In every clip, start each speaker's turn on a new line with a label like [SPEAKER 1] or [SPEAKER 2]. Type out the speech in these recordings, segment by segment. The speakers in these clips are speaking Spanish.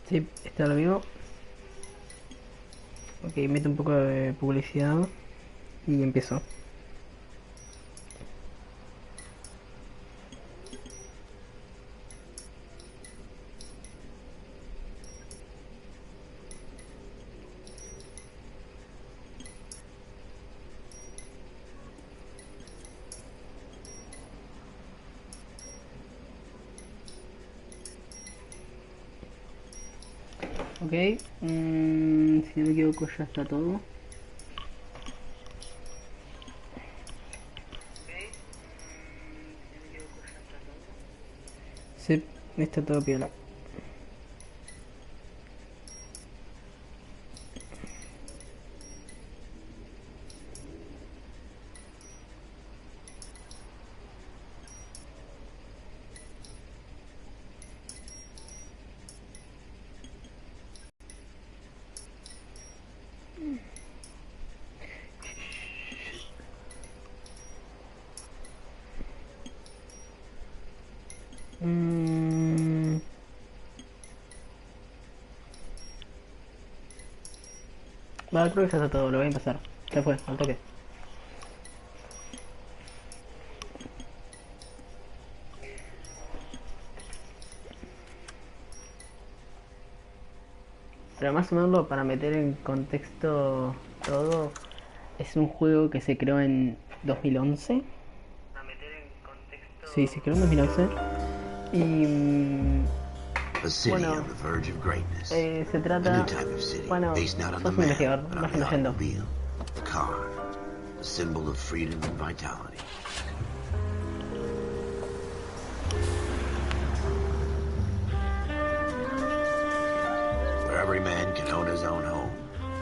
[SPEAKER 1] Sí, está lo mismo. Ok, meto un poco de publicidad y empiezo. Ok, si no me equivoco ya está todo. Sí, está todo piola. Vale, creo que ya está todo, lo voy a empezar. Ya fue, al toque. Pero más o menos para meter en contexto todo, es un juego que se creó en 2011. Sí, se creó en 2011. Y bueno, se trata... Bueno, sos un investigador, vas leyendo.
[SPEAKER 2] Every man can own his own home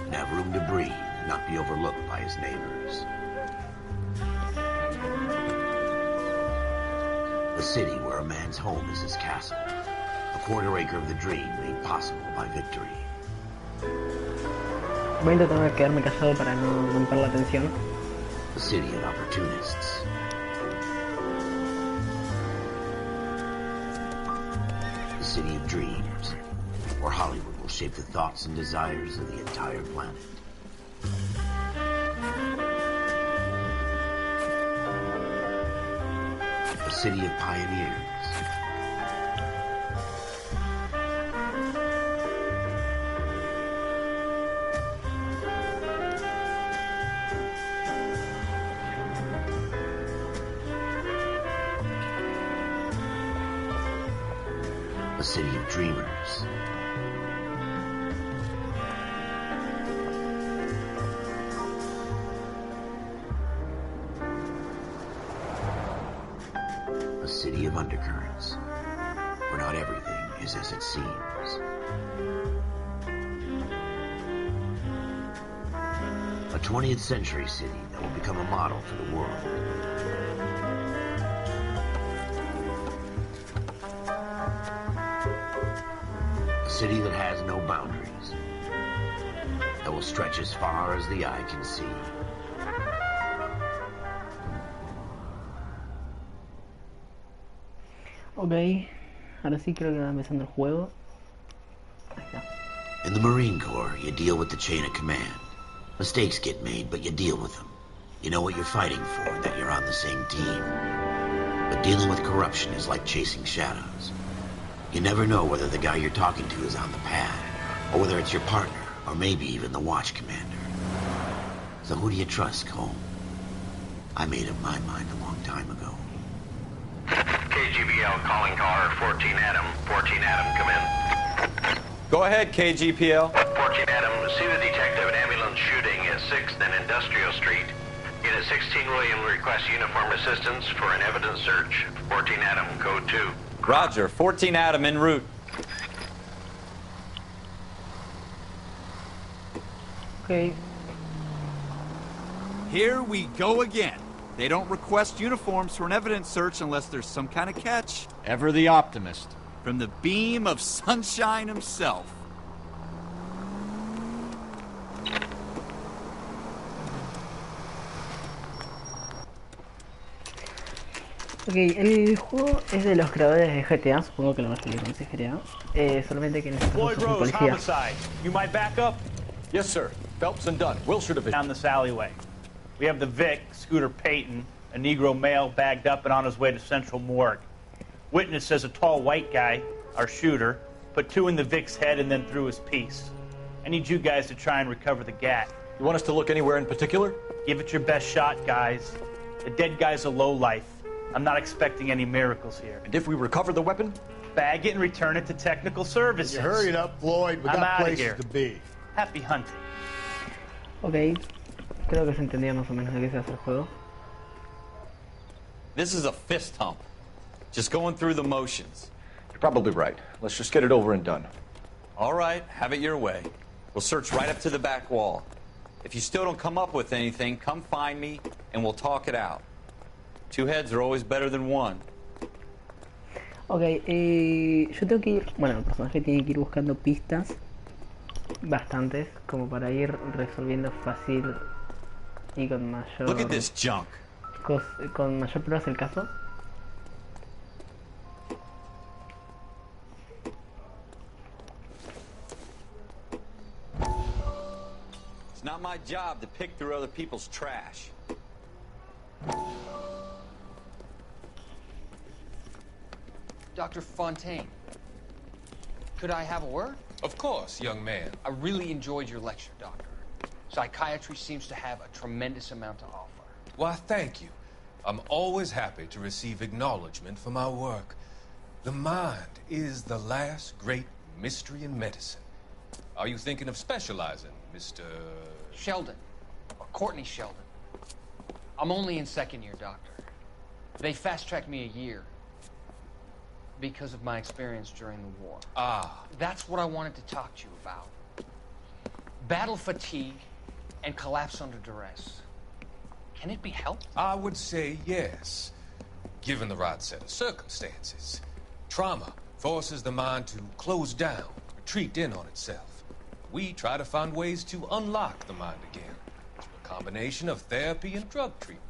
[SPEAKER 2] and have room to breathe and not be overlooked by his neighbors. A city where a man's home is his castle. A quarter acre of the dream made possible by victory.
[SPEAKER 1] Voy a intentar quedarme callado para no romper la tensión.
[SPEAKER 2] A city of opportunists. A city of dreams, where Hollywood will shape the thoughts and desires of the entire planet. A city of pioneers. A city of dreamers. A city of undercurrents, where not everything is as it seems. A 20th century city that will become a model for the world. A city that has no boundaries, that will stretch as far as the eye can see.
[SPEAKER 1] Ok, ahora sí creo que va empezando el juego. Ahí está.
[SPEAKER 2] In the Marine Corps, you deal with the chain of command. Mistakes get made, but you deal with them. You know what you're fighting for, that you're on the same team. But dealing with corruption is like chasing shadows. You never know whether the guy you're talking to is on the pad, or whether it's your partner, or maybe even the watch commander. So who do you trust, Cole? I made up my mind a long time ago.
[SPEAKER 3] KGPL calling caller 14 Adam. 14 Adam, come in.
[SPEAKER 4] Go ahead, KGPL.
[SPEAKER 3] 14 Adam, see the detective, an ambulance shooting at 6th and Industrial Street. Unit 16 William requests uniform assistance for an evidence search. 14 Adam, code 2.
[SPEAKER 4] Roger, 14 Adam en route.
[SPEAKER 1] Ok.
[SPEAKER 5] Here we go again. They don't request uniforms for an evidence search unless there's some kind of catch.
[SPEAKER 6] Ever the optimist.
[SPEAKER 5] From the beam of sunshine himself.
[SPEAKER 1] Ok, el juego es de los creadores de GTA, supongo que lo más que le conoces GTA. Solamente que en este caso
[SPEAKER 6] Floyd
[SPEAKER 1] sos un
[SPEAKER 6] Rose,
[SPEAKER 1] policía.
[SPEAKER 6] homicide. You might back up?
[SPEAKER 7] Yes, sir. Phelps and Dunn. Wilshire Division.
[SPEAKER 6] Down this alleyway. We have the Vic, Scooter Payton, a Negro male bagged up and on his way to Central Morgue. Witness says a tall white guy, our shooter, put two in the Vic's head and then threw his piece. I need you guys to try and recover the gat.
[SPEAKER 7] You want us to look anywhere in particular?
[SPEAKER 6] Give it your best shot, guys. The dead guy's a lowlife. I'm not expecting any miracles here.
[SPEAKER 7] And if we recover the weapon?
[SPEAKER 6] Bag it and return it to technical services.
[SPEAKER 8] You hurry it up, Floyd. We
[SPEAKER 6] I'm
[SPEAKER 8] got
[SPEAKER 6] outta
[SPEAKER 8] places
[SPEAKER 6] here.
[SPEAKER 8] to be.
[SPEAKER 6] Happy hunting.
[SPEAKER 1] Ok, creo que se entendía más o menos de qué se hace el juego.
[SPEAKER 4] This is a fist hump. Just going through the motions.
[SPEAKER 7] You're probably right. Let's just get it over and done.
[SPEAKER 4] All right, have it your way. We'll search right up to the back wall. If you still don't come up with anything, come find me and we'll talk it out. Two heads are always better than one.
[SPEAKER 1] Ok, yo tengo que ir, bueno, el personaje tiene que ir buscando pistas, bastantes, como para ir resolviendo fácil y con mayor,
[SPEAKER 4] Look at this junk.
[SPEAKER 1] con mayor progreso el caso.
[SPEAKER 4] It's not my job to pick through other people's trash.
[SPEAKER 9] Dr. Fontaine, could I have a word?
[SPEAKER 10] Of course, young man.
[SPEAKER 9] I really enjoyed your lecture, Doctor. Psychiatry seems to have a tremendous amount to offer.
[SPEAKER 10] Why, thank you. I'm always happy to receive acknowledgement for my work. The mind is the last great mystery in medicine. Are you thinking of specializing, Mr.
[SPEAKER 9] Sheldon, or Courtney Sheldon. I'm only in second year, Doctor. They fast-tracked me a year because of my experience during the war.
[SPEAKER 10] Ah.
[SPEAKER 9] That's what I wanted to talk to you about. Battle fatigue and collapse under duress. Can it be helped?
[SPEAKER 10] I would say yes, given the right set of circumstances. Trauma forces the mind to close down, retreat in on itself. We try to find ways to unlock the mind again through a combination of therapy and drug treatment.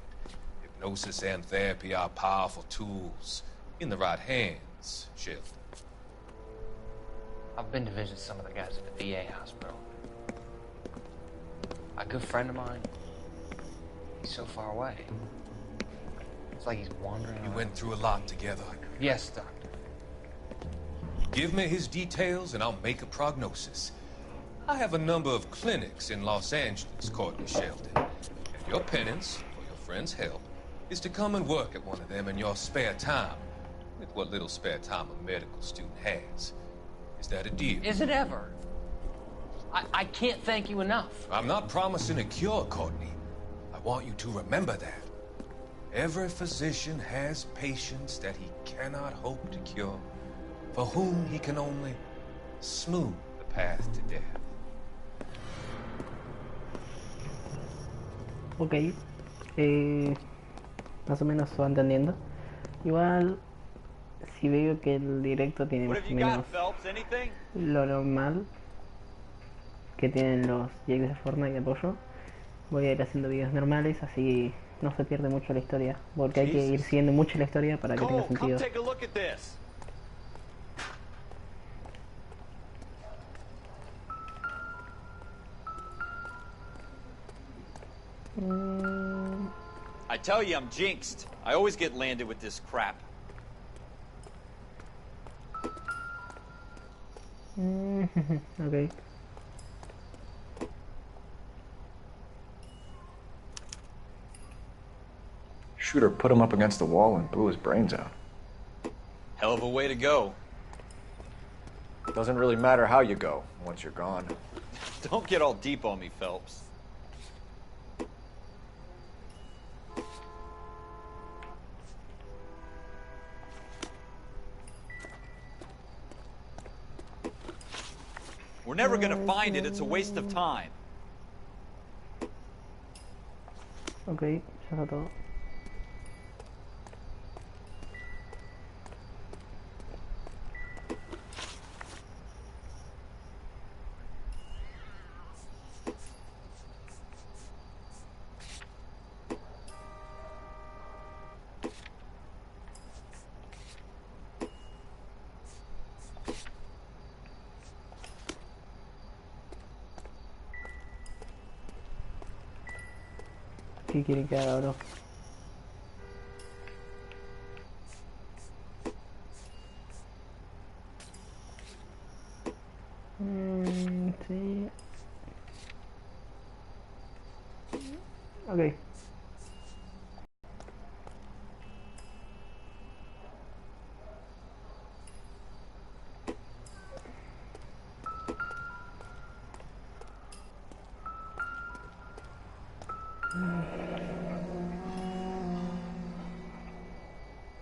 [SPEAKER 10] Hypnosis and therapy are powerful tools in the right hands, Sheldon.
[SPEAKER 9] I've been to visit some of the guys at the VA hospital. A good friend of mine, he's so far away. It's like he's wandering
[SPEAKER 10] You
[SPEAKER 9] around.
[SPEAKER 10] went through a lot together.
[SPEAKER 9] Yes, Doctor.
[SPEAKER 10] Give me his details and I'll make a prognosis. I have a number of clinics in Los Angeles, Courtney Sheldon. If your penance, or your friend's help, is to come and work at one of them in your spare time, with what little spare time a medical student has. Is that a deal?
[SPEAKER 9] Is it ever? I can't thank you enough.
[SPEAKER 10] I'm not promising a cure, Courtney. I want you to remember that. Every physician has patients that he cannot hope to cure, for whom he can only smooth the path to death.
[SPEAKER 1] Ok, más o menos se va entendiendo. Igual, si veo que el directo tiene
[SPEAKER 4] What
[SPEAKER 1] más
[SPEAKER 4] have
[SPEAKER 1] o
[SPEAKER 4] you
[SPEAKER 1] menos
[SPEAKER 4] got, Phelps? Anything?
[SPEAKER 1] lo normal que tienen los directs de Fortnite de apoyo, voy a ir haciendo videos normales, así no se pierde mucho la historia, porque hay que ir siguiendo mucho la historia para que tenga
[SPEAKER 4] Cole, come
[SPEAKER 1] sentido.
[SPEAKER 4] take a look at this. I tell you, I'm jinxed. I always get landed with this crap.
[SPEAKER 1] Ok.
[SPEAKER 7] Shooter put him up against the wall and blew his brains out.
[SPEAKER 4] Hell of a way to go.
[SPEAKER 7] Doesn't really matter how you go once you're gone.
[SPEAKER 4] Don't get all deep on me, Phelps. We're never gonna find it. It's a waste of time.
[SPEAKER 1] Ok, ya está todo. ¿Qué quiere que haga, bro? Sí. Ok.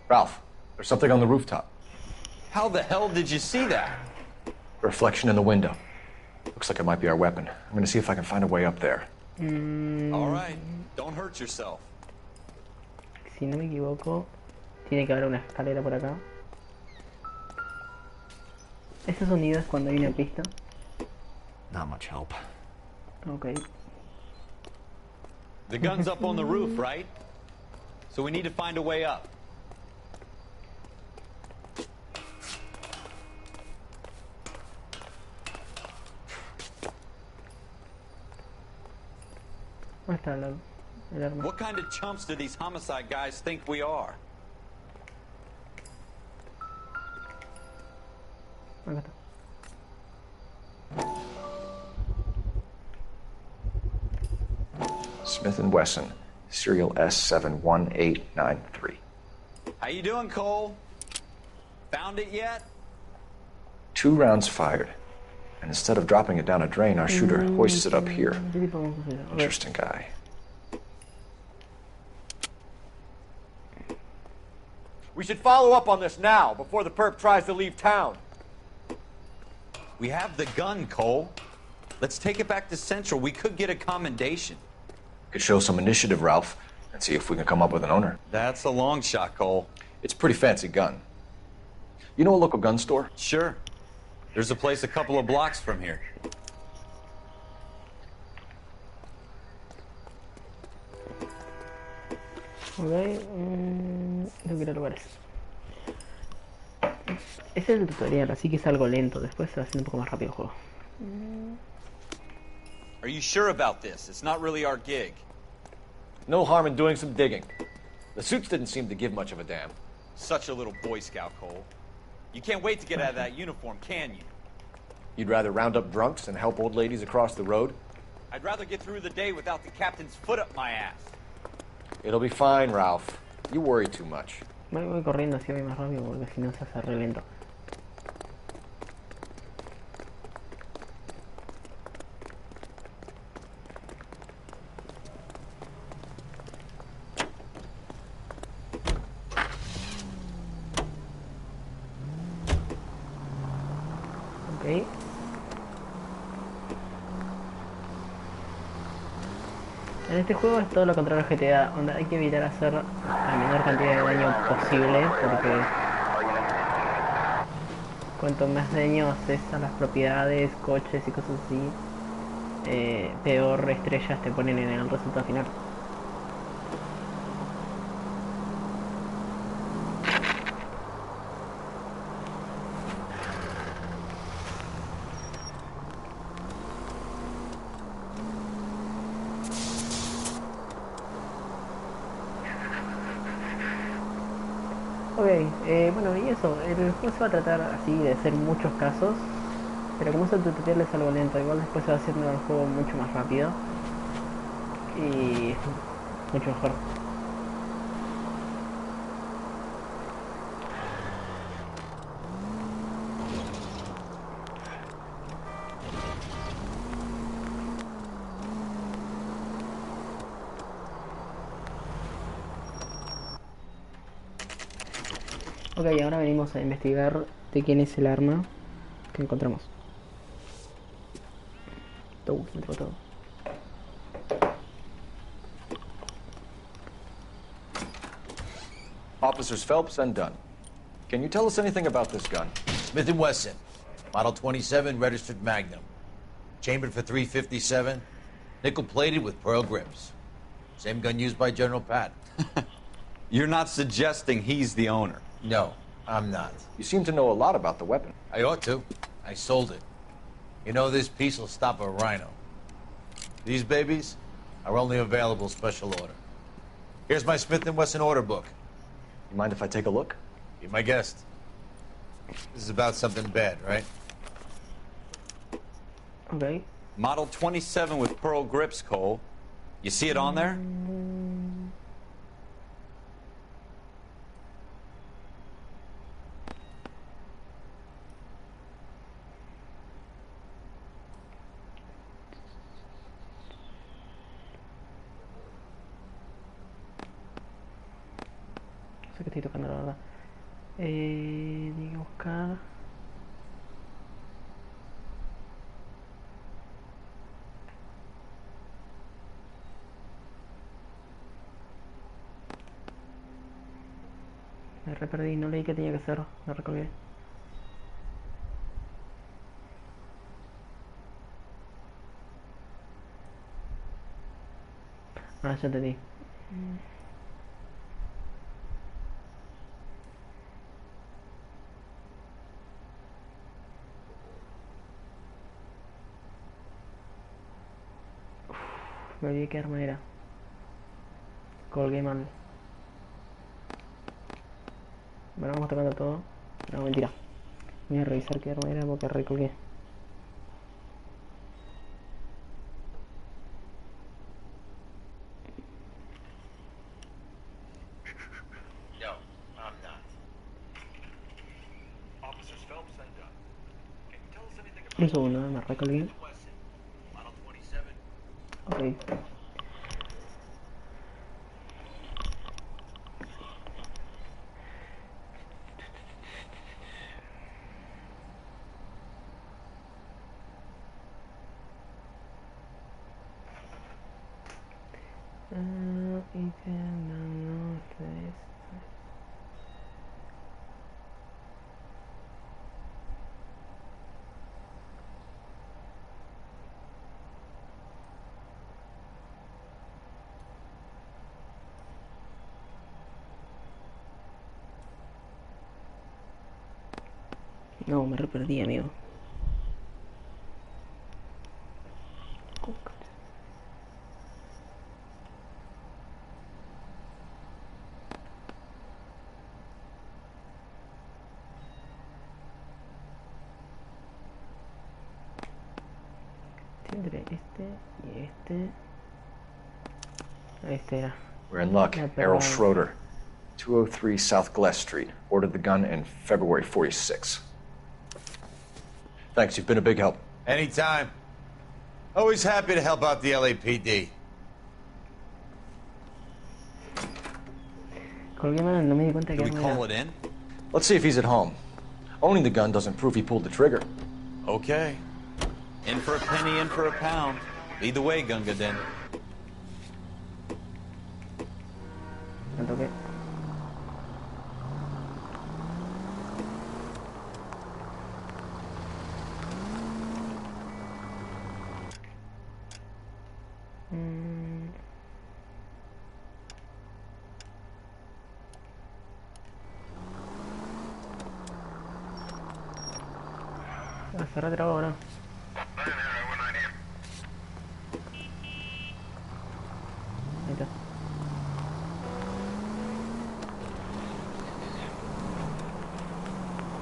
[SPEAKER 7] Ralph, there's something on the rooftop.
[SPEAKER 4] How the hell did you see that?
[SPEAKER 7] A reflection in the window. Looks like it might be our weapon. I'm gonna see if I can find a way up there.
[SPEAKER 4] All right, don't hurt yourself.
[SPEAKER 1] Si no me equivoco, tiene que haber una escalera por acá. Ese sonido es cuando hay una pista.
[SPEAKER 7] Not much help.
[SPEAKER 1] Ok.
[SPEAKER 4] The gun's up on the roof, right? So we need to find a way up.
[SPEAKER 1] ¿Dónde está el arma?
[SPEAKER 4] What kind of chumps do these homicide guys think we are?
[SPEAKER 1] Acá está.
[SPEAKER 7] Smith & Wesson, serial S71893.
[SPEAKER 4] How you doing, Cole? Found it yet?
[SPEAKER 7] 2 rounds fired. And instead of dropping it down a drain, our shooter hoists it up here. Interesting guy.
[SPEAKER 8] We should follow up on this now, before the perp tries to leave town.
[SPEAKER 4] We have the gun, Cole. Let's take it back to Central. We could get a commendation.
[SPEAKER 7] Could show some initiative, Ralph, and see if we can come up with an owner.
[SPEAKER 4] That's a long shot, Cole.
[SPEAKER 7] It's a pretty fancy gun. You know a local gun store?
[SPEAKER 4] Sure. There's a place a couple of blocks from here.
[SPEAKER 1] Ok, tengo que ir a lugares. Este es el tutorial, así que es algo lento. Después se va haciendo un poco más rápido el juego.
[SPEAKER 4] Are you sure about this? It's not really our gig.
[SPEAKER 8] No harm in doing some digging. The suits didn't seem to give much of a damn.
[SPEAKER 4] Such a little Boy Scout, Cole. You can't wait to get out of that uniform, can you?
[SPEAKER 8] You'd rather round up drunks and help old ladies across the road?
[SPEAKER 4] I'd rather get through the day without the captain's foot up my ass.
[SPEAKER 8] It'll be fine, Ralph. You worry too much.
[SPEAKER 1] Voy corriendo así voy más rápido porque si no se hace re lento. Ok. En este juego es todo lo contrario a GTA, donde hay que evitar hacer la menor cantidad de daño posible, porque cuanto más daño haces a las propiedades, coches y cosas así, peor estrellas te ponen en el resultado final. Ok, bueno, y eso, el juego se va a tratar así de hacer muchos casos, pero como este tutorial es algo lento, igual después se va haciendo el juego mucho más rápido y mucho mejor. Ok, ahora venimos a investigar de quién es el arma que encontramos. Me tocó todo.
[SPEAKER 7] Officers Phelps and Dunn. Can you tell us anything about this gun?
[SPEAKER 11] Smith & Wesson, Model 27, registered Magnum. Chambered for .357, nickel-plated with pearl grips. Same gun used by General Patton.
[SPEAKER 4] You're not suggesting he's the owner?
[SPEAKER 11] No, I'm not.
[SPEAKER 7] You seem to know a lot about the weapon.
[SPEAKER 11] I ought to. I sold it. You know, this piece will stop a rhino. These babies are only available special order. Here's my Smith & Wesson order book.
[SPEAKER 7] You mind if I take a look?
[SPEAKER 11] Be my guest. This is about something bad, right?
[SPEAKER 1] Ok.
[SPEAKER 4] Model 27 with pearl grips, Cole. You see it on there?
[SPEAKER 1] No sé qué estoy tocando, la verdad. Tengo que buscar. Me re perdí, no leí qué tenía que hacer, me recolgué. Ah, ya entendí. Me olvidé qué arma era. Colgué mal. Bueno, vamos tocando todo. No, mentira. Voy a revisar qué arma era porque recolgué.
[SPEAKER 11] No, I'm not.
[SPEAKER 12] Officers Phelps and Gunn. Can you tell us anything
[SPEAKER 1] Un segundo, me recolgué.
[SPEAKER 11] Model 27.
[SPEAKER 1] Ok. No, me re perdí, amigo. Entre este y este. Este era.
[SPEAKER 7] We're in luck.
[SPEAKER 1] Yeah,
[SPEAKER 7] Errol
[SPEAKER 1] but,
[SPEAKER 7] Schroeder, 203 South Glass Street. Ordered the gun in February 46. Thanks, you've been a big help.
[SPEAKER 11] Anytime. Always happy to help out the LAPD.
[SPEAKER 1] Colgué mal, no me di cuenta que
[SPEAKER 4] Can we
[SPEAKER 1] arma
[SPEAKER 4] call
[SPEAKER 1] era.
[SPEAKER 4] it in?
[SPEAKER 7] Let's see if he's at home. Owning the gun doesn't prove he pulled the trigger.
[SPEAKER 4] Okay. In for a penny, in for a pound. Lead the way, Gunga Den.
[SPEAKER 1] Me toqué. Se retrabó ahora. Ahí está.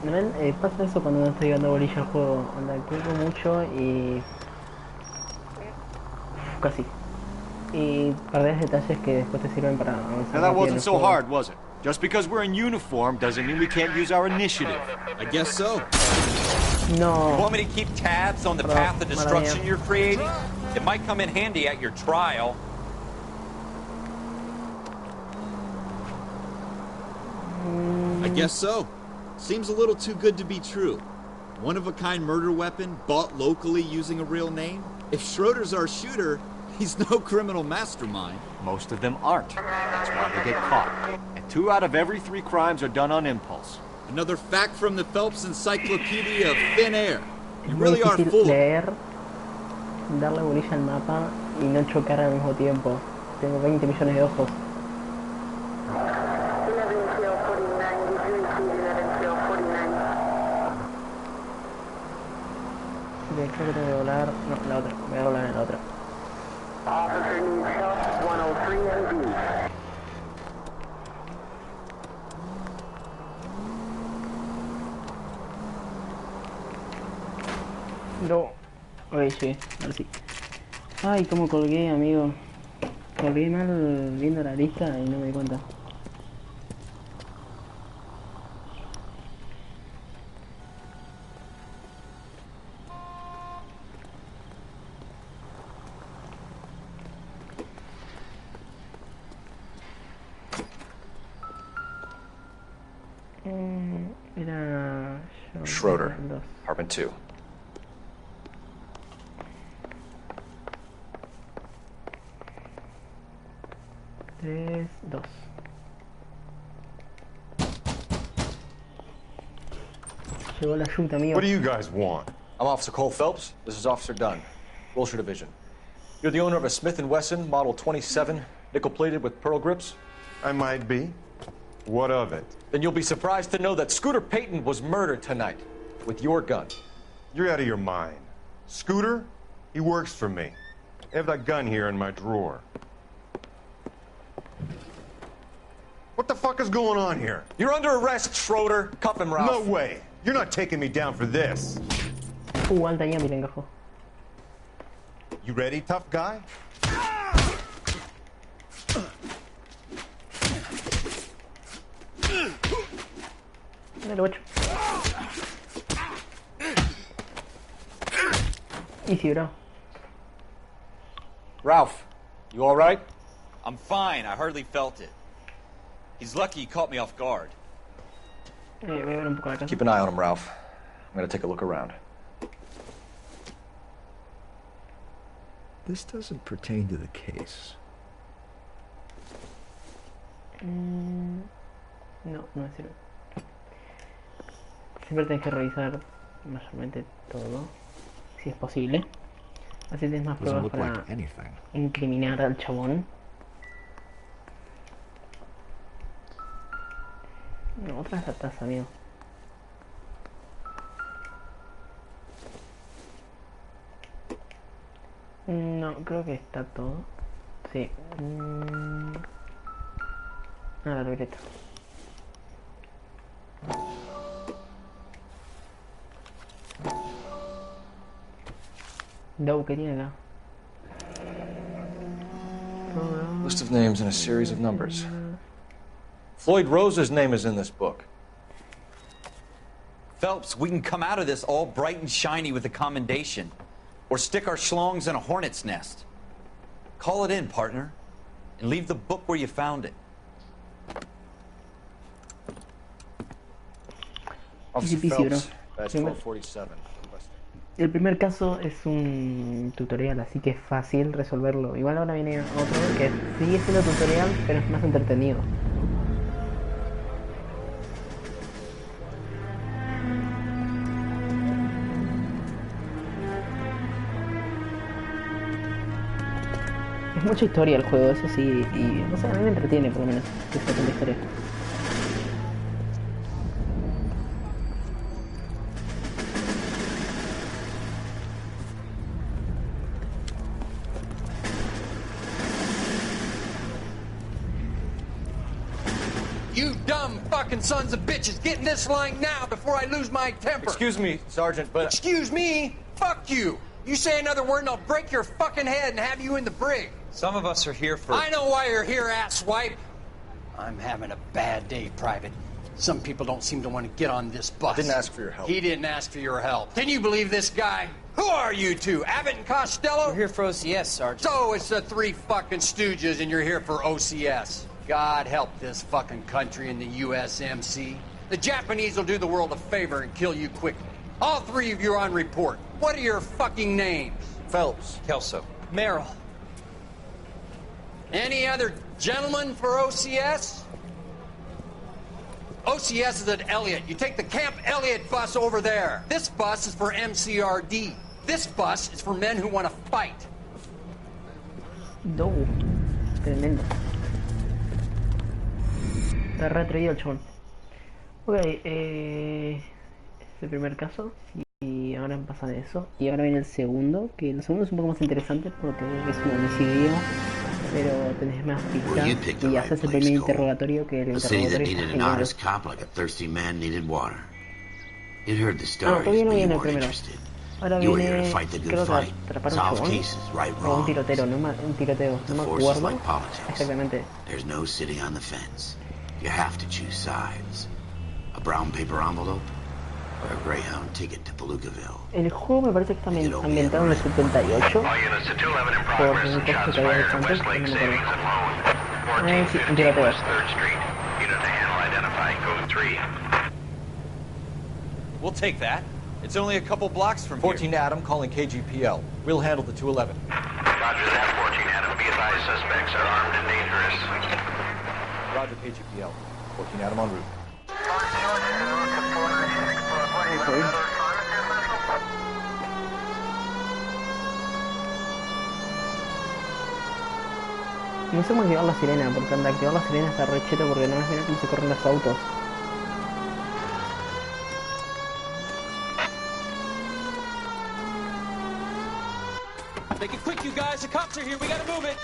[SPEAKER 1] ¿Ven? Pasa eso cuando no estoy dando bolilla al juego. Anda, cuelgo mucho y... casi. Y perdés detalles que después te sirven para avanzar.
[SPEAKER 8] Now that
[SPEAKER 1] rápido en
[SPEAKER 8] wasn't
[SPEAKER 1] el
[SPEAKER 8] so
[SPEAKER 1] juego.
[SPEAKER 8] hard, was it? Just because we're in uniform doesn't mean we can't use our initiative.
[SPEAKER 5] I guess so.
[SPEAKER 1] No.
[SPEAKER 4] Want me to keep tabs on the
[SPEAKER 1] Bro,
[SPEAKER 4] path of
[SPEAKER 1] mala
[SPEAKER 4] destruction
[SPEAKER 1] mía.
[SPEAKER 4] you're creating? It might come in handy at your trial.
[SPEAKER 5] I guess so. Seems a little too good to be true. One-of-a-kind murder weapon bought locally using a real name? If Schroeder's our shooter, he's no criminal mastermind.
[SPEAKER 8] Most of them aren't. That's why they get caught. And 2 out of every 3 crimes are done on impulse.
[SPEAKER 5] Another fact from the Phelps Encyclopedia of Thin Air. You
[SPEAKER 1] Es muy
[SPEAKER 5] really are
[SPEAKER 1] difícil
[SPEAKER 5] full of...
[SPEAKER 1] leer, darle bolilla al mapa y no chocar al mismo tiempo. Tengo 20 millones de ojos. Creo que tengo que volar. No, la otra. Voy a volar en la otra. No. Ok, sí, ahora sí. Ay, cómo colgué, amigo. Colgué mal viendo la lista y no me di cuenta. Era...
[SPEAKER 7] Schroeder, apartment 2.
[SPEAKER 1] Tres, dos. Llegó la ayuda, amigo.
[SPEAKER 8] What do you guys want?
[SPEAKER 7] I'm Officer Cole Phelps. This is Officer Dunn, Wilshire Division. You're the owner of a Smith & Wesson Model 27, nickel-plated with pearl grips?
[SPEAKER 8] I might be. What of it?
[SPEAKER 7] Then you'll be surprised to know that Scooter Payton was murdered tonight with your gun.
[SPEAKER 8] You're out of your mind. Scooter? He works for me. I have that gun here in my drawer. What the fuck is going on here?
[SPEAKER 7] You're under arrest, Schroeder. Cuff him, Ralph.
[SPEAKER 8] No way. You're not taking me down for this.
[SPEAKER 1] Alta ya, miren, gajo.
[SPEAKER 8] You ready, tough guy?
[SPEAKER 1] Dale, guacho. Easy, bro.
[SPEAKER 7] Ralph, you all right?
[SPEAKER 4] I'm fine. I hardly felt it. He's lucky he caught me off guard.
[SPEAKER 1] Voy a ver un poco la casa.
[SPEAKER 7] Keep an eye on him, Ralph. I'm gonna take a look around.
[SPEAKER 13] This doesn't pertain to the case.
[SPEAKER 1] No, no es cierto. Siempre tenés que revisar mayormente todo, si es posible. Así tienes más
[SPEAKER 13] Doesn't
[SPEAKER 1] pruebas
[SPEAKER 13] look
[SPEAKER 1] para
[SPEAKER 13] like anything.
[SPEAKER 1] incriminar al chabón. No, otra vez la taza, amigo. No, creo que está todo. Sí. La libreta. Dow, ¿qué tiene acá?
[SPEAKER 7] List of names and a series of numbers. Floyd Rose's name is in this book.
[SPEAKER 4] Phelps, we can come out of this all bright and shiny with a commendation. Or stick our schlongs in a hornet's nest. Call it in, partner. And leave the book where you found it.
[SPEAKER 7] Officer
[SPEAKER 1] Easy peasy, bro.
[SPEAKER 7] Phelps, badge 1247.
[SPEAKER 1] El primer caso es un tutorial, así que es fácil resolverlo. Igual ahora viene otro que sigue siendo tutorial, pero es más entretenido. Es mucha historia el juego, eso sí, y no sé, a mí me entretiene por lo menos que sea tanta historia.
[SPEAKER 9] You dumb fucking sons of bitches, get in this line now before I lose my temper.
[SPEAKER 7] Excuse me, Sergeant, but...
[SPEAKER 9] Excuse me? Fuck you. You say another word and I'll break your fucking head and have you in the brig.
[SPEAKER 4] Some of us are here for...
[SPEAKER 9] I know why you're here, asswipe. I'm having a bad day, Private. Some people don't seem to want to get on this bus.
[SPEAKER 7] I didn't ask for your help.
[SPEAKER 9] He didn't ask for your help. Can you believe this guy? Who are you two? Abbott and Costello?
[SPEAKER 14] We're here for OCS, Sergeant.
[SPEAKER 9] So it's the three fucking stooges and you're here for OCS. God help this fucking country and the USMC. The Japanese will do the world a favor and kill you quickly. All three of you are on report. What are your fucking names?
[SPEAKER 7] Phelps.
[SPEAKER 4] Kelso.
[SPEAKER 14] Merrill.
[SPEAKER 9] Any other gentlemen for OCS? OCS is at Elliott. You take the Camp Elliott bus over there. This bus is for MCRD. This bus is for men who want to fight.
[SPEAKER 1] No, tremendo. Está re atrevido el chabón. Ok, este es el primer caso. Y ahora pasa de eso. Y ahora viene el segundo. Que el segundo es un poco más interesante porque es un homicidio. Pero tenés más pistas. Y haces el primer interrogatorio que el
[SPEAKER 2] A city that
[SPEAKER 1] interrogatorio
[SPEAKER 2] needed
[SPEAKER 1] está
[SPEAKER 2] an
[SPEAKER 1] genial.
[SPEAKER 2] honest cop like a thirsty man needed water. You'd heard the
[SPEAKER 1] Ah,
[SPEAKER 2] stories,
[SPEAKER 1] todavía no
[SPEAKER 2] but you
[SPEAKER 1] viene el
[SPEAKER 2] weren't
[SPEAKER 1] primero.
[SPEAKER 2] interested.
[SPEAKER 1] Ahora
[SPEAKER 2] You were here to
[SPEAKER 1] viene,
[SPEAKER 2] fight the good
[SPEAKER 1] creo que
[SPEAKER 2] fight,
[SPEAKER 1] atrapar un
[SPEAKER 2] solve
[SPEAKER 1] chabón
[SPEAKER 2] cases, right
[SPEAKER 1] o un
[SPEAKER 2] wrongs.
[SPEAKER 1] tiroteo, un tiroteo,
[SPEAKER 2] The
[SPEAKER 1] no me
[SPEAKER 2] force is
[SPEAKER 1] acuerdo
[SPEAKER 2] like politics.
[SPEAKER 1] exactamente.
[SPEAKER 2] There's no sitting on the fence. You have to choose sides. A brown paper envelope or a Greyhound ticket to Palookaville.
[SPEAKER 1] El juego me parece que está ambientado en el 78
[SPEAKER 3] All units to 211 in
[SPEAKER 1] por
[SPEAKER 3] progress
[SPEAKER 1] un
[SPEAKER 3] and
[SPEAKER 1] costo
[SPEAKER 3] shots
[SPEAKER 1] que había
[SPEAKER 3] fired
[SPEAKER 1] hecho
[SPEAKER 3] at
[SPEAKER 1] antes, no
[SPEAKER 3] Westlake
[SPEAKER 1] me
[SPEAKER 3] Savings
[SPEAKER 1] acuerdo.
[SPEAKER 3] and Loan.
[SPEAKER 1] Sí, un
[SPEAKER 3] 1415
[SPEAKER 1] tiroteo.
[SPEAKER 3] West 3rd Street. Unit to handle identify code 3.
[SPEAKER 4] We'll take that. It's only a couple blocks from
[SPEAKER 8] 14 Adam calling KGPL. We'll handle the 211.
[SPEAKER 3] Roger that, 14 Adam. Be advised, suspects are armed and dangerous.
[SPEAKER 8] Roger KGPL. 14 Adam en route.
[SPEAKER 1] No sé cómo activar la sirena, porque al activar la sirena está re cheto porque no es bien cómo se corren los autos.
[SPEAKER 4] Make it quick, you guys. The cops are here. We gotta move it.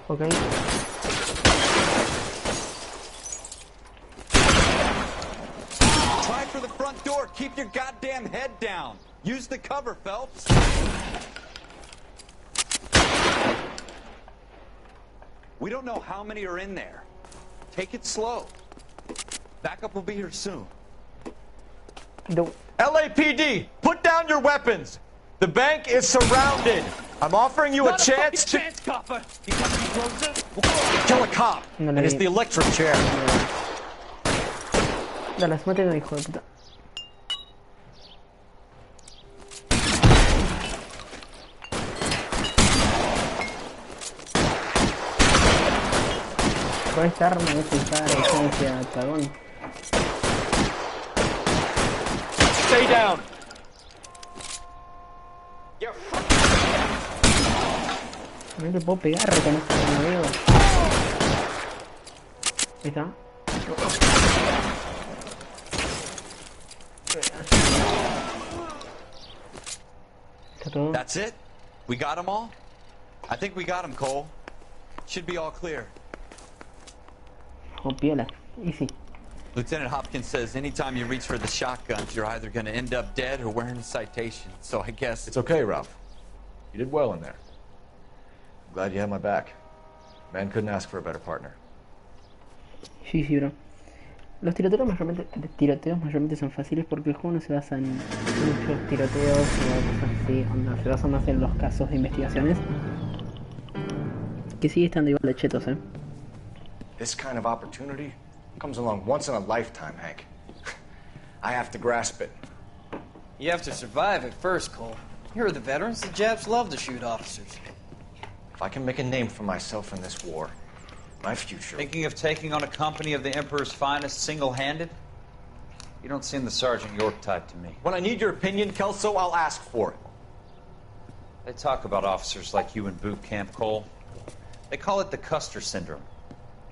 [SPEAKER 1] Ok.
[SPEAKER 4] Try for the front door. Keep your goddamn head down. Use the cover, Phelps. We don't know how many are in there. Take it slow. Backup will be here soon.
[SPEAKER 1] No.
[SPEAKER 8] LAPD, put down your weapons. The bank is surrounded. I'm offering you a chance to
[SPEAKER 4] copper. You come any closer?
[SPEAKER 8] kill a cop.
[SPEAKER 1] No
[SPEAKER 8] And
[SPEAKER 1] le
[SPEAKER 8] it's
[SPEAKER 1] di.
[SPEAKER 8] the electric chair.
[SPEAKER 1] Dale, máteme, hijo de puta. Con esta arma es usar esencia, cagón.
[SPEAKER 8] Stay down.
[SPEAKER 1] No te puedo pegar con esta arma, amigo. Ahí está. Está todo.
[SPEAKER 4] That's it? We got them all? I think we got them, Cole. Should be all clear.
[SPEAKER 1] Oh, piola. Easy.
[SPEAKER 4] Lieutenant Hopkins says anytime you reach for the shotguns, you're either going to end up dead or wearing a citation. So I guess...
[SPEAKER 7] It's okay, Ralph. You did well in there. I'm glad you had my back. Man couldn't ask for a better partner.
[SPEAKER 1] Sí, sí, bro. Los tiroteos mayormente son fáciles porque el juego no se basa en muchos tiroteos o cosas así, onda, se basa más en los casos de investigaciones. Que sigue estando igual de chetos,
[SPEAKER 7] This kind of opportunity comes along once in a lifetime, Hank. I have to grasp it.
[SPEAKER 14] You have to survive it first, Cole. Here are the veterans. The Japs love to shoot officers.
[SPEAKER 7] If I can make a name for myself in this war, my future...
[SPEAKER 4] Thinking of taking on a company of the Emperor's finest single-handed? You don't seem the Sergeant York type to me.
[SPEAKER 8] When I need your opinion, Kelso, I'll ask for it.
[SPEAKER 4] They talk about officers like you in boot camp, Cole. They call it the Custer Syndrome.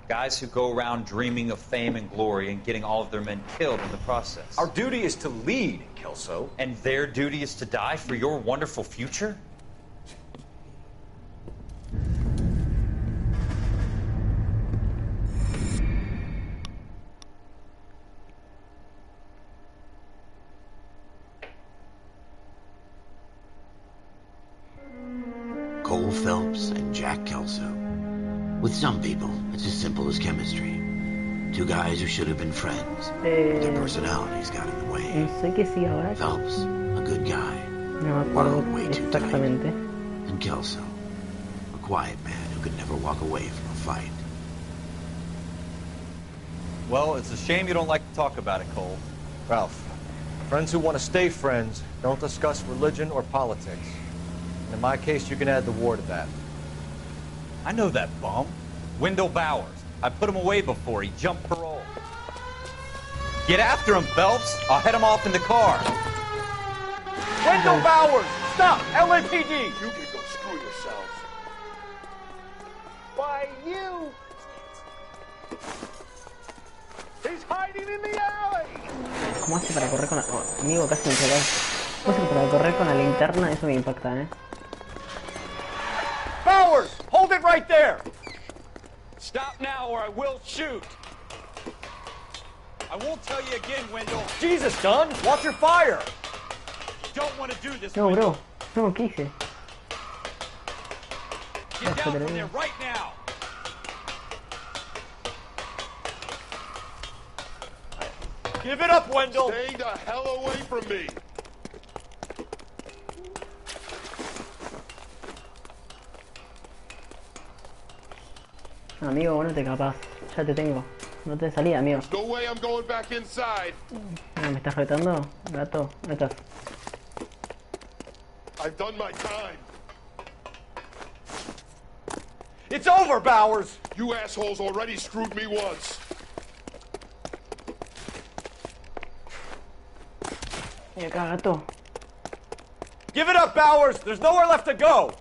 [SPEAKER 4] Guys who go around dreaming of fame and glory and getting all of their men killed in the process.
[SPEAKER 8] Our duty is to lead, Kelso.
[SPEAKER 4] And their duty is to die for your wonderful future?
[SPEAKER 2] Cole Phelps and Jack Kelso. With some people, it's as simple as chemistry. Two guys who should have been friends. Their personalities got in the way.
[SPEAKER 1] No sé qué sigue ahora.
[SPEAKER 2] Phelps, a good guy.
[SPEAKER 1] No me acuerdo
[SPEAKER 2] Borrowed way too tight.
[SPEAKER 1] exactamente.
[SPEAKER 2] And Kelso, a quiet man who could never walk away from a fight.
[SPEAKER 4] Well, it's a shame you don't like to talk about it, Cole.
[SPEAKER 8] Ralph, friends who want to stay friends don't discuss religion or politics. And in my case, you can add the war to that.
[SPEAKER 4] I know that bum. Wendell Bowers. I put him away before. He jumped parole. Get after him, Phelps. I'll head him off in the car.
[SPEAKER 8] Wendell Bowers! Stop! LAPD!
[SPEAKER 12] You can go screw yourselves. Why, you... He's hiding in the alley!
[SPEAKER 1] ¿Cómo hace para correr con la... Oh, amigo, casi me pegó. ¿Cómo hace para correr con la linterna? Eso me impacta,
[SPEAKER 8] right there!
[SPEAKER 15] Stop now or I will shoot.
[SPEAKER 8] I won't tell you again, Wendell. Jesus, Dunn, watch your fire! You don't want to do this,
[SPEAKER 1] No,
[SPEAKER 8] Wendell.
[SPEAKER 1] bro. No, ¿qué hice?
[SPEAKER 8] Get down from there right now! Give it up, Wendell!
[SPEAKER 12] Stay the hell away from me!
[SPEAKER 1] Amigo, ponete capaz. Ya te tengo. No te salí, amigo.
[SPEAKER 12] There's no way I'm going back inside.
[SPEAKER 1] ¿Me estás retando? Gato, ¿dónde estás?
[SPEAKER 12] I've done my time.
[SPEAKER 8] It's over, Bowers!
[SPEAKER 12] You assholes already screwed me once.
[SPEAKER 1] Ven acá, gato.
[SPEAKER 8] Give it up, Bowers! There's nowhere left to go!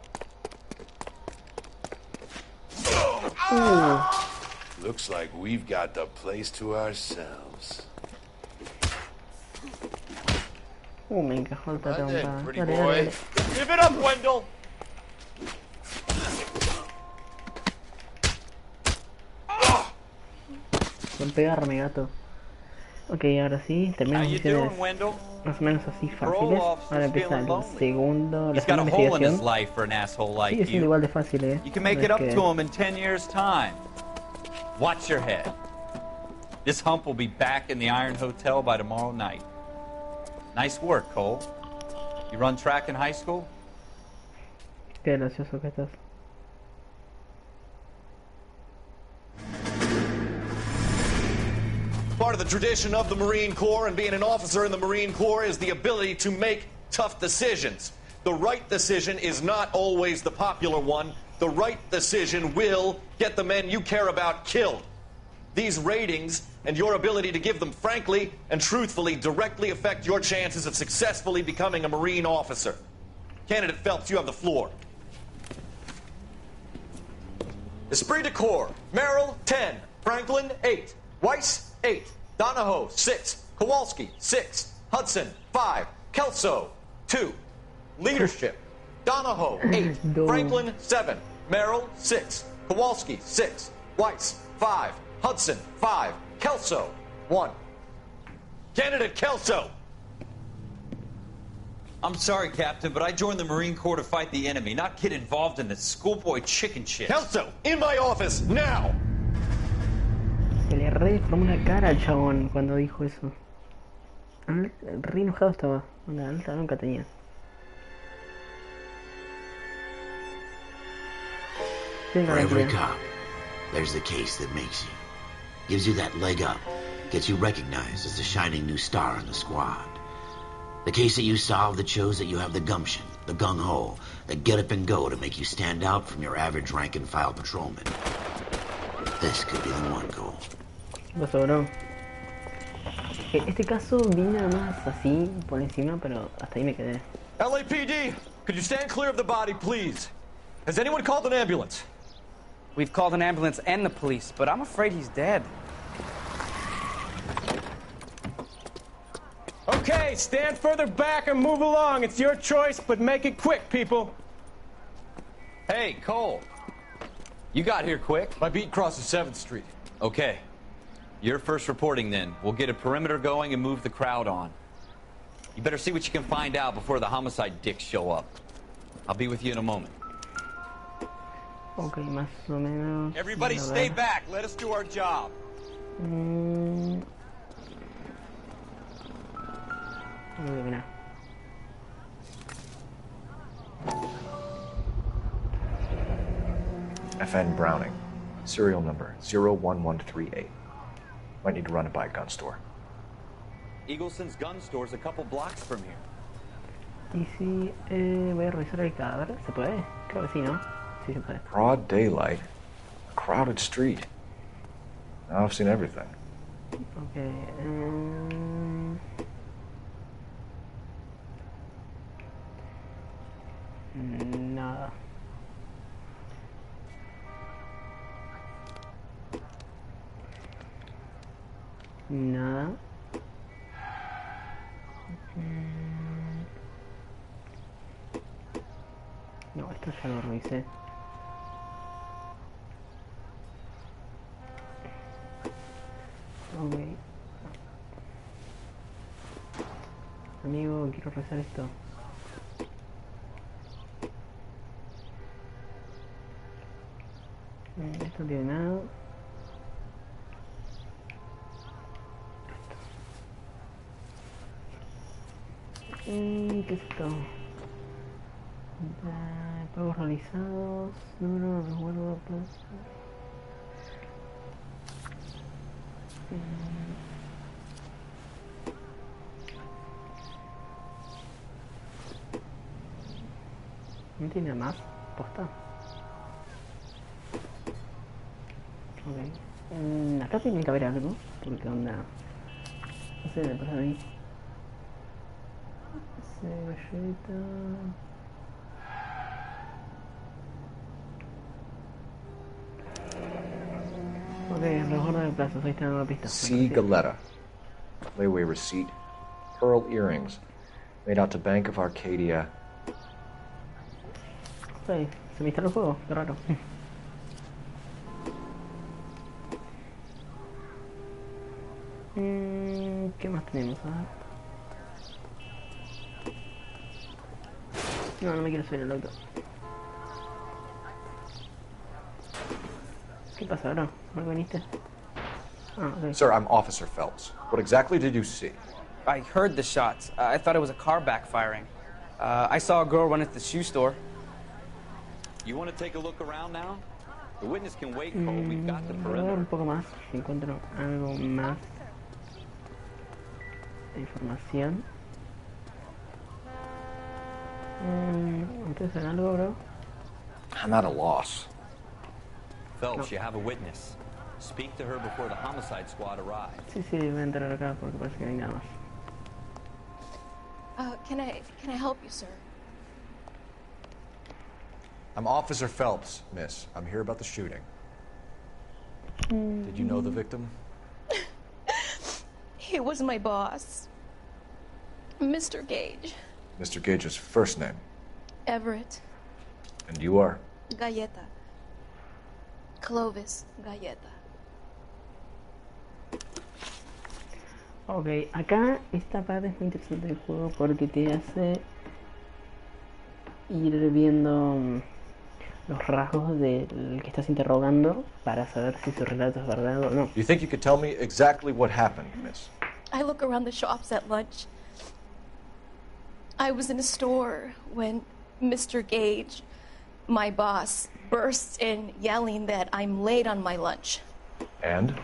[SPEAKER 12] Looks like we've got the place to ourselves.
[SPEAKER 1] Me encajó el tatón.
[SPEAKER 12] Pretty
[SPEAKER 1] Dale,
[SPEAKER 12] boy.
[SPEAKER 1] dale, dale.
[SPEAKER 8] Give it up, Wendell!
[SPEAKER 1] Con pegarme, gato. Ok, ahora sí, terminamos misiones más o menos así fáciles. Ahora empieza el segundo, la
[SPEAKER 4] He's got a
[SPEAKER 1] segunda
[SPEAKER 4] hole in his
[SPEAKER 1] investigación.
[SPEAKER 4] life for an asshole like
[SPEAKER 1] Sigue siendo
[SPEAKER 4] you.
[SPEAKER 1] igual de fácil,
[SPEAKER 4] You can make
[SPEAKER 1] No
[SPEAKER 4] it
[SPEAKER 1] es
[SPEAKER 4] up
[SPEAKER 1] que-
[SPEAKER 4] to him in 10 years' time. Watch your head. This hump will be back in the Iron Hotel by tomorrow night. Nice work, Cole. You run track in high school?
[SPEAKER 1] Qué gracioso que estás.
[SPEAKER 16] Part of the tradition of the Marine Corps and being an officer in the Marine Corps is the ability to make tough decisions. The right decision is not always the popular one. The right decision will get the men you care about killed. These ratings and your ability to give them frankly and truthfully directly affect your chances of successfully becoming a Marine officer. Candidate Phelps, you have the floor. Esprit de Corps, Merrill, 10. Franklin, 8. Weiss, 8. Donahoe, 6. Kowalski, 6. Hudson, 5. Kelso, 2. Leadership, Donahoe, 8. Franklin, 7. Merrill, 6. Kowalski, 6. Weiss, 5. Hudson, 5. Kelso, 1. Candidate Kelso!
[SPEAKER 4] I'm sorry, Captain, but I joined the Marine Corps to fight the enemy, not get involved in this schoolboy chicken shit.
[SPEAKER 16] Kelso, in my office, now!
[SPEAKER 1] Se le reformó una cara al chabón cuando dijo eso. Re enojado estaba. Una alta nunca tenía.
[SPEAKER 2] For every cop, there's the case that makes you. Gives you that leg up. Gets you recognized as the shining new star in the squad. The case that you solve that shows that you have the gumption, the gung-ho, the get up and go to make you stand out from your average rank-and-file patrolman. This could be the one, Cole.
[SPEAKER 1] ¿Qué pasó, bro? Este caso vino más así por encima, pero hasta ahí me quedé.
[SPEAKER 8] LAPD, could you stand clear of the body, please? Has anyone called an ambulance?
[SPEAKER 14] We've called an ambulance and the police, but I'm afraid he's dead.
[SPEAKER 17] Okay, stand further back and move along. It's your choice, but make it quick, people.
[SPEAKER 4] Hey, Cole. You got here quick.
[SPEAKER 8] My beat crosses 7th Street.
[SPEAKER 4] Okay. You're first reporting then. We'll get a perimeter going and move the crowd on. You better see what you can find out before the homicide dicks show up. I'll be with you in a moment.
[SPEAKER 1] Ok, más o menos.
[SPEAKER 8] Everybody stay back. Let us do our job.
[SPEAKER 1] Mira.
[SPEAKER 7] FN Browning. Serial number 01138. Might need to run it by a gun store.
[SPEAKER 4] Eagleson's gun store's a couple blocks from here.
[SPEAKER 1] Y si voy a revisar el cadáver, ¿se puede? Creo que sí, ¿no? Sí se puede.
[SPEAKER 7] Broad daylight. A crowded street. Now I've seen everything.
[SPEAKER 1] Ok. Nada. Nada. No, esto ya lo revisé. amigo, quiero rezar esto. Esto no tiene nada. ¿Qué es esto? Pagos realizados, número de resguardo, ¿no tiene más? ¿Posta? Ok. Acá tiene que haber algo, porque onda... No sé, me pasa a mí. Galleta... Ok, resguardo de plazos, ahí está la pista.
[SPEAKER 7] C. Galetta. Layaway receipt. Pearl earrings. Made out to Bank of Arcadia.
[SPEAKER 1] Ok, se me instaló el juego, qué raro. ¿Qué más tenemos? No, no me quiero subir el auto. ¿Qué pasa ahora? ¿No viniste? Ah, okay.
[SPEAKER 7] Sir, I'm Officer Phelps. What exactly did you see?
[SPEAKER 18] I heard the shots. I thought it was a car backfiring. I saw a girl run into the shoe store.
[SPEAKER 15] You want to take a look around now? The witness can wait, Cole. We've got the
[SPEAKER 1] Voy a ver
[SPEAKER 15] perimeter.
[SPEAKER 1] un poco más, si encuentro algo más de información. ¿Entonces algo, bro?
[SPEAKER 7] I'm at a loss.
[SPEAKER 15] Phelps, you have a witness. Speak to her before the homicide squad arrives.
[SPEAKER 1] Sí, sí, voy a entrar acá porque parece que no hay nada más.
[SPEAKER 19] Can I help you, sir?
[SPEAKER 7] I'm Officer Phelps, miss. I'm here about the shooting. Did you know the victim?
[SPEAKER 19] He was my boss, Mr. Gage.
[SPEAKER 7] Mr. Gage's first name.
[SPEAKER 19] Everett.
[SPEAKER 7] And you are?
[SPEAKER 19] Galleta. Clovis Galleta.
[SPEAKER 1] Ok, acá esta parte es muy interesante del juego porque te hace ir viendo los rasgos del que estás interrogando para saber si su relato es verdad o no.
[SPEAKER 7] Do you think you could tell me exactly what happened, miss?
[SPEAKER 19] I look around the shops at lunch. I was in a store when Mr. Gage, my boss, bursts in yelling that I'm late on my lunch.
[SPEAKER 7] And?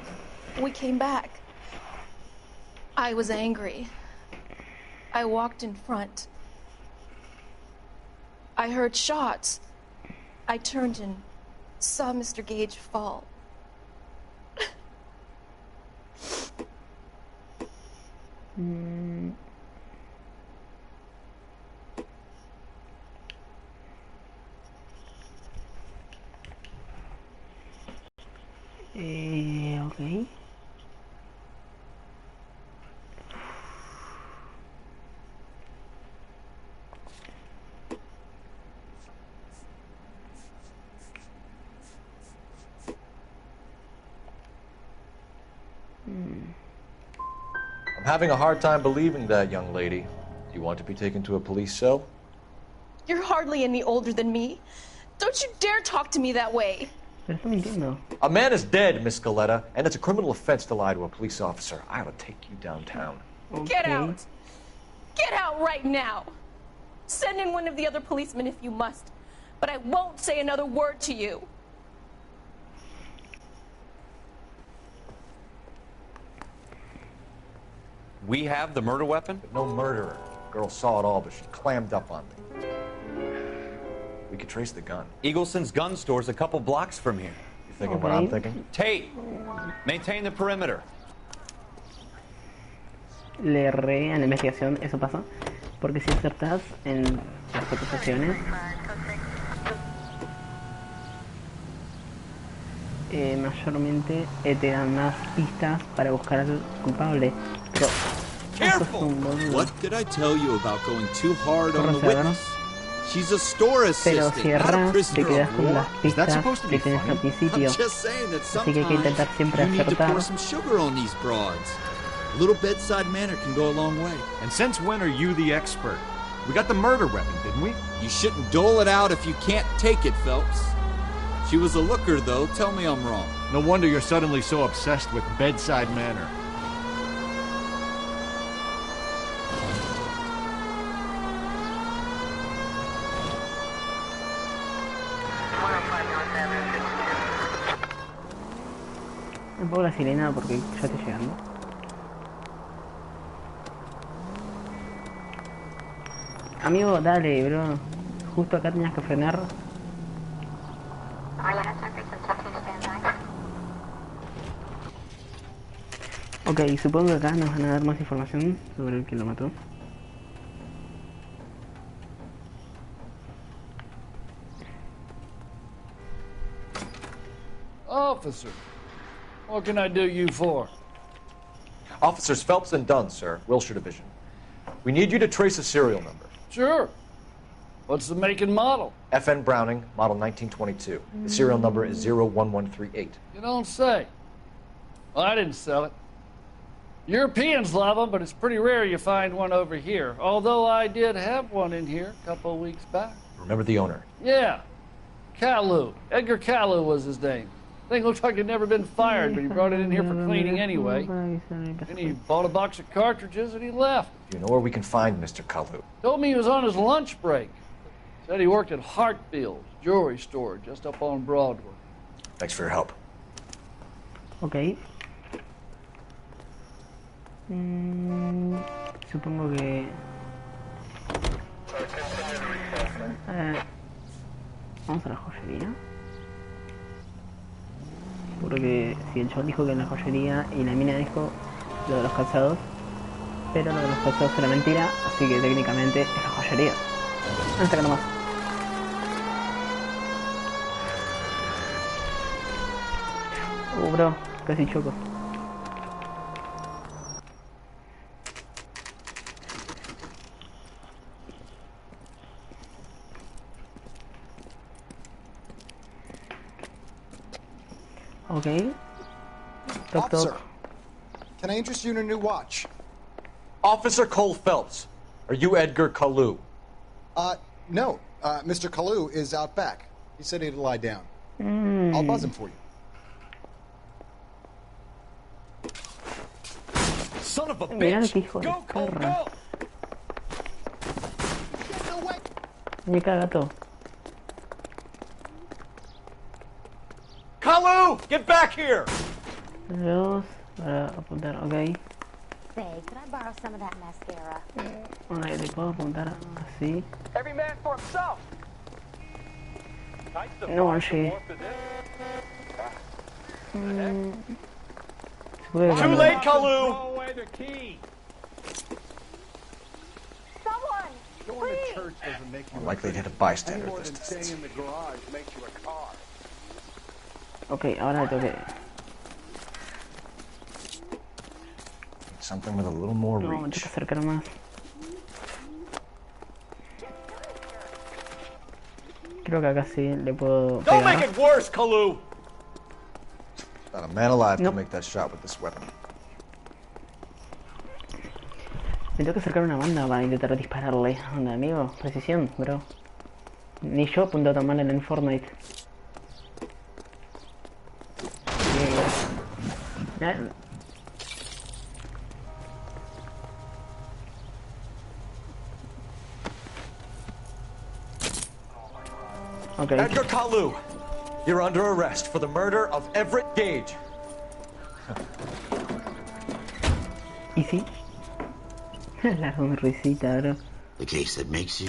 [SPEAKER 19] We came back. I was angry. I walked in front. I heard shots. I turned and saw Mr. Gage fall.
[SPEAKER 1] Ok.
[SPEAKER 7] I'm having a hard time believing that, young lady. Do you want to be taken to a police cell?
[SPEAKER 19] You're hardly any older than me. Don't you dare talk to me that way.
[SPEAKER 7] A man is dead, Miss Galetta, and it's a criminal offense to lie to a police officer. I ought to take you downtown.
[SPEAKER 19] Get out. Get out right now. Send in one of the other policemen if you must, but I won't say another word to you.
[SPEAKER 15] We have the murder weapon?
[SPEAKER 7] No murderer. Girl saw it all, but she clammed up on me. We could trace the gun.
[SPEAKER 15] Eagleson's gun store's a couple blocks from here.
[SPEAKER 7] You thinking what I'm thinking?
[SPEAKER 15] Tate, maintain the perimeter.
[SPEAKER 1] Le erré en la investigación, eso pasó. Porque si acertás en las acusaciones, mayormente te dan más pistas para buscar al culpable. Pero
[SPEAKER 5] Careful! What did I tell you about going too hard on the witness? She's a store assistant,
[SPEAKER 1] pero si erras, te quedas con las pistas que tenés al principio.
[SPEAKER 5] I'm just saying that
[SPEAKER 1] Así que hay que intentar siempre
[SPEAKER 5] you need to
[SPEAKER 1] acertar.
[SPEAKER 5] pour some sugar on these broads. A little bedside manner can go a long way.
[SPEAKER 8] And since when are you the expert? We got the murder weapon, didn't we?
[SPEAKER 5] You shouldn't dole it out if you can't take it, Phelps. She was a looker, though. Tell me I'm wrong.
[SPEAKER 8] No wonder you're suddenly so obsessed with bedside manner.
[SPEAKER 1] Un poco la sirena porque ya estoy llegando. Amigo, dale, bro. Justo acá tenías que frenar. Ok, supongo que acá nos van a dar más información sobre el que lo mató.
[SPEAKER 20] Officer, what can I do you for?
[SPEAKER 8] Officers Phelps and Dunn, sir, Wilshire Division. We need you to trace a serial number.
[SPEAKER 20] Sure. What's the make and model?
[SPEAKER 8] FN Browning, model 1922. The serial number is 01138.
[SPEAKER 20] You don't say. Well, I didn't sell it. Europeans love them, but it's pretty rare you find one over here. Although I did have one in here a couple of weeks back.
[SPEAKER 8] Remember the owner?
[SPEAKER 20] Yeah. Kalu. Edgar Kalu was his name. Thing looks like it'd never been fired, but he brought it in here for cleaning anyway. And he bought a box of cartridges and he left.
[SPEAKER 8] Do you know where we can find Mr. Kalu?
[SPEAKER 20] Told me he was on his lunch break. Said he worked at Hartfield's jewelry store just up on Broadway.
[SPEAKER 8] Thanks for your help.
[SPEAKER 1] Ok. Supongo que... vamos a la joyería. Porque si el chabón dijo que en la joyería y la mina dijo lo de los calzados, pero lo de los calzados era mentira, así que técnicamente es la joyería. Hasta acá nomás. Bro, casi choco. Okay. Toc,
[SPEAKER 21] Officer,
[SPEAKER 1] toc.
[SPEAKER 21] can I interest you in a new watch?
[SPEAKER 8] Officer Cole Phelps, are you Edgar Kalu?
[SPEAKER 21] No. Mr. Kalu is out back. He said he'd lie down. I'll buzz him for you.
[SPEAKER 20] Son of a
[SPEAKER 1] Mira
[SPEAKER 20] bitch!
[SPEAKER 1] qué hijo de
[SPEAKER 20] Go, Cole,
[SPEAKER 1] perra.
[SPEAKER 20] go!
[SPEAKER 1] Muñeca gato.
[SPEAKER 8] Kalu, get back here!
[SPEAKER 1] Dos para apuntar, ok.
[SPEAKER 22] Say, could I borrow some of that mascara?
[SPEAKER 1] Bueno, le puedo apuntar así.
[SPEAKER 17] Every man for himself.
[SPEAKER 1] No llegué. Se puede
[SPEAKER 8] Too late, Kalu!
[SPEAKER 17] Throw away the key.
[SPEAKER 22] Someone,
[SPEAKER 21] Going to church doesn't make you
[SPEAKER 8] More likely to hit a bystander
[SPEAKER 21] any more
[SPEAKER 8] at this
[SPEAKER 21] than staying
[SPEAKER 8] distance.
[SPEAKER 21] in the garage makes you a car.
[SPEAKER 1] Ok, ahora tengo que...
[SPEAKER 8] Something with a little more
[SPEAKER 1] No, me tengo
[SPEAKER 8] reach.
[SPEAKER 1] que acercar más. Creo que acá sí le puedo
[SPEAKER 8] Don't make
[SPEAKER 1] pegar.
[SPEAKER 8] it worse, Kalu! Not a man alive can make that shot with this weapon.
[SPEAKER 1] Me tengo que acercar una banda para intentar dispararle. Onda, amigo, precisión, bro. Ni yo apunto tan mal en el Fortnite. Bien. Okay.
[SPEAKER 8] Edgar Kalu, you're under arrest for the murder of Everett Gage.
[SPEAKER 1] Easy. La sonrisita, bro.
[SPEAKER 2] The case that makes you,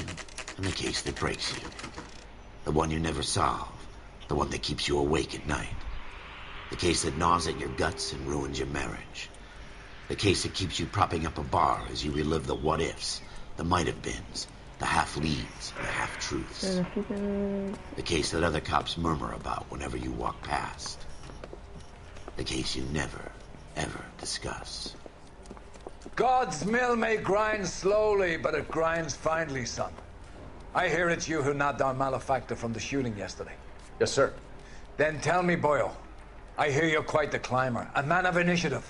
[SPEAKER 2] and the case that breaks you. The one you never solve, the one that keeps you awake at night. The case that gnaws at your guts and ruins your marriage. The case that keeps you propping up a bar as you relive the what-ifs, the might-have-beens, the half-leads, the half-truths. The case that other cops murmur about whenever you walk past. The case you never, ever discuss.
[SPEAKER 23] God's mill may grind slowly, but it grinds finely, son. I hear it's you who nabbed our malefactor from the shooting yesterday.
[SPEAKER 8] Yes, sir.
[SPEAKER 23] Then tell me, Boyle, I hear you're quite the climber, a man of initiative.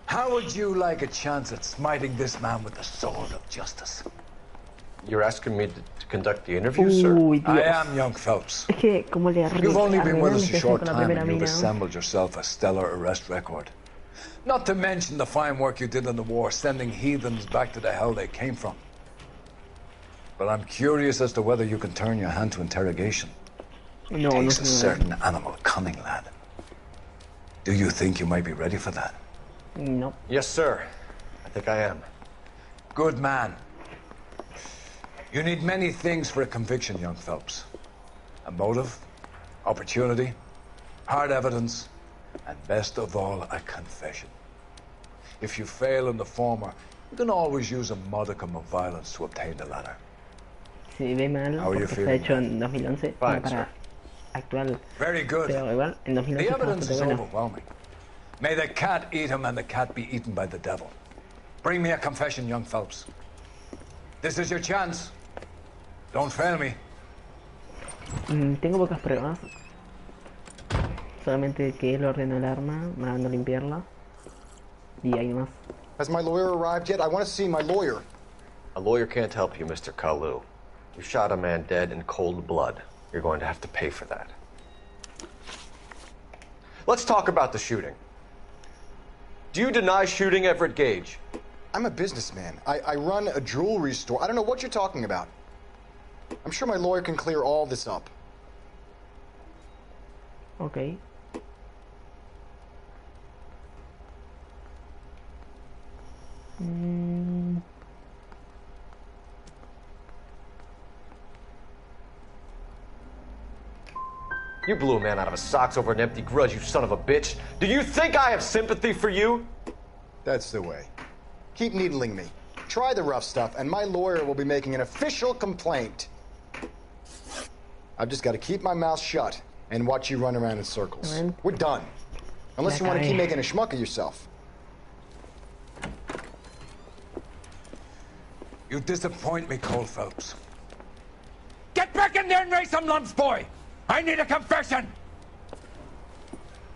[SPEAKER 23] How would you like a chance at smiting this man with the sword of justice?
[SPEAKER 7] You're asking me to conduct the interview, sir?
[SPEAKER 23] I am, young Phelps.
[SPEAKER 1] Es que, como le
[SPEAKER 23] You've only been with us a
[SPEAKER 1] arruinaron
[SPEAKER 23] short
[SPEAKER 1] con la
[SPEAKER 23] time
[SPEAKER 1] primera
[SPEAKER 23] and you've
[SPEAKER 1] mina.
[SPEAKER 23] assembled yourself a stellar arrest record. Not to mention the fine work you did in the war, sending heathens back to the hell they came from. But I'm curious as to whether you can turn your hand to interrogation.
[SPEAKER 1] No,
[SPEAKER 23] Takes
[SPEAKER 1] no
[SPEAKER 23] a
[SPEAKER 1] sé.
[SPEAKER 23] certain animal cunning, lad. Do you think you might be ready for that?
[SPEAKER 1] No.
[SPEAKER 7] Yes, sir. I think I am.
[SPEAKER 23] Good man. You need many things for a conviction, young Phelps. A motive, opportunity, hard evidence, and best of all, a confession. If you fail in the former, you can always use a modicum of violence to obtain the latter.
[SPEAKER 1] Se ve mal
[SPEAKER 23] How are you
[SPEAKER 1] porque está
[SPEAKER 23] feeling,
[SPEAKER 1] hecho en 2011
[SPEAKER 23] Fine,
[SPEAKER 1] no para actual.
[SPEAKER 23] Very good.
[SPEAKER 1] Pero igual en 2011
[SPEAKER 23] The
[SPEAKER 1] está
[SPEAKER 23] evidence
[SPEAKER 1] bastante
[SPEAKER 23] is
[SPEAKER 1] bueno.
[SPEAKER 23] overwhelming. May the cat eat him and the cat be eaten by the devil. Bring me a confession, young Phelps. This is your chance. Don't fail me.
[SPEAKER 1] Tengo pocas pruebas. Solamente que él ordenó el arma, mandando a limpiarla. Y hay más.
[SPEAKER 21] Has my lawyer arrived yet? I want to see my lawyer.
[SPEAKER 7] A lawyer can't help you, Mr. Kalu. You shot a man dead in cold blood. You're going to have to pay for that. Let's talk about the shooting. Do you deny shooting Everett Gage?
[SPEAKER 21] I'm a businessman. I run a jewelry store. I don't know what you're talking about. I'm sure my lawyer can clear all this up.
[SPEAKER 1] Okay.
[SPEAKER 7] You blew a man out of his socks over an empty grudge, you son of a bitch. Do you think I have sympathy for you?
[SPEAKER 21] That's the way. Keep needling me. Try the rough stuff, and my lawyer will be making an official complaint. I've just got to keep my mouth shut and watch you run around in circles. We're done. Unless you want to keep making a schmuck of yourself.
[SPEAKER 23] You disappoint me, Cole Phelps. Get back in there and raise some lumps, boy! I need a confession!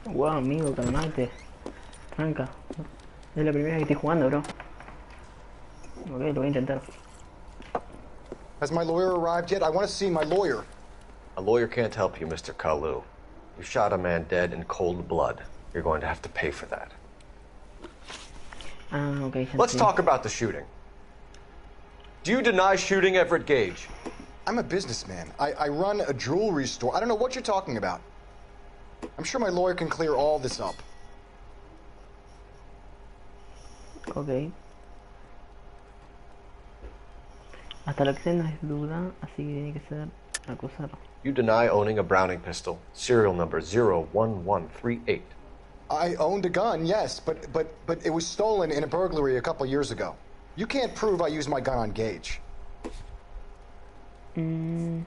[SPEAKER 1] Wow, amigo, calmate. Tranca. Es la primera vez que estoy jugando, bro. Ok, lo voy a intentar.
[SPEAKER 21] Has my lawyer arrived yet? I want to see my lawyer.
[SPEAKER 7] A lawyer can't help you, Mr. Kalu. You shot a man dead in cold blood. You're going to have to pay for that.
[SPEAKER 1] Okay.
[SPEAKER 7] Let's talk about the shooting. Do you deny shooting Everett Gage?
[SPEAKER 21] I'm a businessman. I run a jewelry store. I don't know what you're talking about. I'm sure my lawyer can clear all this up.
[SPEAKER 1] Ok. Hasta lo que sé no es duda, así que tiene que ser acusar.
[SPEAKER 7] You deny owning a Browning pistol, serial number 01138.
[SPEAKER 21] I owned a gun, yes, but it was stolen in a burglary a couple years ago. You can't prove I used my gun on Gage.
[SPEAKER 7] You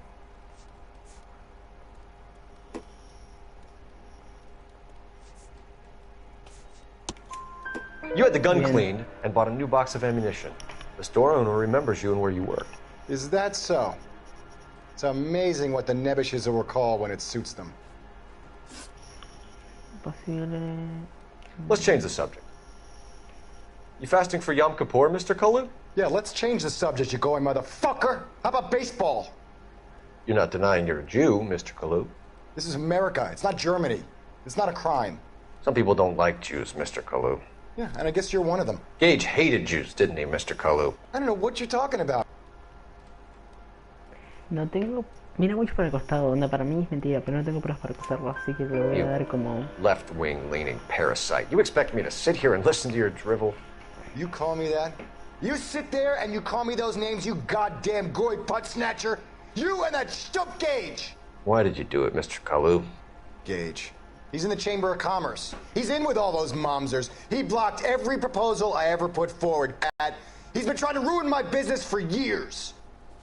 [SPEAKER 7] had the gun cleaned and bought a new box of ammunition. The store owner remembers you and where you work.
[SPEAKER 21] Is that so? It's amazing what the nebbishes will recall when it suits them.
[SPEAKER 7] Let's change the subject. You fasting for Yom Kippur, Mr. Kalu?
[SPEAKER 21] Yeah, let's change the subject, you going motherfucker. How about baseball?
[SPEAKER 7] You're not denying you're a Jew, Mr. Kalu.
[SPEAKER 21] This is America. It's not Germany. It's not a crime.
[SPEAKER 7] Some people don't like Jews, Mr. Kalu.
[SPEAKER 21] Yeah, and I guess you're one of them.
[SPEAKER 7] Gage hated Jews, didn't he, Mr. Kalu?
[SPEAKER 21] I don't know what you're talking about.
[SPEAKER 1] No tengo... Mira mucho para el costado, onda, para mí es mentira, pero no tengo pruebas para acusarlo, así que le voy a dar como...
[SPEAKER 7] Left-wing leaning parasite. You expect me to sit here and listen to your drivel?
[SPEAKER 21] You call me that? You sit there and you call me those names, you goddamn goy putt snatcher? You and that stump Gage!
[SPEAKER 7] Why did you do it, Mr. Kalu?
[SPEAKER 21] Gage. He's in the Chamber of Commerce. He's in with all those momsers. He blocked every proposal I ever put forward. He's been trying to ruin my business for years.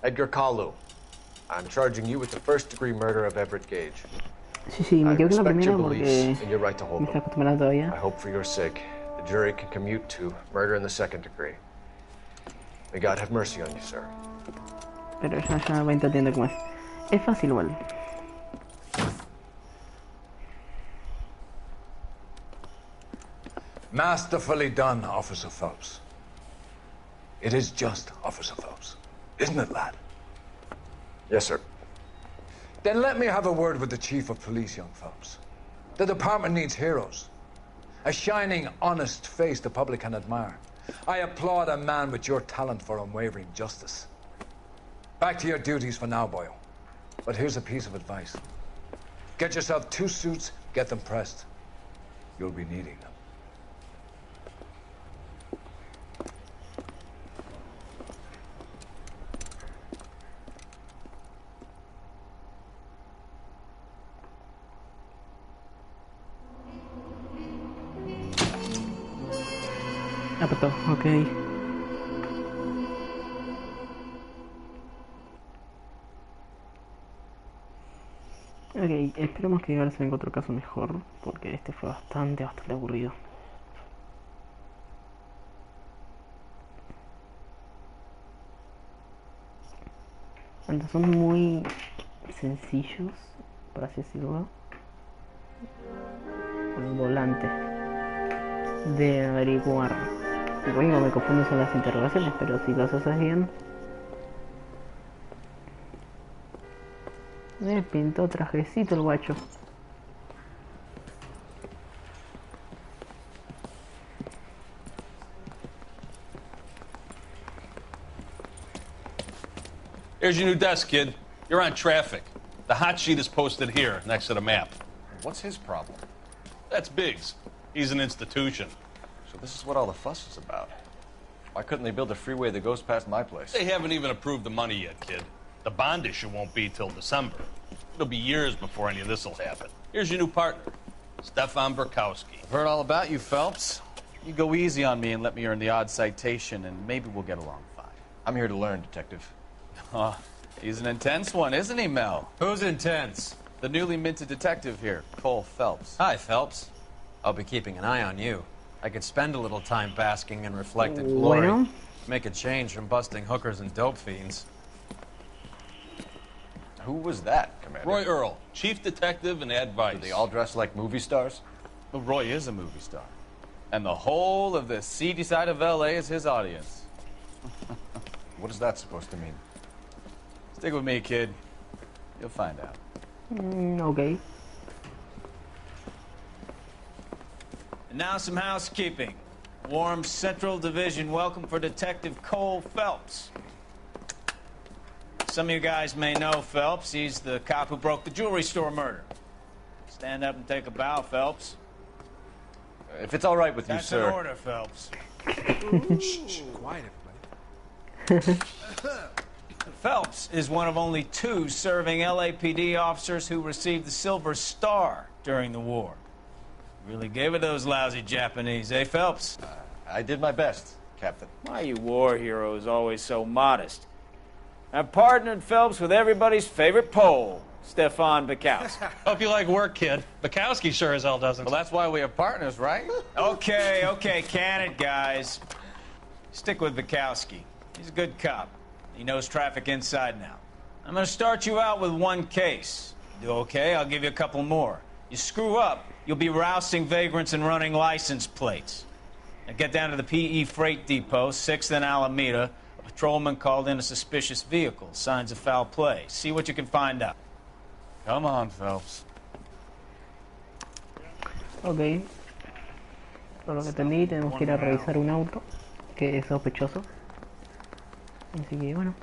[SPEAKER 7] Edgar Kalu, I'm charging you with the first-degree murder of Everett Gage.
[SPEAKER 1] Sí, me quedo con la primera porque
[SPEAKER 7] and your right to hold
[SPEAKER 1] me está
[SPEAKER 7] them.
[SPEAKER 1] acostumbrado todavía.
[SPEAKER 7] I hope for your sake, the jury can commute to murder in the second degree. May God have mercy on you, sir.
[SPEAKER 1] Pero ya va entendiendo cómo es. Es fácil igual.
[SPEAKER 23] Masterfully done, Officer Phelps. It is just Officer Phelps. Isn't it, lad?
[SPEAKER 7] Yes, sir.
[SPEAKER 23] Then let me have a word with the Chief of Police, young Phelps. The department needs heroes. A shining, honest face the public can admire. I applaud a man with your talent for unwavering justice. Back to your duties for now, boyo. But here's a piece of advice. Get yourself 2 suits, get them pressed. You'll be needing them.
[SPEAKER 1] Apretó, ok. Ok, esperemos que ahora se venga otro caso mejor, porque este fue bastante aburrido. Entonces son muy sencillos, por así decirlo. El volante de averiguar. Lo único que me confundo son las interrogaciones, pero si las haces bien. Pintó trajecito el guacho.
[SPEAKER 6] Here's your new desk, kid. You're on traffic. The hot sheet is posted here, next to the map.
[SPEAKER 16] What's his problem?
[SPEAKER 6] That's Biggs. He's an institution.
[SPEAKER 16] So this is what all the fuss is about. Why couldn't they build a freeway that goes past my place?
[SPEAKER 6] They haven't even approved the money yet, kid. The bond issue won't be till December. It'll be years before any of this will happen. Here's your new partner, Stefan Burkowski.
[SPEAKER 14] I've heard all about you, Phelps. You go easy on me and let me earn the odd citation, and maybe we'll get along fine.
[SPEAKER 16] I'm here to learn, Detective.
[SPEAKER 14] Oh, he's an intense one, isn't he, Mel?
[SPEAKER 10] Who's intense?
[SPEAKER 14] The newly minted detective here, Cole Phelps.
[SPEAKER 10] Hi, Phelps. I'll be keeping an eye on you. I could spend a little time basking in reflected glory.
[SPEAKER 1] Bueno.
[SPEAKER 10] Make a change from busting hookers and dope fiends.
[SPEAKER 16] Who was that, Commander?
[SPEAKER 6] Roy Earl, chief detective and advice.
[SPEAKER 16] Do they all dress like movie stars?
[SPEAKER 14] Well, Roy is a movie star. And the whole of the seedy side of L.A. is his audience.
[SPEAKER 16] What is that supposed to mean?
[SPEAKER 14] Stick with me, kid. You'll find out.
[SPEAKER 1] Okay.
[SPEAKER 11] And now some housekeeping. Warm Central Division welcome for Detective Cole Phelps. Some of you guys may know Phelps. He's the cop who broke the jewelry store murder. Stand up and take a bow, Phelps.
[SPEAKER 16] If it's all right with you,
[SPEAKER 11] That's
[SPEAKER 16] sir.
[SPEAKER 11] an order, Phelps.
[SPEAKER 10] Shh, quiet, everybody.
[SPEAKER 11] Phelps is one of only 2 serving LAPD officers who received the Silver Star during the war. Really gave it those lousy Japanese, eh, Phelps?
[SPEAKER 16] I did my best, Captain.
[SPEAKER 11] Why you war heroes always so modest? I've partnered Phelps with everybody's favorite Pole, Stefan Burkowski.
[SPEAKER 6] Hope you like work, kid. Bukowski sure as hell doesn't.
[SPEAKER 14] Well, that's why we have partners, right?
[SPEAKER 11] Okay, can it, guys. Stick with Bukowski. He's a good cop. He knows traffic inside and out. I'm gonna start you out with 1 case. Do okay, I'll give you a couple more. You screw up, you'll be rousting vagrants and running license plates. Now get down to the PE Freight Depot, 6th and Alameda. A patrolman called in a suspicious vehicle. Signs of foul play. See what you can find out.
[SPEAKER 14] Come on, Phelps.
[SPEAKER 1] Ok. Por lo que entendí, tenemos que ir a revisar un auto que es sospechoso. Así que bueno.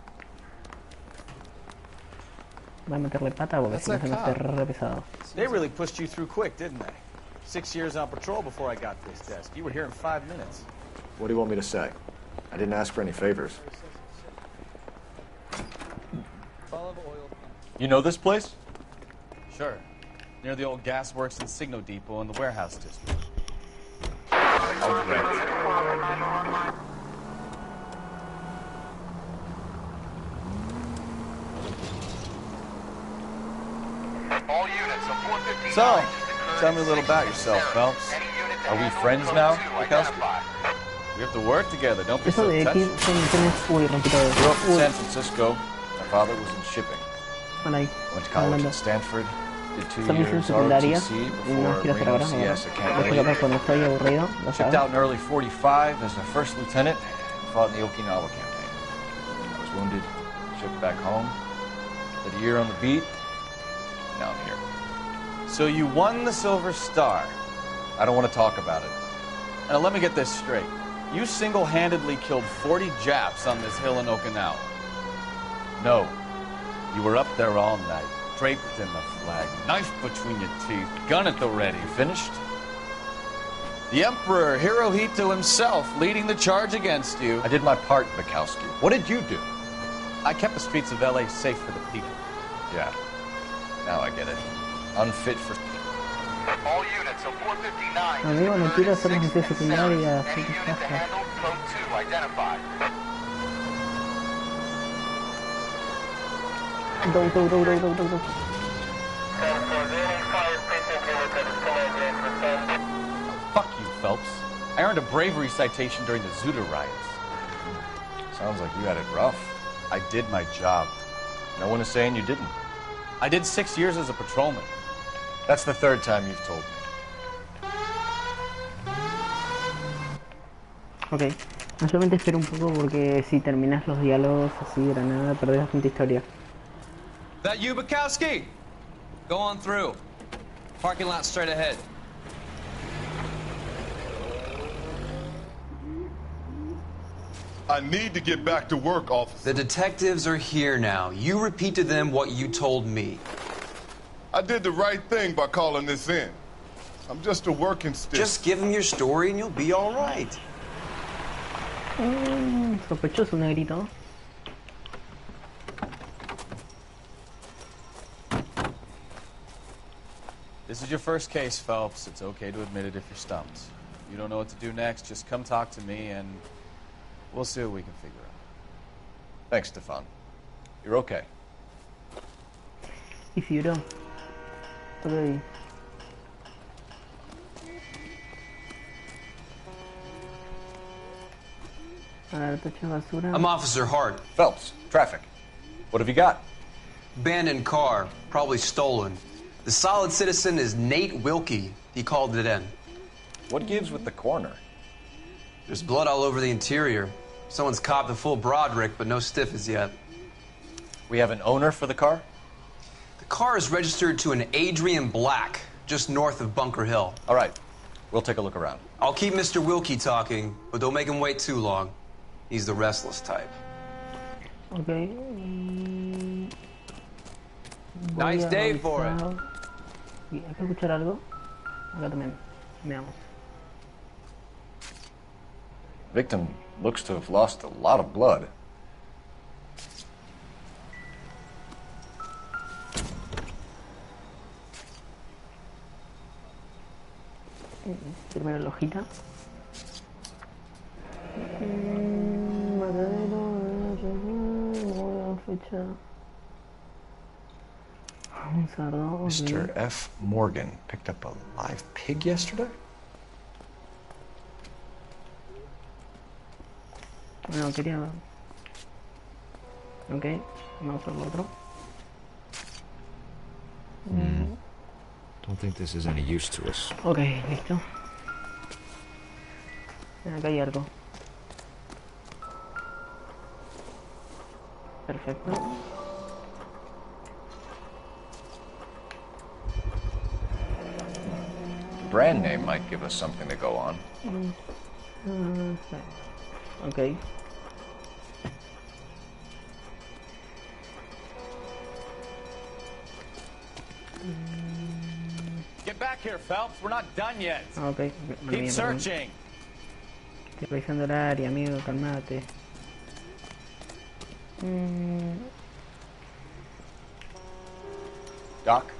[SPEAKER 1] Voy a meterle pata porque si no se me hace re pesado.
[SPEAKER 10] They really pushed you through quick, didn't they? 6 years on patrol before I got this desk. You were here in 5 minutes.
[SPEAKER 7] What do you want me to say? I didn't ask for any favors.
[SPEAKER 16] You know this place?
[SPEAKER 14] Sure. Near the old gas works and Signo Depot in the warehouse district.
[SPEAKER 16] So, tell me a little about yourself, Phelps. Are we friends now, Bukowski?
[SPEAKER 14] We have to work together, don't be
[SPEAKER 1] Eso
[SPEAKER 14] so
[SPEAKER 1] de aquí
[SPEAKER 14] touchy.
[SPEAKER 1] Uy, rompí todo.
[SPEAKER 16] Grew up in San Francisco. My father was in shipping.
[SPEAKER 1] Bueno, ahí.
[SPEAKER 16] Went to college
[SPEAKER 1] hablando.
[SPEAKER 16] at Stanford.
[SPEAKER 8] Did 2
[SPEAKER 1] Son misiones
[SPEAKER 8] years
[SPEAKER 1] secundarias
[SPEAKER 8] ROTC
[SPEAKER 1] y no las
[SPEAKER 8] before
[SPEAKER 1] quiero hacer ahora,
[SPEAKER 8] Reno
[SPEAKER 1] ¿no?
[SPEAKER 8] CS at Camp
[SPEAKER 1] Las
[SPEAKER 8] Lejeune.
[SPEAKER 1] hago cuando estoy aburrido, lo
[SPEAKER 8] Shipped
[SPEAKER 1] sabes.
[SPEAKER 8] out in early 45 as a first lieutenant, fought in the Okinawa campaign. I was wounded, shipped back home, did a year on the beat, now I'm here.
[SPEAKER 10] So you won the Silver Star.
[SPEAKER 8] I don't want to talk about it.
[SPEAKER 10] Now let me get this straight. You single-handedly killed 40 Japs on this hill in Okinawa.
[SPEAKER 8] No.
[SPEAKER 10] You were up there all night, draped in the flag, knife between your teeth, gun at the ready.
[SPEAKER 8] Finished?
[SPEAKER 10] The Emperor Hirohito himself leading the charge against you.
[SPEAKER 8] I did my part, Bukowski. What did you do?
[SPEAKER 10] I kept the streets of L.A. safe for the people.
[SPEAKER 8] Yeah. Now I get it. Unfit for...
[SPEAKER 3] All units of 459.
[SPEAKER 1] Amigo, no quiero hacer las misiones secundarias. ¿Qué pasa?
[SPEAKER 3] Code 2 identified.
[SPEAKER 1] Go.
[SPEAKER 10] Fuck you, Phelps. I earned a bravery citation during the Zuda riots.
[SPEAKER 8] Sounds like you had it rough.
[SPEAKER 10] I did my job.
[SPEAKER 8] No one is saying you didn't.
[SPEAKER 10] I did 6 years as a patrolman.
[SPEAKER 8] That's the third time you've told me.
[SPEAKER 1] Ok, no solamente espero un poco porque si terminas los diálogos así de la nada perdés bastante historia.
[SPEAKER 9] That you, Bukowski? Go on through. Parking lot straight ahead.
[SPEAKER 12] I need to get back to work, officer.
[SPEAKER 9] The detectives are here now. You repeat to them what you told me.
[SPEAKER 12] I did the right thing by calling this in. I'm just a working stick.
[SPEAKER 9] Just give them your story and you'll be all right.
[SPEAKER 1] Sospechoso, negrito.
[SPEAKER 10] This is your first case, Phelps. It's okay to admit it if you're stumped. If you don't know what to do next, just come talk to me and we'll see what we can figure out.
[SPEAKER 8] Thanks, Stefan. You're okay.
[SPEAKER 1] Isidro. Ok. A ver, tacho de basura.
[SPEAKER 9] I'm Officer Hart.
[SPEAKER 8] Phelps, traffic. What have you got?
[SPEAKER 9] Abandoned car, probably stolen. The solid citizen is Nate Wilkie. He called it in.
[SPEAKER 8] What gives with the coroner?
[SPEAKER 9] There's blood all over the interior. Someone's copped a full Broderick, but no stiff as yet.
[SPEAKER 8] We have an owner for the car?
[SPEAKER 9] The car is registered to an Adrian Black, just north of Bunker Hill.
[SPEAKER 8] All right. We'll take a look around.
[SPEAKER 9] I'll keep Mr. Wilkie talking, but don't make him wait too long. He's the restless type.
[SPEAKER 1] Ok.
[SPEAKER 9] Nice day for it.
[SPEAKER 1] ¿Hay que escuchar algo? Acá también. Veamos.
[SPEAKER 8] Victim looks to have lost a lot of blood.
[SPEAKER 1] Primero la hojita. Matadero, fecha. Un sardo.
[SPEAKER 7] Mr. F. Morgan picked up a live pig yesterday?
[SPEAKER 1] Bueno, quería... Ok, vamos por lo otro.
[SPEAKER 7] Don't think this is any use to us.
[SPEAKER 1] Ok, listo. Acá hay algo. Perfecto.
[SPEAKER 8] The brand name might give us something to go on.
[SPEAKER 1] Ok.
[SPEAKER 10] Get back here, Phelps. We're not done yet.
[SPEAKER 1] Ok.
[SPEAKER 10] Keep searching.
[SPEAKER 1] Estoy revisando el área, amigo, calmate.
[SPEAKER 8] Doc?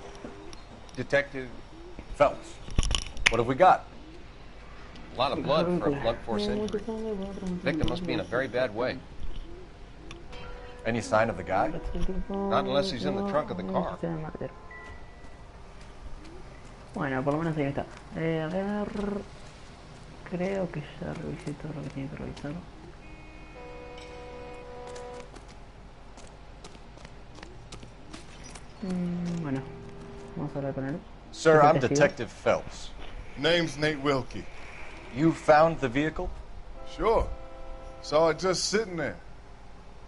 [SPEAKER 10] Detective
[SPEAKER 8] Phelps, what have we got?
[SPEAKER 13] A lot of blood for a blood force injury. Victim must be in a very bad way.
[SPEAKER 8] Any sign of the guy?
[SPEAKER 13] Not unless he's in the trunk of the car.
[SPEAKER 1] Bueno, por lo menos ahí está. A ver... Creo que ya revisé todo lo que tenía que revisar. Bueno, Vamos a hablar con él.
[SPEAKER 10] Sir, I'm
[SPEAKER 1] Testigo.
[SPEAKER 10] Detective Phelps.
[SPEAKER 12] Name's Nate Wilkie.
[SPEAKER 10] You found the vehicle?
[SPEAKER 12] Sure. Saw it just sitting there.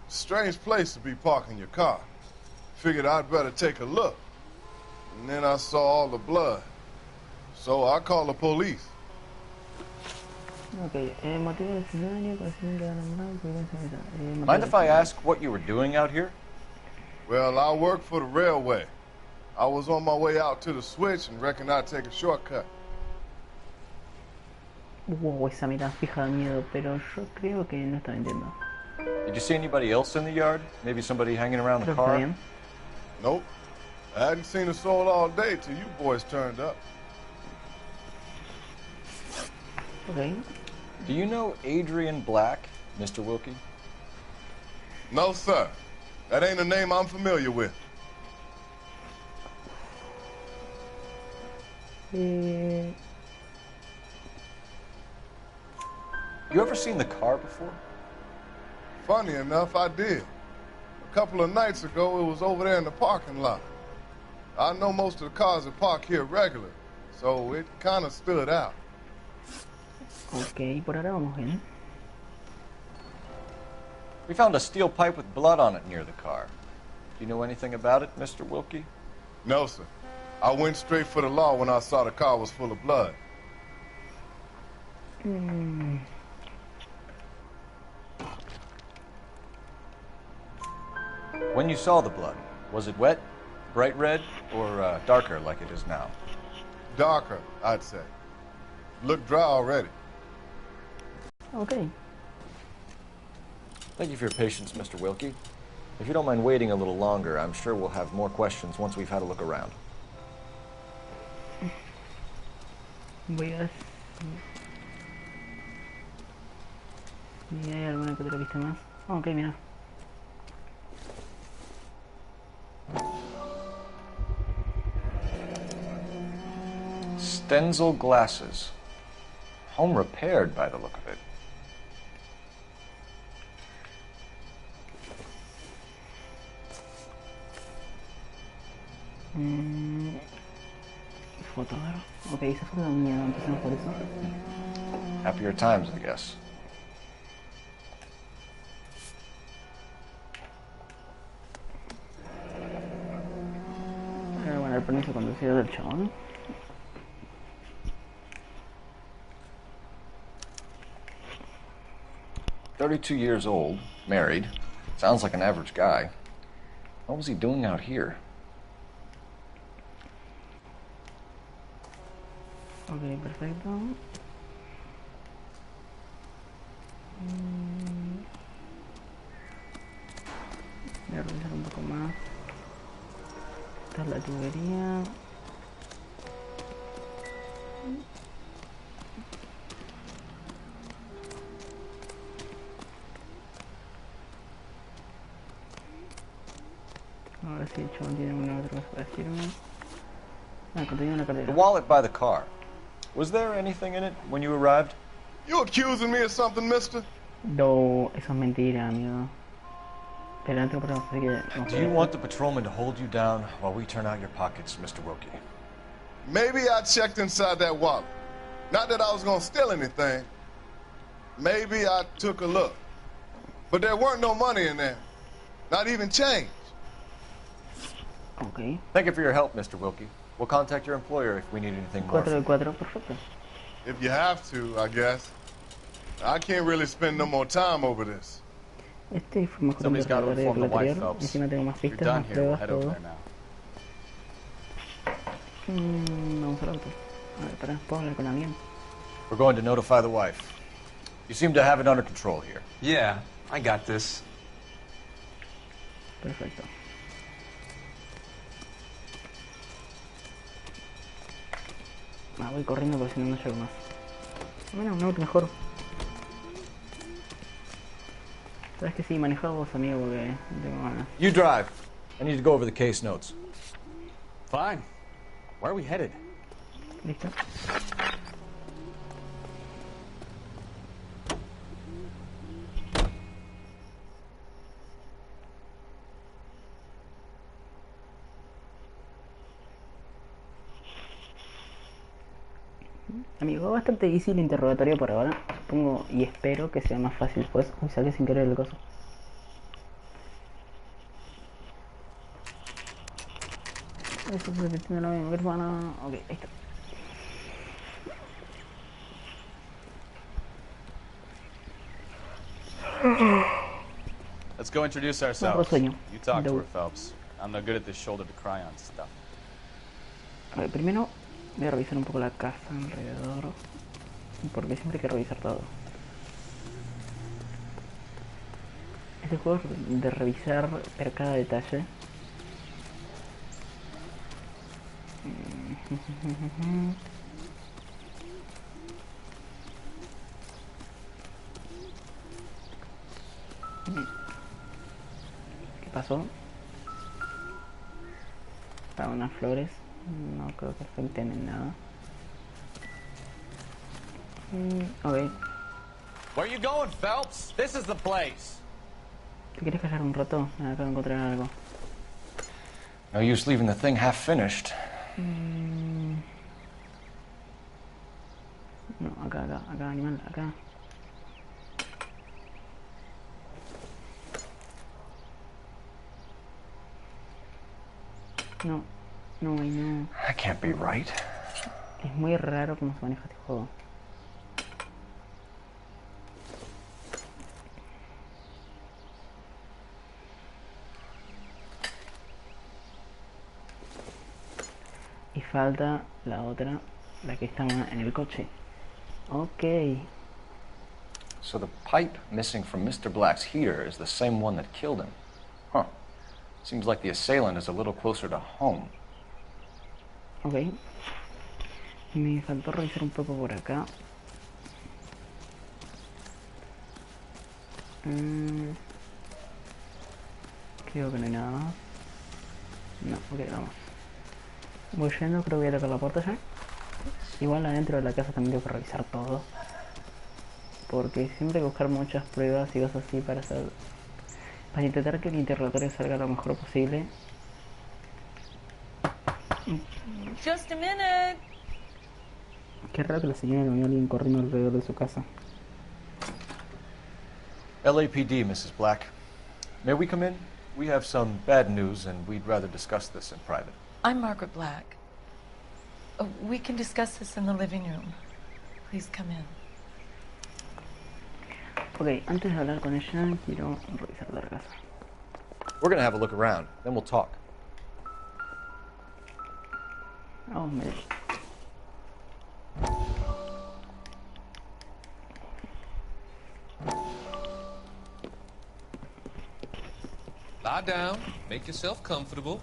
[SPEAKER 12] Strange place to be parking your car. Figured I'd better take a look. And then I saw all the blood. So I called the police.
[SPEAKER 1] Okay, motivo de daño,
[SPEAKER 10] Mind if I ask what you were doing out here?
[SPEAKER 12] Well, I work for the railway. I was on my way out to the switch and reckoned I'd take a shortcut.
[SPEAKER 1] Wow, esa mirada fija de miedo, pero yo creo que no está mintiendo.
[SPEAKER 10] Did you see anybody else in the yard? Maybe somebody hanging around the car?
[SPEAKER 12] Nope. I hadn't seen a soul all day till you boys turned up.
[SPEAKER 1] Okay.
[SPEAKER 10] Do you know Adrian Black, Mr. Wilkie?
[SPEAKER 12] No, sir. That ain't a name I'm familiar with.
[SPEAKER 10] You ever seen the car before?
[SPEAKER 12] Funny enough, I did. A couple of nights ago, it was over there in the parking lot. I know most of the cars that park here regular, so it kind of stood out.
[SPEAKER 1] Ok, por ahora vamos bien.
[SPEAKER 10] We found a steel pipe with blood on it near the car. Do you know anything about it, Mr. Wilkie?
[SPEAKER 12] No, sir. I went straight for the law when I saw the car was full of blood.
[SPEAKER 10] When you saw the blood, was it wet, bright red, or darker like it is now?
[SPEAKER 12] Darker, I'd say. Looked dry already.
[SPEAKER 1] Okay.
[SPEAKER 10] Thank you for your patience, Mr. Wilkie. If you don't mind waiting a little longer, I'm sure we'll have more questions once we've had a look around.
[SPEAKER 1] Voy a ver si hay alguna que otra pista más. Ok, mira.
[SPEAKER 10] Stenzel glasses. Home repaired by the look of it.
[SPEAKER 1] Foto, a ver. Ok, esa foto da miedo, empezamos por eso.
[SPEAKER 10] Happier times, I guess.
[SPEAKER 1] Bueno, el permiso de conducir del chabón.
[SPEAKER 10] "32 years old, married. Sounds like an average guy. What was he doing out here?"
[SPEAKER 1] Ok, perfecto. Voy a revisar un poco más. Esta es la tubería. A ver si el chabón tiene una otra cosa para decirme. Ah, contenía una
[SPEAKER 10] The
[SPEAKER 1] cartera.
[SPEAKER 10] wallet by the car. Was there anything in it when you arrived?
[SPEAKER 12] You accusing me of something, mister?
[SPEAKER 1] No, eso es mentira, amigo. Pero no tengo problemas, así que... no
[SPEAKER 10] Do
[SPEAKER 1] sé.
[SPEAKER 10] you want the patrolman to hold you down while we turn out your pockets, Mr. Wilkie?
[SPEAKER 12] Maybe I checked inside that wallet. Not that I was gonna steal anything. Maybe I took a look. But there weren't no money in there. Not even change.
[SPEAKER 1] Ok.
[SPEAKER 10] Thank you for your help, Mr. Wilkie. We'll contact your employer if we need anything more.
[SPEAKER 1] 4 de 4, perfecto.
[SPEAKER 12] If you have to, I guess. I can't really spend no more time over this.
[SPEAKER 1] Este fue mejor
[SPEAKER 10] Somebody's got to
[SPEAKER 1] que el
[SPEAKER 10] inform the wife,
[SPEAKER 1] anterior.
[SPEAKER 10] Phelps.
[SPEAKER 1] Encima tengo más
[SPEAKER 10] If you're
[SPEAKER 1] pistas,
[SPEAKER 10] done
[SPEAKER 1] más
[SPEAKER 10] here, we'll
[SPEAKER 1] pruebas,
[SPEAKER 10] head over
[SPEAKER 1] todo.
[SPEAKER 10] there now.
[SPEAKER 1] Vamos al auto. A ver, pará, ¿puedo hablar con alguien?
[SPEAKER 10] We're going to notify the wife. You seem to have it under control here.
[SPEAKER 9] Yeah, I got this.
[SPEAKER 1] Perfecto. Voy corriendo porque si no, no llego más. Bueno, un auto mejor. Sabes que sí, manejar vos, amigo, porque no tengo ganas.
[SPEAKER 10] You drive. I need to go over the case notes.
[SPEAKER 13] Fine. Where are we headed?
[SPEAKER 1] ¿Listo? Amigo, bastante easy el interrogatorio por ahora. Supongo y espero que sea más fácil después. Uy, saqué sin querer el coso. Eso se detiene la misma hermana. Ok, ahí está.
[SPEAKER 10] Let's go introduce ourselves. You talk to her, Phelps. I'm no good at this shoulder to cry on stuff.
[SPEAKER 1] A ver, primero voy a revisar un poco la casa alrededor. Porque siempre hay que revisar todo. Este juego es de revisar per cada detalle. ¿Qué pasó? Para unas flores. No creo que afecten en nada. Ok.
[SPEAKER 10] Where you going, Phelps? This is the place.
[SPEAKER 1] ¿Te quieres callar un rato? Acabo de encontrar algo.
[SPEAKER 7] No use leaving the thing half finished.
[SPEAKER 1] No, acá, animal, acá. No, no.
[SPEAKER 7] That can't be right.
[SPEAKER 1] Es muy raro cómo se maneja este juego. Y falta la otra, la que está en el coche. Ok.
[SPEAKER 7] So the pipe missing from Mr. Black's heater is the same one that killed him. Huh. Seems like the assailant is a little closer to home.
[SPEAKER 1] Ok. Me faltó revisar un poco por acá. Creo que no hay nada más. No, ok, vamos. Voy yendo, creo que voy a tocar la puerta ya. Igual adentro de la casa también tengo que revisar todo. Porque siempre hay que buscar muchas pruebas y cosas así para intentar que el interrogatorio salga lo mejor posible.
[SPEAKER 4] Just a minute.
[SPEAKER 1] Qué raro que la señora no vea a alguien corriendo alrededor de su casa.
[SPEAKER 7] LAPD, Mrs. Black. May we come in? We have some bad news, and we'd rather discuss this in private.
[SPEAKER 4] I'm Margaret Black. We can discuss this in the living room. Please come in.
[SPEAKER 1] Ok, antes de hablar con ella, quiero revisar la casa.
[SPEAKER 7] We're gonna have a look around, then we'll talk.
[SPEAKER 1] Oh, me...
[SPEAKER 18] Lie down, make yourself comfortable.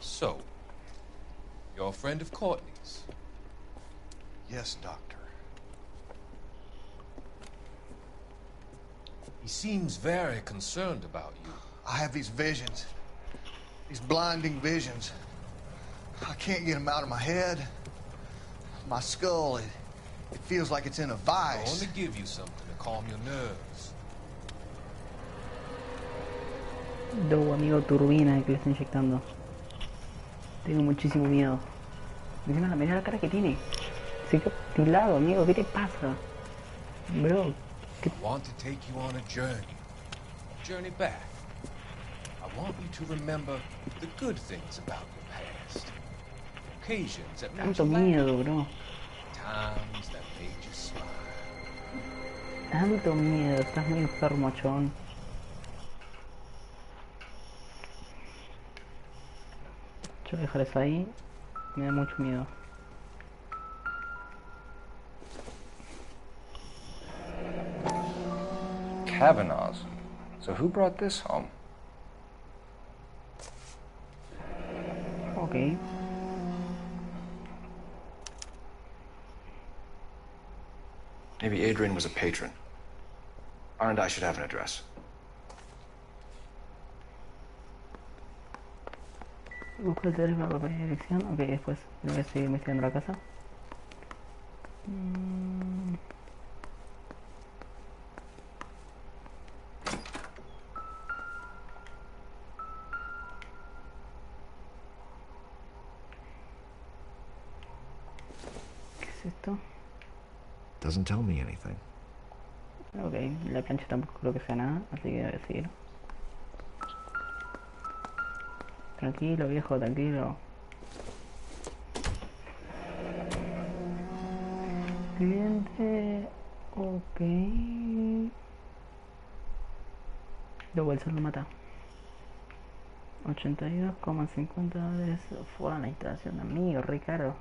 [SPEAKER 18] So, you're a friend of Courtney's?
[SPEAKER 19] Yes, Doctor.
[SPEAKER 18] He seems very concerned about you.
[SPEAKER 19] I have these visions. These blinding visions. I can't get them out of my head. My skull, it feels like it's in a vice.
[SPEAKER 18] I want to give you something to calm your nerves.
[SPEAKER 1] Amigo, turbina que le está inyectando. Tengo muchísimo miedo. Encima, mirá la cara que tiene. Se quedó tilado, amigo. ¿Qué te pasa? Bro.
[SPEAKER 18] I want to take you on a journey. A journey back. I want you to remember the good things about your past. Occasions that made
[SPEAKER 1] Tanto
[SPEAKER 18] you
[SPEAKER 1] miedo,
[SPEAKER 18] laugh.
[SPEAKER 1] bro.
[SPEAKER 18] Times that made you smile.
[SPEAKER 1] Tanto miedo. Estás muy enfermo, chabón. Yo voy a dejar eso ahí. Me da mucho miedo.
[SPEAKER 7] Kavanaugh's. So who brought this home?
[SPEAKER 1] Okay.
[SPEAKER 7] Maybe Adrian was a patron. R&I should have an address.
[SPEAKER 1] Busco el teléfono para pedir dirección. Ok, después voy a seguir investigando la casa.
[SPEAKER 7] Doesn't tell me anything.
[SPEAKER 1] Ok, la plancha tampoco creo que sea nada, así que debe seguir. Tranquilo, viejo, tranquilo. Cliente... Ok... Luego el sol lo mata. $82,50 fue la instalación de amigo, Ricardo.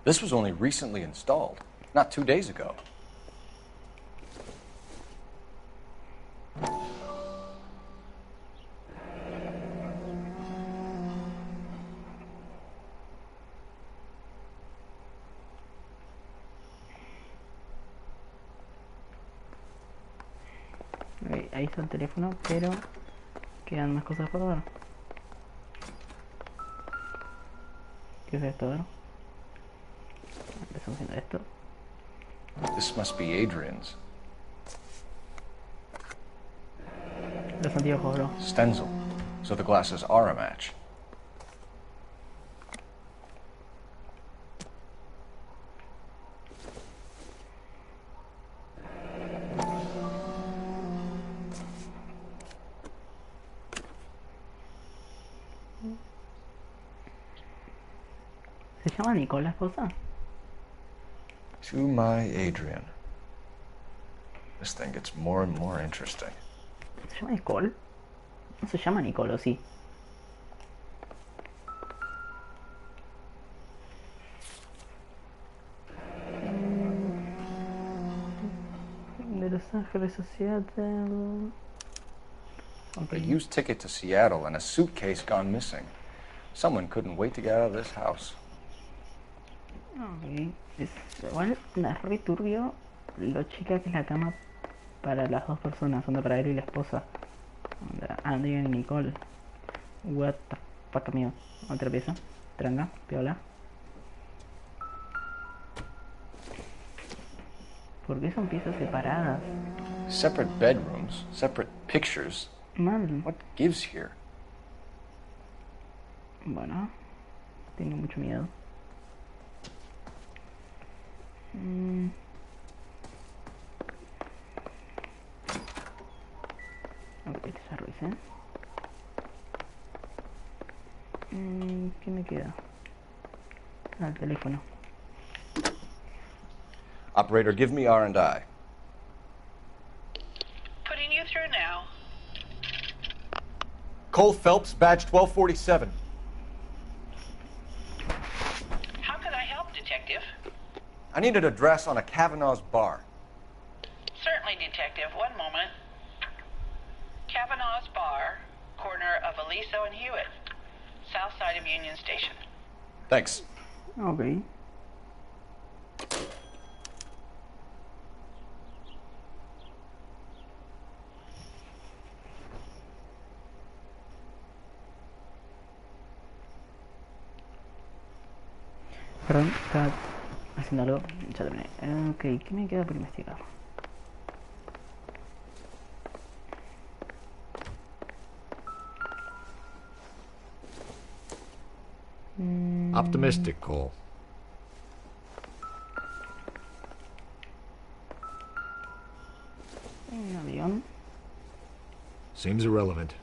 [SPEAKER 7] This was only recently installed, not 2 days ago.
[SPEAKER 1] Okay, ahí está el teléfono, pero quedan más cosas por ver. ¿Qué es esto? Empezamos haciendo esto.
[SPEAKER 7] This must be Adrian's.
[SPEAKER 1] Los anteojos, bro.
[SPEAKER 7] Stenzel. So the glasses are a match.
[SPEAKER 1] ¿Se llama Nicole la esposa?
[SPEAKER 7] To my Adrian. This thing gets more and more interesting.
[SPEAKER 1] ¿Se llama Nicole? No se llama Nicole, ¿o sí? De Los Ángeles a Seattle.
[SPEAKER 7] A used ticket to Seattle and a suitcase gone missing. Someone couldn't wait to get out of this house.
[SPEAKER 1] Ok, es igual re turbio lo chica que es la cama para las dos personas, onda para él y la esposa. Onda, Adrian y Nicole. What the fuck, amigo. Otra pieza, tranca, piola. ¿Por qué son piezas separadas?
[SPEAKER 7] Separate bedrooms, separate pictures.
[SPEAKER 1] Mal.
[SPEAKER 7] What gives here?
[SPEAKER 1] Bueno, tengo mucho miedo. Ok, ya revisé. ¿Qué me queda? Ah, el teléfono.
[SPEAKER 7] Operator, give me R&I.
[SPEAKER 5] Putting you through now.
[SPEAKER 16] Cole Phelps, badge 1247.
[SPEAKER 5] How can I help, Detective?
[SPEAKER 16] I need an address on a Kavanaugh's bar.
[SPEAKER 5] Certainly, Detective. One moment. Kavanaugh's Bar, corner of Aliso and Hewitt, south side of Union Station.
[SPEAKER 16] Thanks.
[SPEAKER 1] Ok. Perdón, estaba haciendo algo. Ya terminé. Ok, ¿qué me queda por investigar?
[SPEAKER 23] Optimistic, Cole.
[SPEAKER 1] Un avión.
[SPEAKER 23] Seems irrelevant.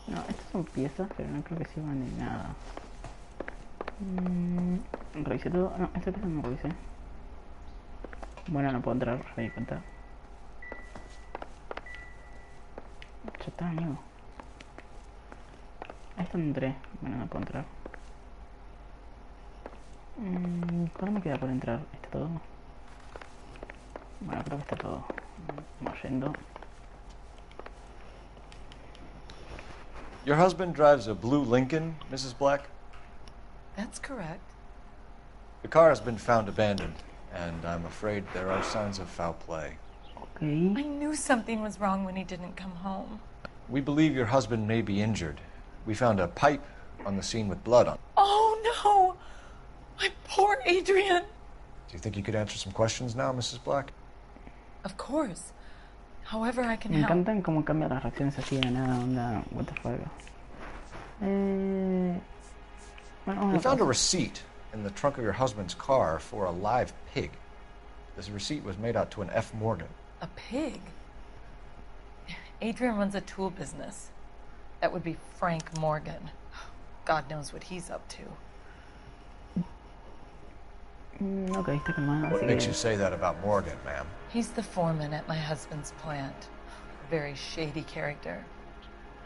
[SPEAKER 1] No, estas son piezas, pero no creo que sirvan de nada. Revisé todo. No, esta pieza no revisé. Bueno, no puedo entrar, me di cuenta. Ya está, amigo. Ahí está entré. Bueno, no puedo entrar. ¿Cuál me queda por entrar? ¿Está todo? Bueno, creo que está todo. Vamos yendo.
[SPEAKER 16] Your husband drives a blue Lincoln, Mrs. Black?
[SPEAKER 4] That's correct.
[SPEAKER 16] The car has been found abandoned, and I'm afraid there are signs of foul play.
[SPEAKER 1] Okay.
[SPEAKER 4] I knew something was wrong when he didn't come home.
[SPEAKER 16] We believe your husband may be injured. We found a pipe on the scene with blood on it.
[SPEAKER 4] Oh, no! My poor Adrian!
[SPEAKER 16] Do you think you could answer some questions now, Mrs. Black?
[SPEAKER 4] Of course. However I can
[SPEAKER 1] Me
[SPEAKER 4] help.
[SPEAKER 1] encantan cómo cambian las reacciones así de nada, onda, what the fuck.
[SPEAKER 7] We found a receipt in the trunk of your husband's car for a live pig. This receipt was made out to an F. Morgan.
[SPEAKER 4] A pig? Adrian runs a tool business. That would be Frank Morgan. God knows what he's up to.
[SPEAKER 1] Ok, está calmada.
[SPEAKER 7] What makes you say that about Morgan, ma'am?
[SPEAKER 4] He's the foreman at my husband's plant. A very shady character.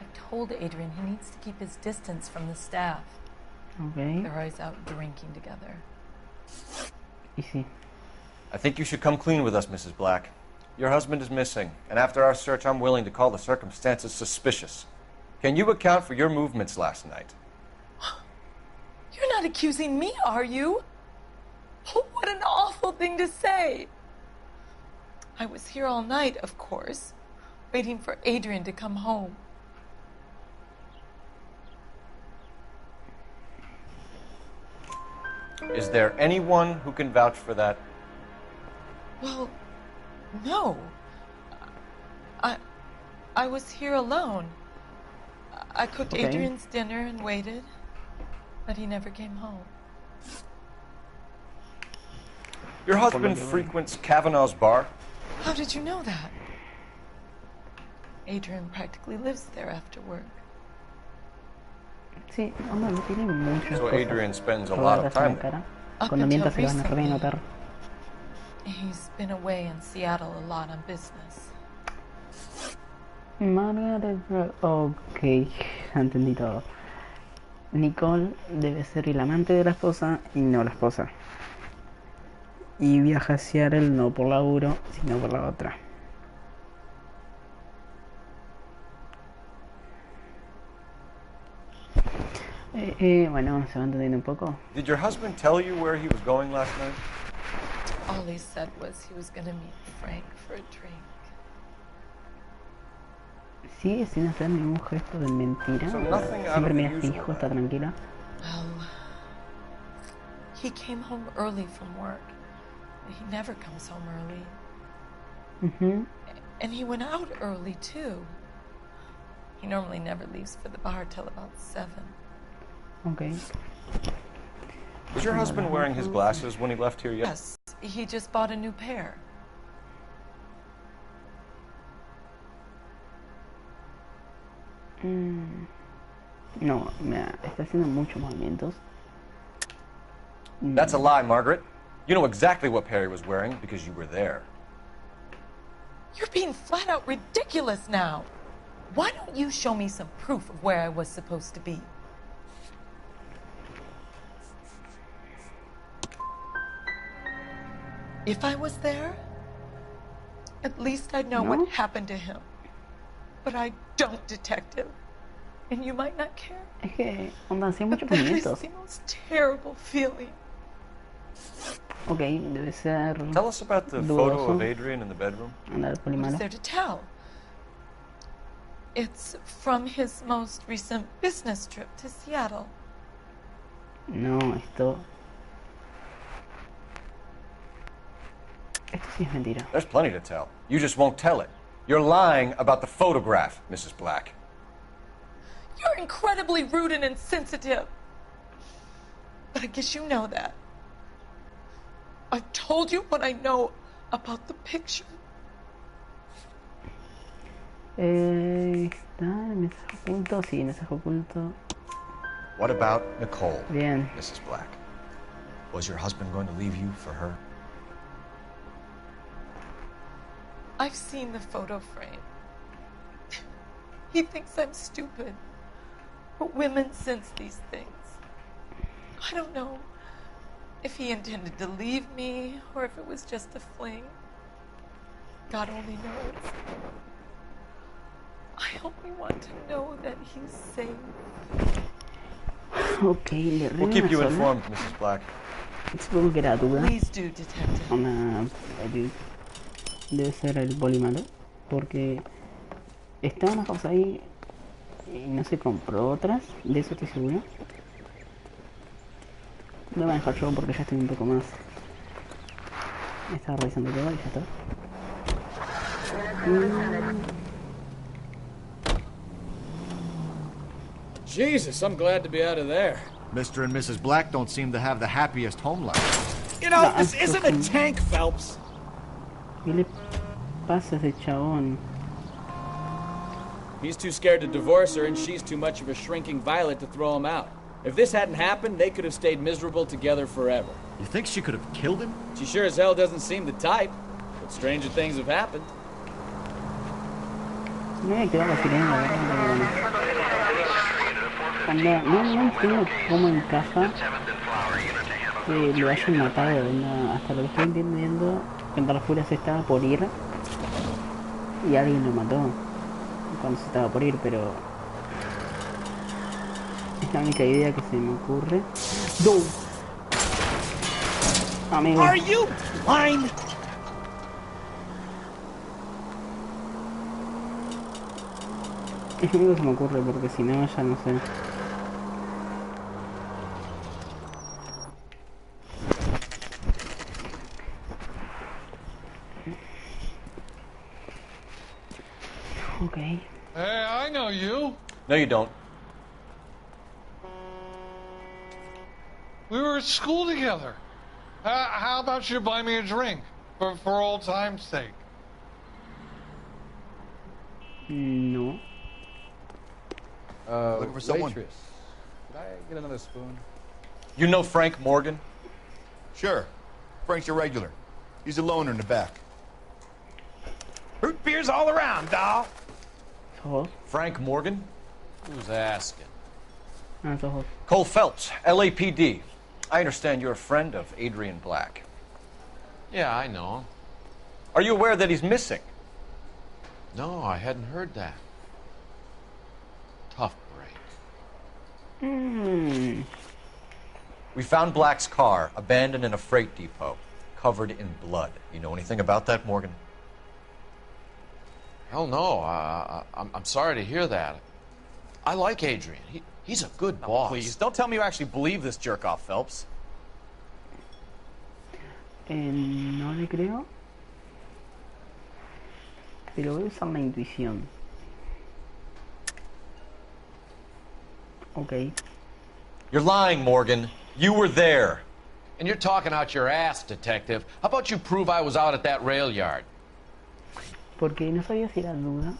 [SPEAKER 4] I've told Adrian he needs to keep his distance from the staff.
[SPEAKER 1] Okay.
[SPEAKER 4] They're always out drinking together.
[SPEAKER 1] Easy.
[SPEAKER 7] I think you should come clean with us, Mrs. Black. Your husband is missing, and after our search, I'm willing to call the circumstances suspicious. Can you account for your movements last night?
[SPEAKER 4] You're not accusing me, are you? Oh, what an awful thing to say. I was here all night, of course, waiting for Adrian to come home.
[SPEAKER 7] Is there anyone who can vouch for that?
[SPEAKER 4] Well, no. I was here alone. I cooked
[SPEAKER 1] Okay.
[SPEAKER 4] Adrian's dinner and waited, but he never came home.
[SPEAKER 7] Your husband frequents Kavanaugh's bar?
[SPEAKER 4] How did you know that? Adrian practically lives there after work.
[SPEAKER 1] Sí, hombre, no tiene muchas
[SPEAKER 7] So
[SPEAKER 1] cosas
[SPEAKER 7] Adrian spends a lot of
[SPEAKER 1] rodadas en
[SPEAKER 7] time
[SPEAKER 1] la
[SPEAKER 7] there.
[SPEAKER 1] cara.
[SPEAKER 4] Up
[SPEAKER 1] Cuando
[SPEAKER 4] until
[SPEAKER 1] mientas se van a
[SPEAKER 4] recently.
[SPEAKER 1] renotar.
[SPEAKER 4] He's been away in Seattle a lot on business.
[SPEAKER 1] Margaret, ok, ya entendí todo. Nicole debe ser el amante de la esposa y no la esposa. Y viaja a Seattle no por laburo, sino por la otra. Bueno, se va entendiendo un poco.
[SPEAKER 7] Did your husband tell you where he was going last night?
[SPEAKER 4] All he said was he was going to meet Frank for a drink.
[SPEAKER 1] Sigue sin hacer ningún gesto de mentira.
[SPEAKER 7] So nothing out
[SPEAKER 1] Siempre
[SPEAKER 7] of the
[SPEAKER 1] mira
[SPEAKER 7] usual,
[SPEAKER 1] fijo, está tranquila.
[SPEAKER 4] Well, he came home early from work. He never comes home early.
[SPEAKER 1] Mhm.
[SPEAKER 4] And he went out early, too. He normally never leaves for the bar till about 7.
[SPEAKER 1] Okay.
[SPEAKER 7] Was your husband wearing his glasses when he left here yesterday?
[SPEAKER 4] Yes, he just bought a new pair.
[SPEAKER 1] No, mira, está haciendo muchos movimientos.
[SPEAKER 7] That's a lie, Margaret. You know exactly what Perry was wearing because you were there.
[SPEAKER 4] You're being flat out ridiculous now. Why don't you show me some proof of where I was supposed to be? If I was there, at least I'd know what happened to him. But I don't, detective. And you might not care.
[SPEAKER 1] Es que, onda, hacía muchos
[SPEAKER 4] But that is
[SPEAKER 1] movimientos.
[SPEAKER 4] the most terrible feeling.
[SPEAKER 1] Ok, debe ser.
[SPEAKER 7] Tell us about the photo of Adrian in the bedroom.
[SPEAKER 1] Anda, el
[SPEAKER 4] What is
[SPEAKER 1] polimalo.
[SPEAKER 4] there to tell? It's from his most recent business trip to Seattle.
[SPEAKER 1] No, esto. Esto sí es mentira.
[SPEAKER 7] There's plenty to tell. You just won't tell it. You're lying about the photograph, Mrs. Black.
[SPEAKER 4] You're incredibly rude and insensitive. But I guess you know that. I've told you what I know about the picture.
[SPEAKER 1] Está el mensaje oculto. Sí, mensaje oculto.
[SPEAKER 7] What about Nicole,
[SPEAKER 1] Bien.
[SPEAKER 7] Mrs. Black? Was your husband going to leave you for her?
[SPEAKER 4] I've seen the photo frame. He thinks I'm stupid. But women sense these things. I don't know if he intended to leave me or if it was just a fling. God only knows. I only want to know that he's safe.
[SPEAKER 1] Ok, le
[SPEAKER 7] We'll
[SPEAKER 1] reo
[SPEAKER 7] keep
[SPEAKER 1] una
[SPEAKER 7] you
[SPEAKER 1] sola.
[SPEAKER 7] informed, Mrs. Black.
[SPEAKER 1] Supongo que era duda.
[SPEAKER 4] Please do, detective.
[SPEAKER 1] Debe ser el polimalo. Porque está una cosa ahí y no se compró otras. De eso estoy seguro. Me voy a dejar yo porque ya estoy un poco más. Estaba revisando todo y ya está.
[SPEAKER 10] Jesus, I'm glad to be out of there.
[SPEAKER 16] Mr. and Mrs. Black don't seem to have the happiest home life.
[SPEAKER 11] You know, this isn't a tank, Phelps.
[SPEAKER 1] ¿Qué le pasa a ese chabón?
[SPEAKER 10] He's too scared to divorce her, and she's too much of a shrinking violet to throw him out. If this hadn't happened, they could have stayed miserable together forever.
[SPEAKER 16] You think she could have killed him?
[SPEAKER 10] She sure as hell doesn't seem the type, but stranger things have happened.
[SPEAKER 1] Me había quedado la sirena, la verdad. No entiendo cómo encaja que lo hayan matado. Hasta lo que estoy entendiendo, en Darfur se estaba por ir y alguien lo mató cuando se estaba por ir, pero es la única idea que se me ocurre. ¡No! Amigo.
[SPEAKER 11] Are you blind?
[SPEAKER 1] Es lo único que se me ocurre, porque si no, ya no sé. Okay.
[SPEAKER 15] Hey, I know you.
[SPEAKER 7] No, you don't.
[SPEAKER 15] We were at school together. How about you buy me a drink for old time's sake?
[SPEAKER 1] No.
[SPEAKER 8] Looking for someone?
[SPEAKER 10] Waitress, could I get another spoon?
[SPEAKER 7] You know Frank Morgan?
[SPEAKER 8] Sure. Frank's your regular. He's a loner in the back.
[SPEAKER 11] Root beers all around, doll.
[SPEAKER 7] Frank Morgan?
[SPEAKER 10] Who's asking?
[SPEAKER 7] Cole Phelps, LAPD. I understand you're a friend of Adrian Black.
[SPEAKER 17] Yeah, I know.
[SPEAKER 7] Are you aware that he's missing?
[SPEAKER 17] No, I hadn't heard that. Tough break.
[SPEAKER 7] We found Black's car abandoned in a freight depot, covered in blood. You know anything about that, Morgan?
[SPEAKER 17] Hell no. I'm sorry to hear that. I like Adrian. He's a good boss.
[SPEAKER 10] Please, don't tell me you actually believe this jerk-off, Phelps.
[SPEAKER 1] No le creo. Pero voy a usar la intuición. Okay.
[SPEAKER 7] You're lying, Morgan. You were there.
[SPEAKER 17] And you're talking out your ass, detective. How about you prove I was out at that rail yard?
[SPEAKER 1] Porque no sabía si era duda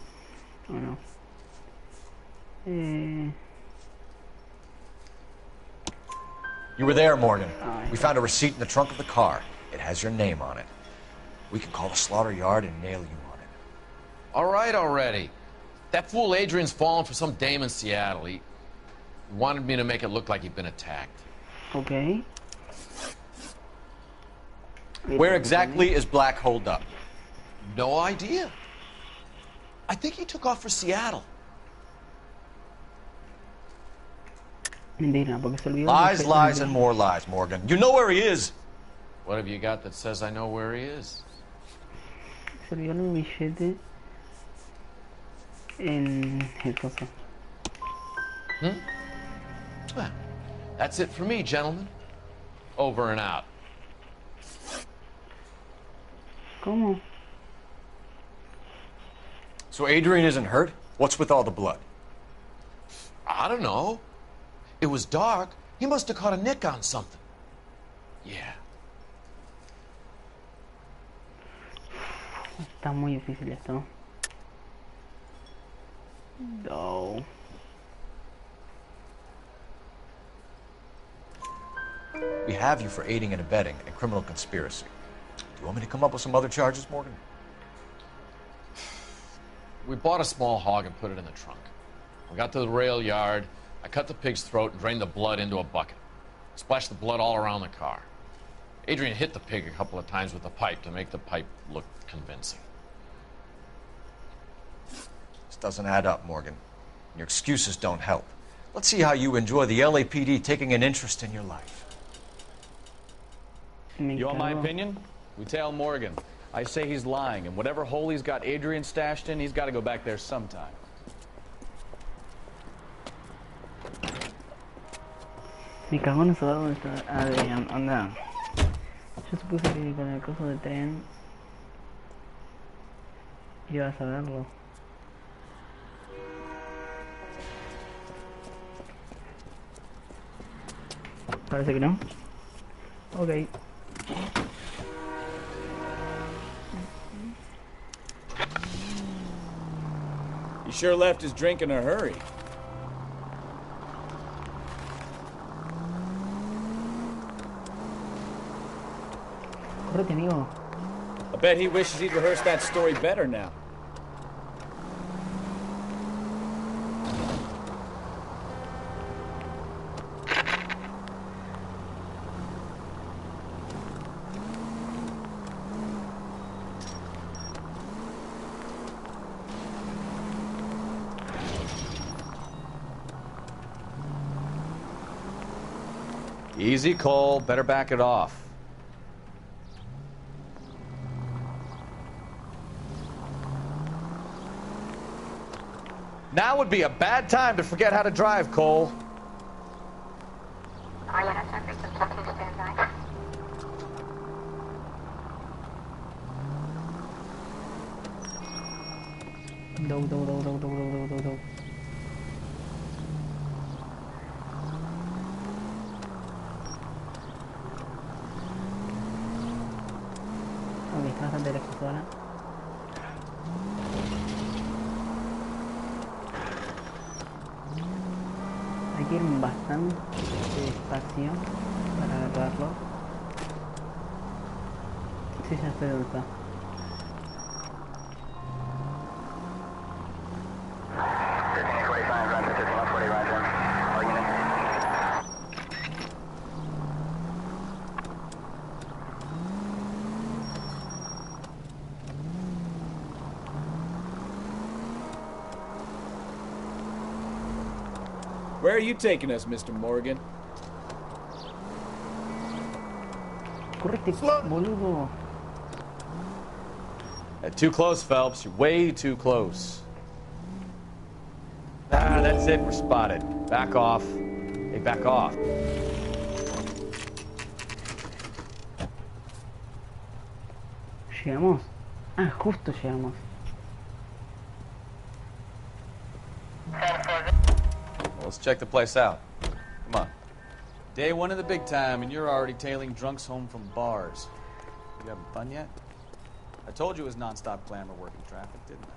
[SPEAKER 1] o no.
[SPEAKER 7] You were there, Morgan. We found a receipt in the trunk of the car. It has your name on it. We can call the slaughter yard and nail you on it.
[SPEAKER 17] All right already. That fool Adrian's fallen for some dame in Seattle. He wanted me to make it look like he'd been attacked.
[SPEAKER 1] Okay.
[SPEAKER 7] Where exactly is Black holed up?
[SPEAKER 17] No idea. I think he took off for Seattle.
[SPEAKER 1] Mentira, porque se olvidó.
[SPEAKER 7] Lies, lies, and more lies, Morgan. You know where he is.
[SPEAKER 17] What have you got that says I know where he is?
[SPEAKER 1] Se olvidó el billete en el coso.
[SPEAKER 17] Well, that's it for me, gentlemen. Over and out.
[SPEAKER 1] ¿Cómo?
[SPEAKER 7] So Adrian isn't hurt? What's with all the blood?
[SPEAKER 17] I don't know. It was dark. He must have caught a nick on something. Yeah.
[SPEAKER 1] Está muy difícil esto. No.
[SPEAKER 7] We have you for aiding and abetting and criminal conspiracy. Do you want me to come up with some other charges, Morgan?
[SPEAKER 17] We bought a small hog and put it in the trunk. We got to the rail yard. I cut the pig's throat and drained the blood into a bucket. Splashed the blood all around the car. Adrian hit the pig a couple of times with the pipe to make the pipe look convincing.
[SPEAKER 7] This doesn't add up, Morgan. Your excuses don't help. Let's see how you enjoy the LAPD taking an interest in your life.
[SPEAKER 10] You want my opinion? We tail Morgan. I say he's lying, and whatever hole he's got Adrian stashed in, he's got to go back there sometime.
[SPEAKER 1] Me cago en saber dónde está Adrián, anda. Yo supuse que con el coso de tren iba a saberlo. Parece que no. Ok.
[SPEAKER 11] He sure left his drink in a hurry.
[SPEAKER 1] Correte, amigo.
[SPEAKER 11] I bet he wishes he'd rehearsed that story better now.
[SPEAKER 10] Easy, Cole. Better back it off. Now would be a bad time to forget how to drive, Cole.
[SPEAKER 1] Do. Ok, está bastante lejos ahora. Hay que ir bastante despacio para agarrarlo. Sí, ya sé dónde está.
[SPEAKER 11] Where are you taking us, Mr. Morgan?
[SPEAKER 1] Correte, boludo.
[SPEAKER 10] Too close, Phelps. You're way too close. Ah, that's it. We're spotted. Back off. Hey, back off.
[SPEAKER 1] ¿Llegamos? Ah, justo llegamos.
[SPEAKER 10] Well, let's check the place out. Come on.
[SPEAKER 11] Day one of the big time, and you're already tailing drunks home from bars. You having fun yet? I told you it was non-stop glamour working traffic, didn't I?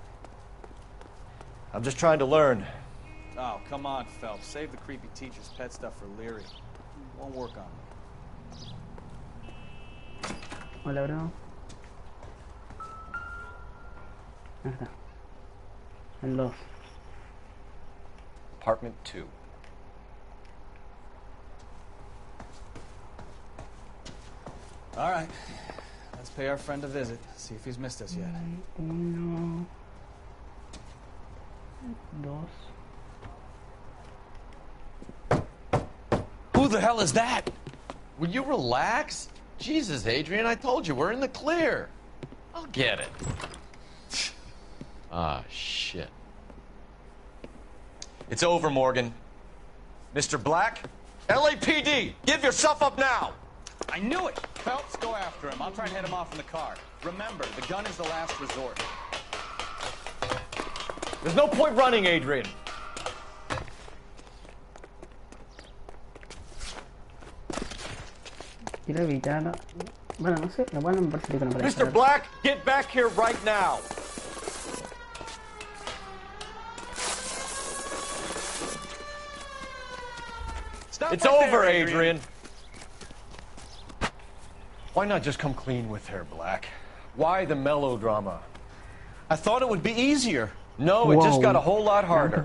[SPEAKER 7] I'm just trying to learn.
[SPEAKER 11] Oh, come on, Phelps. Save the creepy teacher's pet stuff for Leary. It won't work on me.
[SPEAKER 1] Hola, bro. Ahí está. El 2.
[SPEAKER 7] Apartment 2.
[SPEAKER 11] All right. Let's pay our friend a visit. See if he's missed us yet.
[SPEAKER 1] 1, 2.
[SPEAKER 17] Who the hell is that? Will you relax? Jesus, Adrian, I told you, we're in the clear. I'll get it. Ah, shit.
[SPEAKER 7] It's over, Morgan. Mr. Black? LAPD! Give yourself up now!
[SPEAKER 11] I knew it! Phelps, go after him. I'll try and head him off in the car. Remember, the gun is the last resort.
[SPEAKER 7] There's no point running, Adrian.
[SPEAKER 1] Quiero evitar... Bueno, no sé, igual me parece que no parece.
[SPEAKER 7] Mr. Black, get back here right now! It's over, Adrian. Why not just come clean with her, Black? Why the melodrama?
[SPEAKER 11] I thought it would be easier.
[SPEAKER 7] No, it just got a whole lot harder.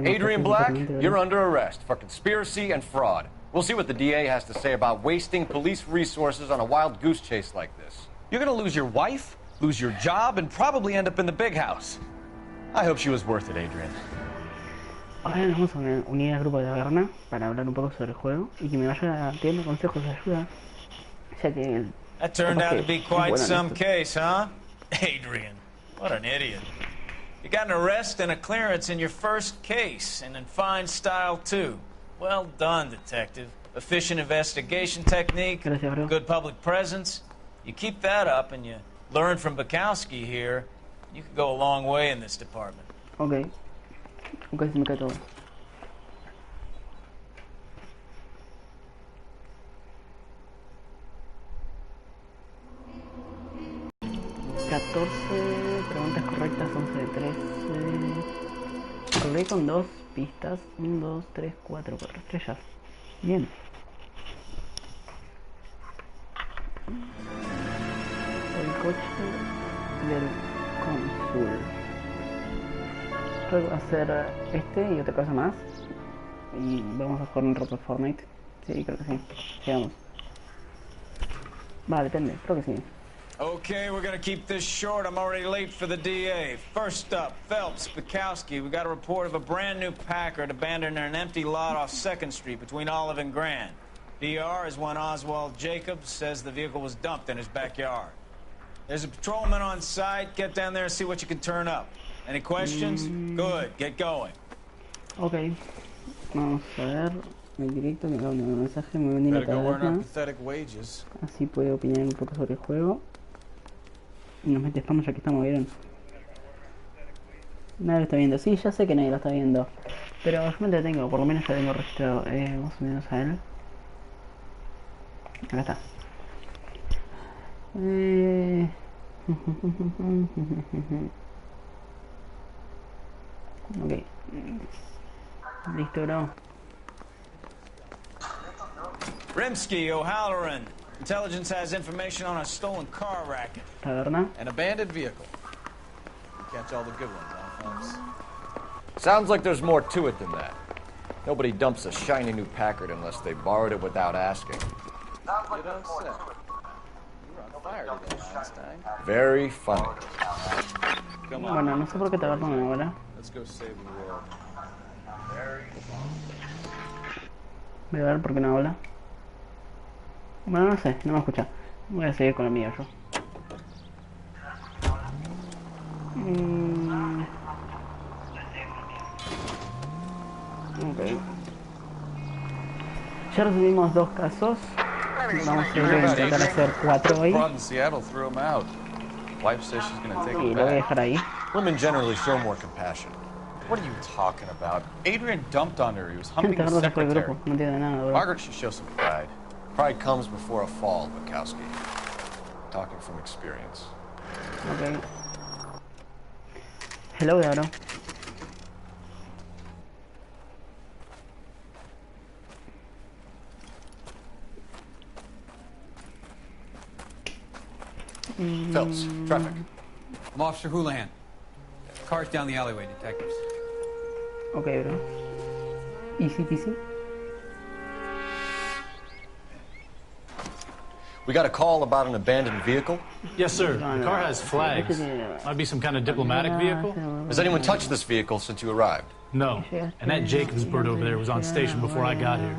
[SPEAKER 7] Adrian Black, you're under arrest for conspiracy and fraud. We'll see what the DA has to say about wasting police resources on a wild goose chase like this.
[SPEAKER 10] You're gonna lose your wife, lose your job, and probably end up in the big house. I hope she was worth it, Adrian.
[SPEAKER 1] Ahora nos vamos a unir al grupo de taberna para hablar un poco sobre el juego y que me vaya pidiendo consejos de ayuda, ya que...
[SPEAKER 11] That turned out to be quite some case, huh? Adrian, what an idiot. You got an arrest and a clearance in your first case, and in fine style, too. Well done, detective. Efficient investigation technique, good public presence. You keep that up and you learn from Bukowski here, you could go a long way in this department.
[SPEAKER 1] Okay. Casi me cae todo. 14 preguntas correctas, 11 de 13. Corrí con 2 pistas. 1, 2, 3, 4 estrellas. Bien. El coche del cónsul. Creo que va a ser este y otra cosa más. Y vamos a jugar un rato Fortnite. Sí, creo que sí. Llegamos. Va, depende, creo que sí.
[SPEAKER 11] Okay, we're gonna keep this short. I'm already late for the DA. First up, Phelps, Bukowski. We got a report of a brand new Packard abandoned in an empty lot off 2nd Street between Olive and Grand. DR is one Oswald Jacobs says the vehicle was dumped in his backyard. There's a patrolman on site. Get down there and see what you can turn up. Any questions? Good, get going.
[SPEAKER 1] Ok. Vamos a ver. El directo me da un mensaje, me venía la taberna. Así puedo opinar un poco sobre el juego. Y nos mete spam ya que estamos, ¿vieron? Nadie lo está viendo. Sí, ya sé que nadie lo está viendo. Pero yo me entretengo, por lo menos ya tengo registrado. Vamos a menos a él. Acá está. Ok. Listo, bro.
[SPEAKER 11] Rimsky, O'Halloran. Intelligence has information on a stolen car racket.
[SPEAKER 1] Taberna.
[SPEAKER 10] An abandoned vehicle. You catch all the good ones, huh, folks?
[SPEAKER 7] Sounds like there's more to it than that. Nobody dumps a shiny new Packard unless they borrowed it without asking.
[SPEAKER 10] You don't say. You were on fire today, Einstein.
[SPEAKER 7] Very funny.
[SPEAKER 10] Come on.
[SPEAKER 1] Bueno, no sé por qué taberna me ahora.
[SPEAKER 10] Let's go save the world.
[SPEAKER 1] Voy a ver por qué no habla. Bueno, no sé, no me escucha. Voy a seguir con la mía yo. Ok. Ya recibimos 2 casos. Vamos a intentar hacer 4 hoy. Y lo voy a dejar ahí.
[SPEAKER 7] Women generally show more compassion.
[SPEAKER 10] What are you talking about? Adrian dumped on her. He was
[SPEAKER 1] Gente,
[SPEAKER 10] humping the
[SPEAKER 1] agarro por el
[SPEAKER 10] secretary.
[SPEAKER 1] grupo, no entiendo nada, bro.
[SPEAKER 10] Margaret should show some pride.
[SPEAKER 7] Pride comes before a fall, Bukowski. Talking from experience.
[SPEAKER 1] Ok. Hello, bro.
[SPEAKER 7] Phelps, traffic.
[SPEAKER 2] I'm Officer Houlihan. Cars down the alleyway, detectives.
[SPEAKER 1] Ok, bro. Easy peasy.
[SPEAKER 7] We got a call about an abandoned vehicle?
[SPEAKER 20] Yes, sir. The car has flags. Might be some kind of diplomatic vehicle.
[SPEAKER 7] Has anyone touched this vehicle since you arrived?
[SPEAKER 20] No. And that Jacobs bird over there was on station before I got here.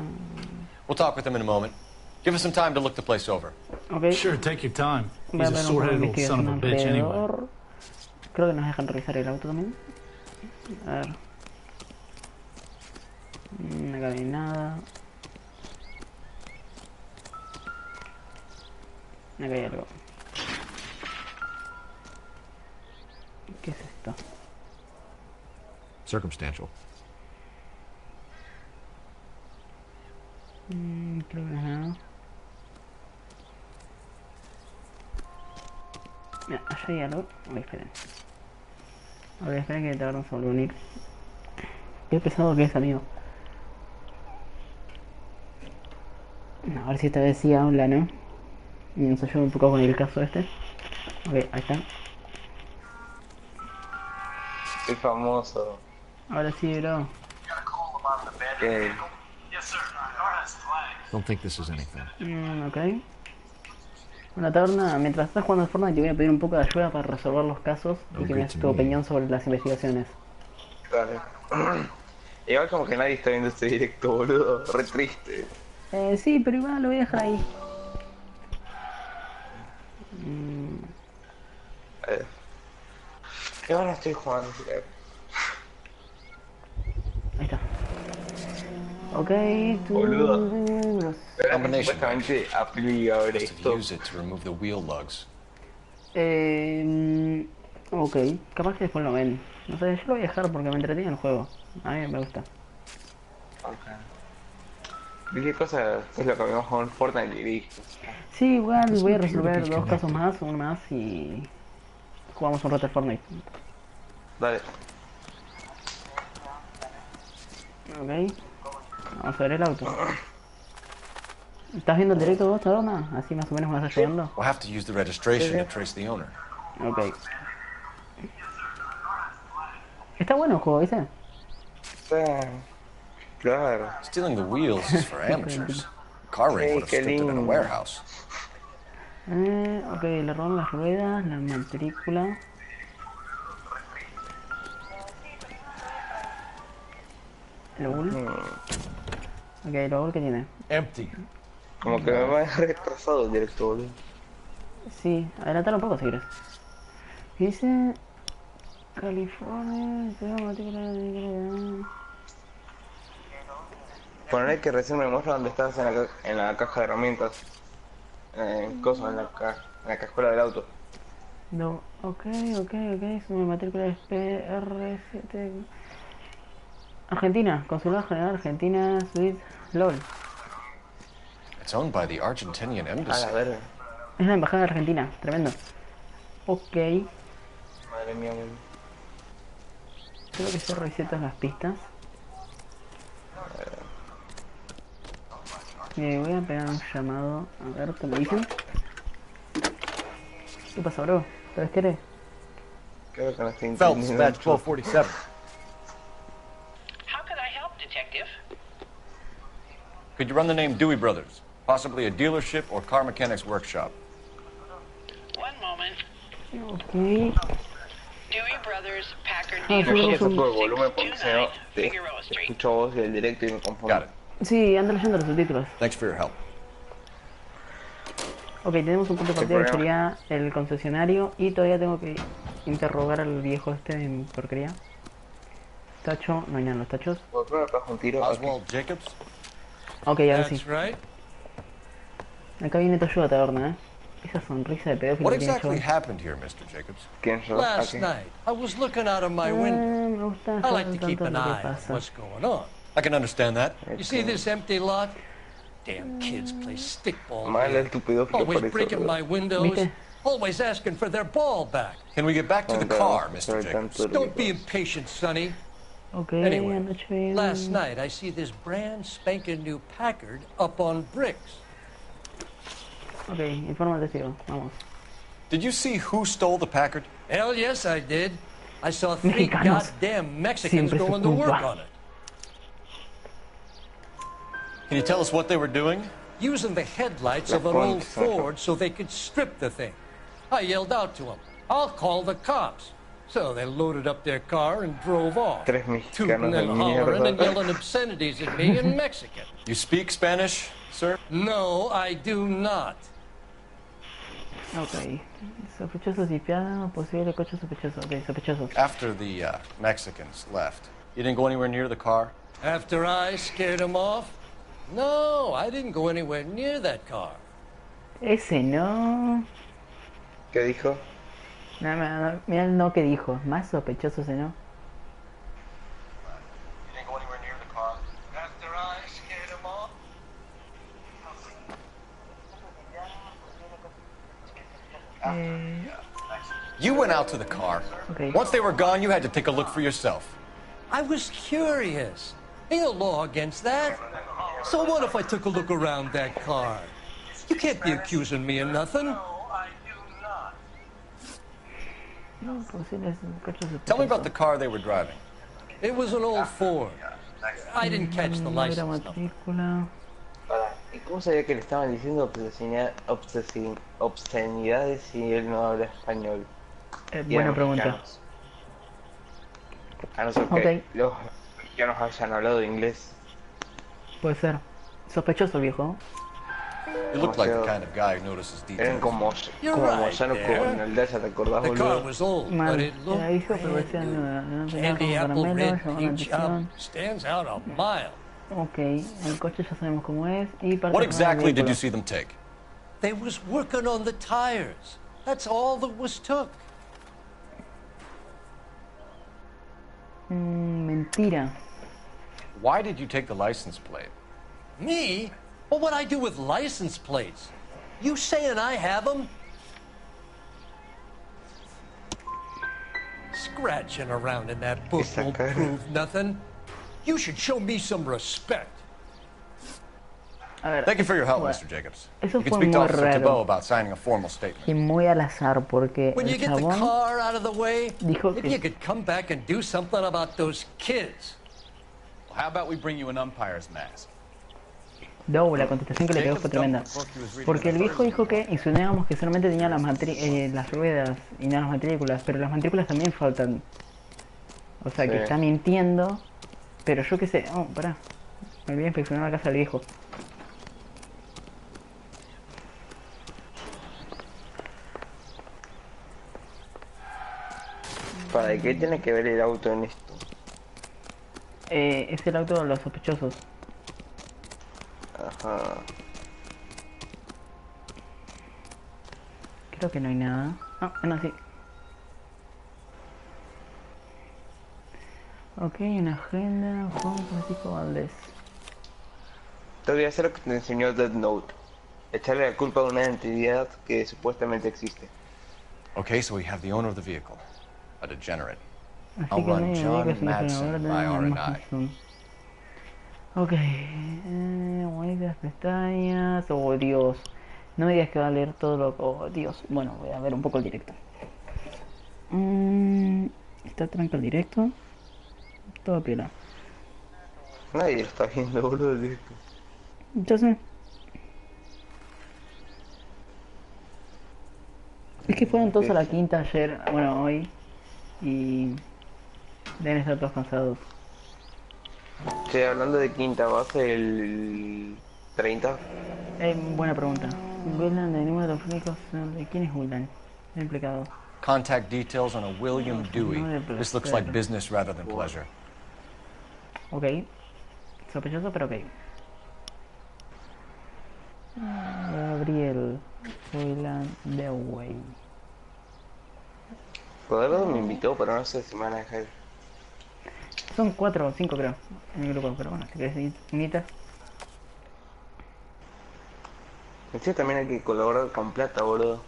[SPEAKER 7] We'll talk with him in a moment. Give us some time to look the place over.
[SPEAKER 1] Okay.
[SPEAKER 20] Sure, take your time. He's a sore-headed old son of a bitch anyway.
[SPEAKER 1] Creo que nos dejan revisar el auto también. A ver. Acá no hay nada. Acá hay algo. ¿Qué es esto?
[SPEAKER 7] Circumstantial.
[SPEAKER 1] Creo que no es nada. Mira, allá hay algo. Ok, esperen. Ok, esperen que te vamos a unir. Qué pesado que es, amigo. A ver si esta vez sí habla, ¿no? Y nos ayuda un poco con el caso este. Ok, ahí está.
[SPEAKER 22] Qué famoso.
[SPEAKER 1] Ahora sí, bro.
[SPEAKER 22] Okay.
[SPEAKER 7] Don't think this is anything.
[SPEAKER 1] Ok. Una taberna, mientras estás jugando al Fortnite te voy a pedir un poco de ayuda para resolver los casos y que me des tu opinión sobre las investigaciones.
[SPEAKER 22] Dale. Igual como que nadie está viendo este directo, boludo. Re triste.
[SPEAKER 1] Sí, pero igual lo voy a dejar ahí.
[SPEAKER 22] ¿Qué hora estoy jugando?
[SPEAKER 1] Ahí está. Ok, tú...
[SPEAKER 22] Boludo. Supuestamente aplica ahora esto.
[SPEAKER 7] Use it to remove the wheel lugs.
[SPEAKER 1] Ok, capaz que después lo ven. No sé, yo lo voy a dejar porque me entretiene el juego. A mí me gusta.
[SPEAKER 22] Ok. ¿Y qué cosa es lo que habíamos con Fortnite y listo?
[SPEAKER 1] Sí, igual voy a resolver 2 casos más, uno más y Jugamos un rato al Fortnite.
[SPEAKER 22] Dale.
[SPEAKER 1] Ok. Vamos a ver el auto. ¿Estás viendo el directo vos, Taberna? Así más o menos me vas ayudando.
[SPEAKER 7] We'll have to use the registration to trace the owner.
[SPEAKER 1] Ok. Está bueno el juego, ¿viste?
[SPEAKER 22] Claro.
[SPEAKER 7] Stealing the wheels is for amateurs. Car ring would have stripped him in a warehouse.
[SPEAKER 1] Ok, le roban las ruedas, la matrícula. ¿El baúl? Ok, ¿el baúl qué tiene?
[SPEAKER 23] Empty.
[SPEAKER 22] Como que me va retrasado el directo, boludo.
[SPEAKER 1] Sí, adelantalo un poco si quieres. Dice... California...
[SPEAKER 22] Poner que recién me muestra dónde estás en la caja de herramientas. Cosas en la cajuela del auto.
[SPEAKER 1] No, ok, es una matrícula de PR7... Argentina, Consulado General Argentina, Suite, LOL.
[SPEAKER 7] It's owned by the Argentinian embassy.
[SPEAKER 22] A la verga.
[SPEAKER 1] Es la embajada de Argentina, tremendo. Ok.
[SPEAKER 22] Madre mía, boludo.
[SPEAKER 1] Creo que se resetan las pistas. Me voy a pegar un llamado. A ver, ¿qué me dicen? ¿Qué pasa, bro? ¿Sabes qué eres?
[SPEAKER 22] Creo que no estoy
[SPEAKER 7] Phelps,
[SPEAKER 22] entendiendo
[SPEAKER 7] badge
[SPEAKER 22] mucho.
[SPEAKER 7] 1247.
[SPEAKER 5] How could I help, Detective?
[SPEAKER 7] Could you run the name Dewey Brothers? Possibly a dealership or car mechanics workshop.
[SPEAKER 5] One moment.
[SPEAKER 1] Ok.
[SPEAKER 5] Dewey Brothers, Packard
[SPEAKER 1] Ah, yo
[SPEAKER 22] Mejor
[SPEAKER 1] creo
[SPEAKER 22] que
[SPEAKER 1] que
[SPEAKER 22] se
[SPEAKER 1] son...
[SPEAKER 22] puede volumen porque si no te
[SPEAKER 5] Figueroa Street.
[SPEAKER 22] escucho voz del directo y me confundo.
[SPEAKER 7] Got it.
[SPEAKER 1] Sí, anda leyendo los subtítulos.
[SPEAKER 7] Thanks for your help.
[SPEAKER 1] Ok, tenemos un punto de partida que
[SPEAKER 22] problema.
[SPEAKER 1] sería el concesionario. Y todavía tengo que interrogar al viejo este en porquería. Tacho, no hay nada en los tachos.
[SPEAKER 22] ¿Por qué me pegas un tiro?
[SPEAKER 7] Oswald Jacobs?
[SPEAKER 1] Ok, ahora sí.
[SPEAKER 18] That's right.
[SPEAKER 1] Acá viene tu ayuda, Taberna, Esa sonrisa de pedófilo
[SPEAKER 7] What
[SPEAKER 1] que tiene
[SPEAKER 7] exactly
[SPEAKER 1] Joel.
[SPEAKER 7] happened here, Mr. Jacobs?
[SPEAKER 22] ¿Quién sos?
[SPEAKER 18] Last
[SPEAKER 22] Aquí.
[SPEAKER 18] night, I was looking out of my window.
[SPEAKER 1] Me gusta
[SPEAKER 18] I like to
[SPEAKER 1] saber
[SPEAKER 18] keep
[SPEAKER 1] tanto
[SPEAKER 18] an
[SPEAKER 1] lo que
[SPEAKER 18] eye on
[SPEAKER 1] pasa.
[SPEAKER 18] what's going on.
[SPEAKER 7] I can understand that.
[SPEAKER 18] You see this empty lot? Damn kids play stickball.
[SPEAKER 22] Mal
[SPEAKER 18] here.
[SPEAKER 22] tu pedófilo
[SPEAKER 18] Always
[SPEAKER 22] por eso,
[SPEAKER 18] breaking
[SPEAKER 22] bro.
[SPEAKER 18] my windows.
[SPEAKER 1] ¿Viste?
[SPEAKER 18] Always asking for their ball back.
[SPEAKER 7] Can we get back to the car, Mr. Jacobs?
[SPEAKER 18] Don't be impatient, Sonny.
[SPEAKER 1] Ok,
[SPEAKER 18] Anyway,
[SPEAKER 1] anoche vi
[SPEAKER 18] last night I see this brand spanking new Packard up on bricks.
[SPEAKER 1] Ok, informa al testigo, vamos.
[SPEAKER 7] Did you see who stole the Packard?
[SPEAKER 18] Hell yes, I did. I saw 3
[SPEAKER 1] Mexicanos.
[SPEAKER 18] goddamn Mexicans
[SPEAKER 1] Siempre su
[SPEAKER 18] going to work
[SPEAKER 1] culpa.
[SPEAKER 18] on it.
[SPEAKER 7] Can you tell us what they were doing?
[SPEAKER 18] Using the headlights of an old Ford so they could strip the thing. I yelled out to them, "I'll call the cops." So they loaded up their car and drove off,
[SPEAKER 22] Tres
[SPEAKER 18] tooting
[SPEAKER 22] mexicanos de
[SPEAKER 18] and hollering and
[SPEAKER 22] mierda.
[SPEAKER 18] yelling obscenities at me in Mexican.
[SPEAKER 7] You speak Spanish, sir?
[SPEAKER 18] No, I do not.
[SPEAKER 1] Ok, sospechosos limpiados, posible coche sospechoso. Ok, sospechosos.
[SPEAKER 7] After the Mexicans left, you didn't go anywhere near the car?
[SPEAKER 18] After I scared them off? No, I didn't go anywhere near that car.
[SPEAKER 1] Ese no.
[SPEAKER 22] ¿Qué dijo?
[SPEAKER 1] Mira el no que dijo. Más sospechoso ese no.
[SPEAKER 7] You didn't go anywhere near the car?
[SPEAKER 18] After I scared them off?
[SPEAKER 7] You went out to the car.
[SPEAKER 1] Okay.
[SPEAKER 7] Once they were gone, you had to take a look for yourself.
[SPEAKER 18] I was curious. Ain't no law against that. So what if I took a look around that car? You can't be accusing me of nothing.
[SPEAKER 1] Posibles coches sospechosos.
[SPEAKER 7] Tell me about the car they were driving.
[SPEAKER 18] It was an old Ford. I didn't catch the
[SPEAKER 1] No era
[SPEAKER 18] license number.
[SPEAKER 1] matrícula.
[SPEAKER 22] ¿Y cómo sabía que le estaban diciendo obscenidades si él no habla español?
[SPEAKER 1] Buena pregunta.
[SPEAKER 22] A no ser que los mexicanos hayan hablado inglés.
[SPEAKER 1] Puede ser. Sospechoso el viejo.
[SPEAKER 7] You look like the kind of guy who notices
[SPEAKER 22] Eran
[SPEAKER 7] details.
[SPEAKER 22] como Moyano con el Dacia, ¿te acordás,
[SPEAKER 18] The car
[SPEAKER 22] boludo?
[SPEAKER 18] was old,
[SPEAKER 1] Mal.
[SPEAKER 18] but it looked
[SPEAKER 1] Era hijo, pero
[SPEAKER 18] brand
[SPEAKER 1] decía
[SPEAKER 18] new.
[SPEAKER 1] no tenía
[SPEAKER 18] Candy
[SPEAKER 1] como
[SPEAKER 18] apple
[SPEAKER 1] caramelo,
[SPEAKER 18] red
[SPEAKER 1] llamó la
[SPEAKER 18] paint job
[SPEAKER 1] atención.
[SPEAKER 18] stands out a mile.
[SPEAKER 1] Ok, el coche ya sabemos cómo es. Y parte
[SPEAKER 7] What
[SPEAKER 1] del
[SPEAKER 7] exactly did
[SPEAKER 1] vehículo.
[SPEAKER 7] you see them take?
[SPEAKER 18] They was working on the tires. That's all that was took.
[SPEAKER 1] Mentira.
[SPEAKER 7] Why did you take the license plate?
[SPEAKER 18] Me? Well, what I do with license plates? You saying I have them? scratching around in that book won't prove nothing. You should show me some respect.
[SPEAKER 7] Thank you for your help, Mr. Jacobs.
[SPEAKER 1] Eso
[SPEAKER 7] You can
[SPEAKER 1] fue
[SPEAKER 7] speak to
[SPEAKER 1] muy
[SPEAKER 7] Officer Thibault
[SPEAKER 1] raro
[SPEAKER 7] about signing a formal statement.
[SPEAKER 1] y muy al azar porque
[SPEAKER 18] When you
[SPEAKER 1] el
[SPEAKER 18] get the
[SPEAKER 1] chabón
[SPEAKER 18] car out of the way,
[SPEAKER 1] dijo
[SPEAKER 18] maybe you
[SPEAKER 1] que
[SPEAKER 18] could come back and do something about those kids.
[SPEAKER 10] Well, how about we bring you an umpire's mask?
[SPEAKER 1] la contestación que le pegó fue tremenda. Porque el viejo dijo que insinuábamos que solamente tenía las ruedas y no las matrículas, pero las matrículas también faltan. O sea que está mintiendo, pero yo qué sé. Oh, pará. Me olvidé inspeccionar la casa del viejo.
[SPEAKER 22] ¿Para qué tiene que ver el auto en esto?
[SPEAKER 1] Es el auto de los sospechosos.
[SPEAKER 22] Ajá.
[SPEAKER 1] Creo que no hay nada. Ah, no, sí. Ok, una agenda. Juan Francisco Valdés.
[SPEAKER 22] Te voy a hacer lo que te enseñó Death Note. Echarle la culpa a una entidad que supuestamente existe.
[SPEAKER 7] Okay, so we have the owner of the vehicle, a degenerate.
[SPEAKER 1] Así
[SPEAKER 7] I'll
[SPEAKER 1] que
[SPEAKER 7] run
[SPEAKER 1] no hay
[SPEAKER 7] John
[SPEAKER 1] que
[SPEAKER 7] Madsen by R&I.
[SPEAKER 1] Ok, bonitas pestañas. Oh Dios, no me digas que va a leer todo lo que... Oh Dios, bueno, voy a ver un poco el directo. Está tranca el directo. Todo piola.
[SPEAKER 22] Nadie lo está viendo, boludo, el directo.
[SPEAKER 1] Ya sé. Es que fueron todos a la quinta ayer, bueno, hoy. Y deben estar todos cansados.
[SPEAKER 22] Che, hablando de quinta, ¿va a ser el 30?
[SPEAKER 1] Buena pregunta. Gustan de número telefónico. ¿De quién es Gustan? El implicado.
[SPEAKER 7] Contact details on a William Dewey. This looks like business rather than pleasure.
[SPEAKER 1] Ok. Sospechoso, pero ok. Gabriel Weyland Dewey.
[SPEAKER 22] Poderlo me invitó, pero no sé si me van a dejar.
[SPEAKER 1] Son 4 o 5 creo en el grupo, pero bueno, si querés unita.
[SPEAKER 22] En serio también hay que colaborar con plata, boludo.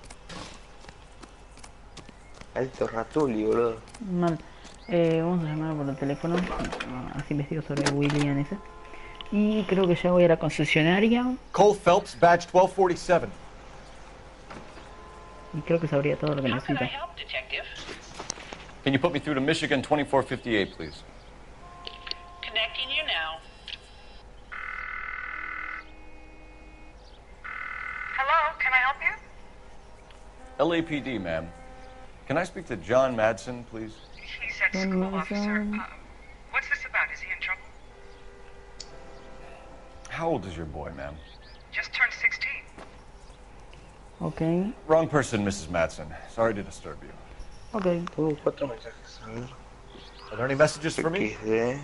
[SPEAKER 22] Alto ratuli, boludo.
[SPEAKER 1] Mal. Vamos a llamar por el teléfono. Así investigo sobre William ese. Y creo que ya voy a la concesionaria.
[SPEAKER 7] Cole Phelps, badge 1247.
[SPEAKER 1] Y creo que sabría todo lo que necesita.
[SPEAKER 7] Can you put me through to Michigan 2458, please?
[SPEAKER 5] Connecting you now.
[SPEAKER 6] Hello, can I help you?
[SPEAKER 7] LAPD, ma'am. Can I speak to John Madsen, please?
[SPEAKER 6] He's at school, officer. What's this about? Is he in trouble?
[SPEAKER 7] How old is your boy, ma'am?
[SPEAKER 6] Just turned 16.
[SPEAKER 1] Ok.
[SPEAKER 7] Wrong person, Mrs. Madsen. Sorry to disturb you.
[SPEAKER 1] Ok.
[SPEAKER 22] 4 mensajes.
[SPEAKER 7] Are there any messages for me?
[SPEAKER 5] There's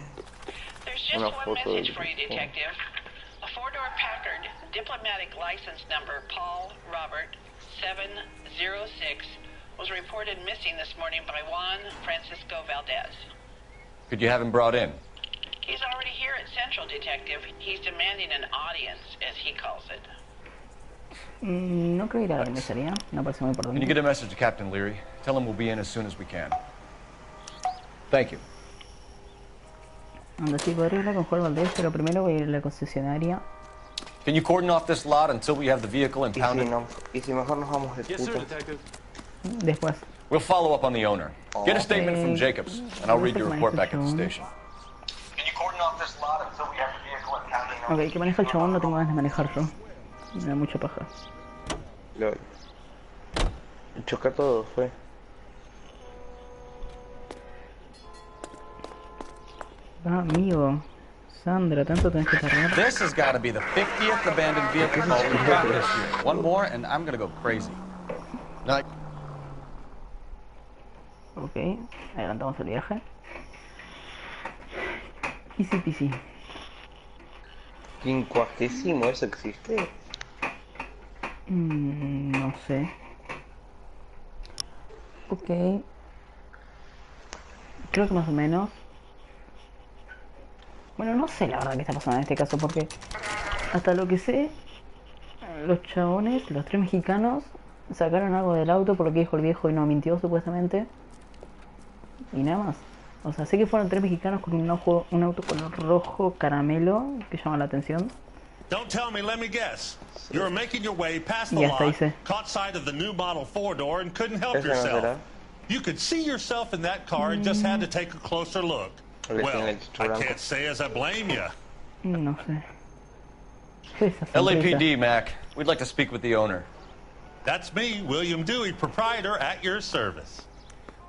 [SPEAKER 5] just one message for you, Detective. A four-door Packard, diplomatic license number Paul Robert 706, was reported missing this morning by Juan Francisco Valdez.
[SPEAKER 7] Could you have him brought in?
[SPEAKER 5] He's already here at Central, Detective. He's demanding an audience, as he calls it.
[SPEAKER 1] No creo ir a la comisaría, no parece muy importante.
[SPEAKER 7] Can you get a message to Captain Leary? Tell him we'll be in as soon as we can. Thank you.
[SPEAKER 1] Anda, sí, podría hablar con Juan Valdés, pero primero voy a ir a la concesionaria.
[SPEAKER 7] Can you cordon off this lot until we have the vehicle impounded?
[SPEAKER 22] Y si mejor nos vamos de puta.
[SPEAKER 1] Después.
[SPEAKER 7] We'll follow up on the owner. Get a statement from Jacobs, and I'll read your report back at the station.
[SPEAKER 3] Can you cordon off this lot until we have the vehicle impounded?
[SPEAKER 1] Ok, que maneja el chabón, no tengo ganas de manejar yo. Me da mucha paja.
[SPEAKER 22] Lol. Choca todo, fue.
[SPEAKER 1] Ah, amigo. Sandra, tanto tenés que tardar.
[SPEAKER 10] This has got to be the 50th abandoned vehicle call we've got this year. One more, and I'm going to go crazy. Like...
[SPEAKER 1] Ok, adelantamos el viaje. Easy peasy.
[SPEAKER 22] 50º, ¿eso existe?
[SPEAKER 1] No sé. Ok. Creo que más o menos. Bueno, no sé la verdad qué está pasando en este caso porque hasta lo que sé, los chabones, los 3 mexicanos, sacaron algo del auto por lo que dijo el viejo y no mintió supuestamente. Y nada más. O sea, sé que fueron 3 mexicanos con un auto color rojo caramelo que llama la atención.
[SPEAKER 12] Don't tell me, let me guess. You were making your way past the
[SPEAKER 1] Y hasta
[SPEAKER 12] lot,
[SPEAKER 1] dice.
[SPEAKER 12] caught sight of the new model 4-door and couldn't help yourself. You could see yourself in that car and just had to take a closer look. Well, I can't say as I blame you.
[SPEAKER 1] No sé. Esa sonrisa.
[SPEAKER 7] LAPD, Mac. We'd like to speak with the owner.
[SPEAKER 12] That's me, William Dewey, proprietor, at your service.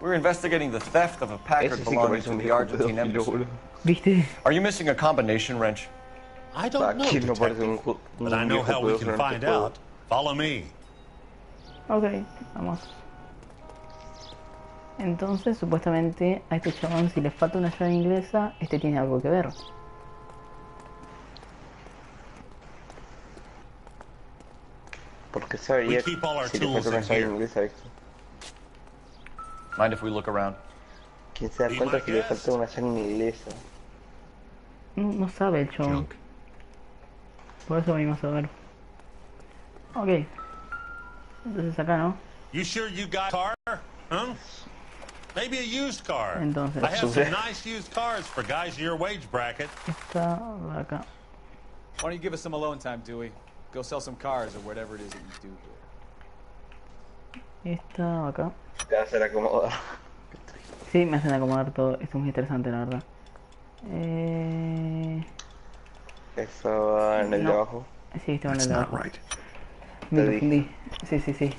[SPEAKER 7] We're investigating the theft of a Packard belonging to the Argentine embassy.
[SPEAKER 1] ¿Viste?
[SPEAKER 7] Are you missing a combination wrench?
[SPEAKER 12] I don't know, detective, but I know how we can find out. Follow me.
[SPEAKER 1] Ok, vamos. Entonces, supuestamente, a este chabón, si le falta una llave inglesa, este tiene algo que ver.
[SPEAKER 22] Porque sabría si le falta una llave inglesa, ¿viste?
[SPEAKER 7] Mind if we look around?
[SPEAKER 22] ¿Quién se da cuenta si le falta una llave inglesa?
[SPEAKER 1] No sabe el chabón. Por eso venimos a ver. Ok. Entonces acá, ¿no?
[SPEAKER 12] You sure you got a car? Huh? Maybe a used car.
[SPEAKER 1] Entonces,
[SPEAKER 12] I have some nice used cars for guys your wage bracket.
[SPEAKER 1] Esta va acá.
[SPEAKER 10] Why don't you give us some alone time, Dewey? Go sell some cars or whatever it is that you do here.
[SPEAKER 1] Esta va acá.
[SPEAKER 22] Te va a hacer acomodar.
[SPEAKER 1] Sí, me hacen acomodar todo. Esto es muy interesante, la verdad.
[SPEAKER 22] Eso va en el de abajo.
[SPEAKER 1] Sí, este va en el de abajo. Me confundí. Sí.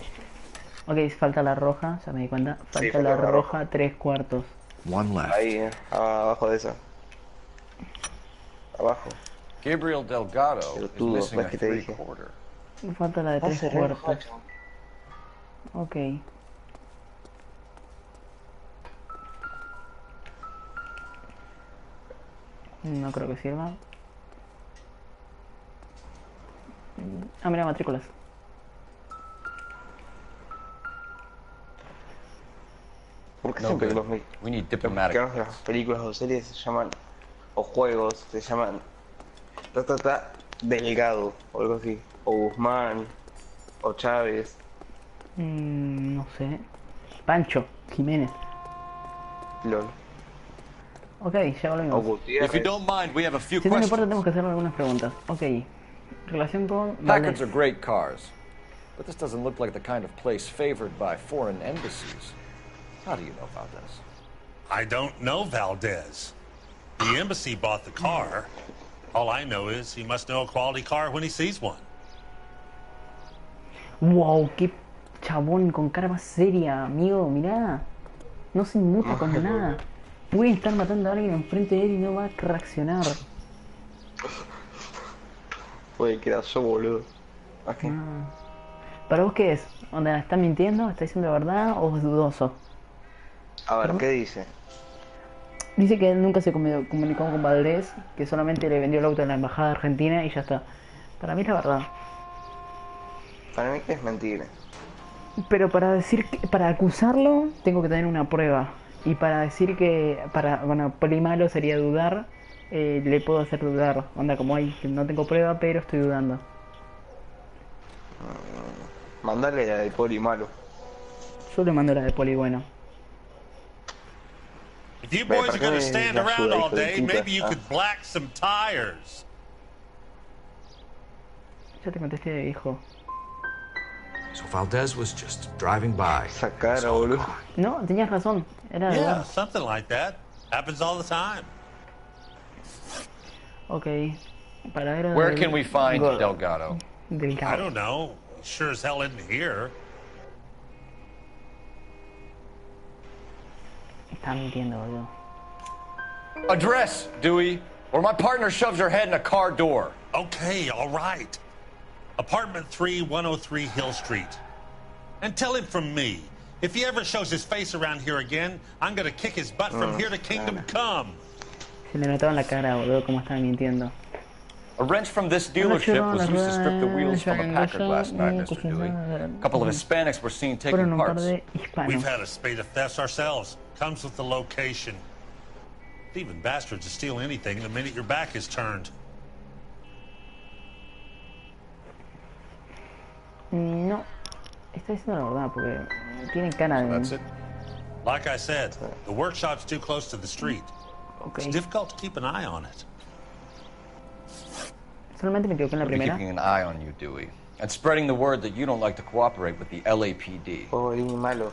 [SPEAKER 1] Ok, falta la roja, ya me di cuenta. Falta la roja 3/4.
[SPEAKER 22] Ahí, abajo de esa. Abajo.
[SPEAKER 7] Gabriel Delgado is missing a 3/4.
[SPEAKER 1] Falta la de 3/4. Ok. No creo que sirva. Ah, mira, matrículas.
[SPEAKER 22] Porque siempre los mexicanos de las películas o series se llaman, o juegos, se llaman Delgado, o algo así, o Guzmán, o Chávez.
[SPEAKER 1] No sé. Pancho Jiménez.
[SPEAKER 22] LOL.
[SPEAKER 1] Ok, ya volvemos.
[SPEAKER 7] If you don't mind, we have a few
[SPEAKER 1] Si no me
[SPEAKER 7] questions.
[SPEAKER 1] importa, tenemos que hacer algunas preguntas. Ok. Relación con
[SPEAKER 7] Packards are great cars, but this doesn't look like the kind of place favored by foreign embassies. How do you know about this?
[SPEAKER 12] I don't know Valdez. The embassy bought the car. All I know is he must know a quality car when he sees one.
[SPEAKER 1] Wow, qué chabón con cara más seria, amigo, mirá. No se inmuta con nada. Puede estar matando a alguien enfrente de él y no va a reaccionar.
[SPEAKER 22] Puede quedar yo, boludo.
[SPEAKER 1] ¿Para vos qué es? ¿Onda, está mintiendo? ¿Está diciendo la verdad o es dudoso?
[SPEAKER 22] A ver, ¿qué dice?
[SPEAKER 1] Dice que él nunca se comunicó con Valdés, que solamente le vendió el auto en la embajada argentina y ya está. Para mí es la verdad.
[SPEAKER 22] Para mí que es mentira.
[SPEAKER 1] Pero para decir que, para acusarlo, tengo que tener una prueba. Y para decir que, bueno, primalo sería dudar, le puedo hacer dudar. Onda, como hay, que no tengo prueba, pero estoy dudando.
[SPEAKER 22] Mandale la de poli malo.
[SPEAKER 1] Yo le mando la de poli bueno.
[SPEAKER 12] If you boys are going to stand around all day, maybe you could black some tires.
[SPEAKER 1] Ya te contesté, hijo.
[SPEAKER 23] So Valdez was just driving by.
[SPEAKER 22] Esa cara, boludo.
[SPEAKER 1] No, tenías razón. Era de
[SPEAKER 12] Yeah,
[SPEAKER 1] verdad.
[SPEAKER 12] something like that. Happens all the time.
[SPEAKER 1] Ok. Paradero
[SPEAKER 7] Where
[SPEAKER 1] del
[SPEAKER 7] can we find
[SPEAKER 1] Gordo.
[SPEAKER 7] Delgado?
[SPEAKER 1] Delgado.
[SPEAKER 12] I don't know. Sure as hell isn't here.
[SPEAKER 1] Está mintiendo, boludo.
[SPEAKER 7] Address, Dewey, or my partner shoves her head in a car door.
[SPEAKER 12] Okay, all right. Apartment 3, 103 Hill Street. And tell him from me, if he ever shows his face around here again, I'm gonna kick his butt from here to Kingdom Come.
[SPEAKER 1] Se le notaba en la cara, boludo, cómo estaba mintiendo.
[SPEAKER 7] A wrench from this dealership was used to strip the wheels from a Packard last night, Mr. Dewey. A couple of Hispanics were seen taking parts.
[SPEAKER 12] We've had a spate of thefts ourselves. Comes with the location. Thieving bastards to steal anything the minute your back is turned.
[SPEAKER 1] No, está diciendo la verdad, porque tiene cara de...
[SPEAKER 12] Like I said, the workshop's too close to the street. It's difficult to keep an eye on it.
[SPEAKER 1] Solamente me equivoqué en la
[SPEAKER 7] We'll be
[SPEAKER 1] primera.
[SPEAKER 7] keeping an eye on you, Dewey. And spreading the word that you don't like to cooperate with the LAPD.
[SPEAKER 22] Malo.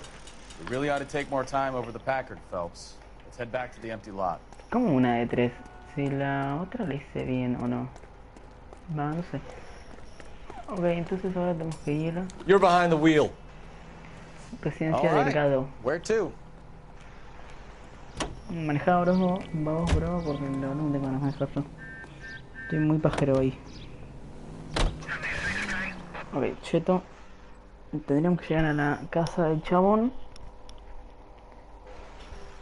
[SPEAKER 10] We really ought to take more time over the Packard, Phelps. Let's head back to the empty lot.
[SPEAKER 1] ¿Cómo una de 3? Si la otra la hice bien o no. Va, no sé. Ok, entonces ahora tenemos que ir.
[SPEAKER 7] You're behind the wheel.
[SPEAKER 1] Residencia
[SPEAKER 10] All right.
[SPEAKER 1] Delgado.
[SPEAKER 10] Where to?
[SPEAKER 1] Manejado, bro. Vamos, bro, porque no tengo ganas de manejarlo. Estoy muy pajero ahí. Ok, cheto. Tendríamos que llegar a la casa del chabón.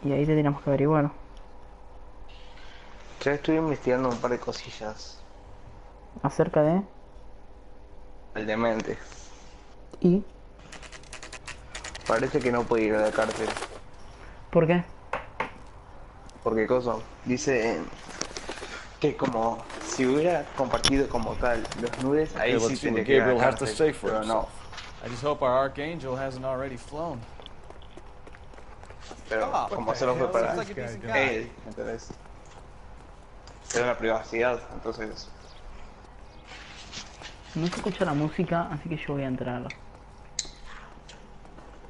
[SPEAKER 1] Y ahí tendríamos que averiguar.
[SPEAKER 22] Ya estuve investigando un par de cosillas.
[SPEAKER 1] Acerca de...
[SPEAKER 22] El demente.
[SPEAKER 1] ¿Y?
[SPEAKER 22] Parece que no puede ir a la cárcel.
[SPEAKER 1] ¿Por qué?
[SPEAKER 22] Porque cosa, dice que como si hubiera compartido como tal los nudes, ahí sí tendría que ir a la cárcel, pero no.
[SPEAKER 10] I just hope our archangel hasn't already flown.
[SPEAKER 22] Pero como solo fue para él, entonces es una privacidad, entonces
[SPEAKER 1] No se escucha la música, así que yo voy a entrar.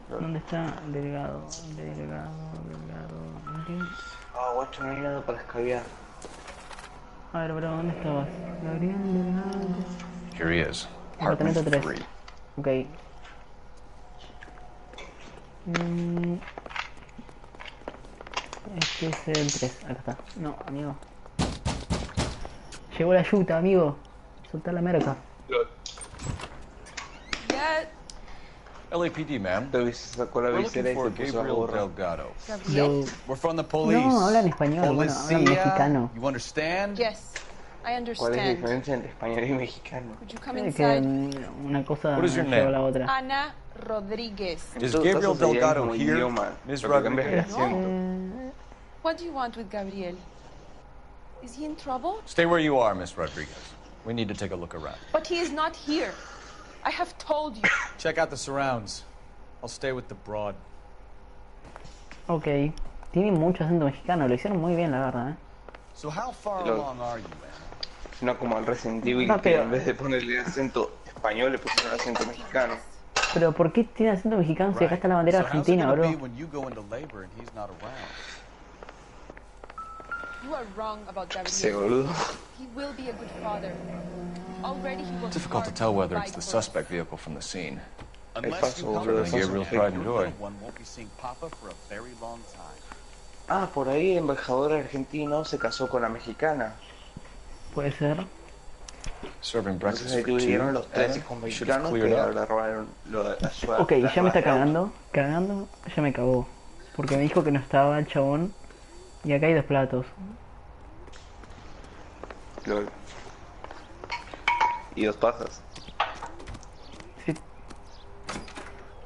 [SPEAKER 1] ¿Dónde está? Delgado.
[SPEAKER 22] guacho, no hay nada para escabiar.
[SPEAKER 1] A ver, bro, ¿dónde estabas? Gabriel Delgado.
[SPEAKER 7] Here he is.
[SPEAKER 1] Apartamento
[SPEAKER 7] Apartment
[SPEAKER 1] 3.
[SPEAKER 7] 3.
[SPEAKER 1] Ok. Este es el 3. Acá está. No, amigo. Llegó la yuta, amigo. Soltá la merca.
[SPEAKER 7] LAPD, ma'am. We're looking for Gabriel Delgado.
[SPEAKER 1] Yo...
[SPEAKER 10] We're from the police.
[SPEAKER 1] No, hablan español, bueno, hablan mexicano.
[SPEAKER 10] You understand?
[SPEAKER 4] Yes, I
[SPEAKER 22] ¿Cuál es la
[SPEAKER 4] understand.
[SPEAKER 22] diferencia entre español y mexicano?
[SPEAKER 4] Could you come
[SPEAKER 1] Que
[SPEAKER 4] inside?
[SPEAKER 1] una cosa
[SPEAKER 7] What is your
[SPEAKER 1] lleva a
[SPEAKER 7] name?
[SPEAKER 1] la otra.
[SPEAKER 4] Ana Rodriguez.
[SPEAKER 7] Is Gabriel Delgado here, Ms. Rodriguez?
[SPEAKER 4] What do you want with Gabriel? Is he in trouble?
[SPEAKER 7] Stay where you are, Ms. Rodriguez. We need to take a look around.
[SPEAKER 4] But he is not here. I have told you.
[SPEAKER 10] Check out the surrounds. I'll stay with the broad.
[SPEAKER 1] Ok. Tiene mucho acento mexicano, lo hicieron muy bien, la verdad,
[SPEAKER 10] So how far
[SPEAKER 22] Pero-
[SPEAKER 10] along are you, man?
[SPEAKER 22] No como al Resident Evil,
[SPEAKER 1] No,
[SPEAKER 22] que
[SPEAKER 1] pero-
[SPEAKER 22] en vez de ponerle acento español le pusieron acento mexicano.
[SPEAKER 1] Pero ¿por qué tiene acento mexicano si acá está la bandera
[SPEAKER 10] So how's it
[SPEAKER 1] argentina,
[SPEAKER 10] gonna
[SPEAKER 1] bro?
[SPEAKER 10] be when you go into labor and he's not around?
[SPEAKER 4] You are wrong about
[SPEAKER 22] Ese
[SPEAKER 4] Gabriel.
[SPEAKER 22] boludo.
[SPEAKER 4] He will be a good father. Already he works
[SPEAKER 7] Difficult to
[SPEAKER 4] hard
[SPEAKER 7] tell whether it's
[SPEAKER 4] provide
[SPEAKER 7] the
[SPEAKER 4] for us.
[SPEAKER 7] suspect vehicle from the scene.
[SPEAKER 10] Unless you
[SPEAKER 22] paso,
[SPEAKER 10] help
[SPEAKER 22] boludo,
[SPEAKER 10] me,
[SPEAKER 22] paso.
[SPEAKER 7] Gabriel's pride and
[SPEAKER 10] your
[SPEAKER 7] joy.
[SPEAKER 10] little one won't be seeing Papa for a very long time.
[SPEAKER 22] Ah, por ahí el embajador argentino se casó con la mexicana.
[SPEAKER 1] Puede ser.
[SPEAKER 7] Serving breakfast
[SPEAKER 22] Entonces ahí
[SPEAKER 7] for two.
[SPEAKER 22] tuvieron los tres hijos
[SPEAKER 7] Should have
[SPEAKER 22] mexicanos
[SPEAKER 7] cleared
[SPEAKER 22] que
[SPEAKER 7] up.
[SPEAKER 22] le robaron lo de la ciudad.
[SPEAKER 1] Ok, ya me está cagando, ya me cagó. Porque me dijo que no estaba el chabón. Y acá hay 2 platos.
[SPEAKER 22] Lol. Y 2 pajas.
[SPEAKER 1] Sí.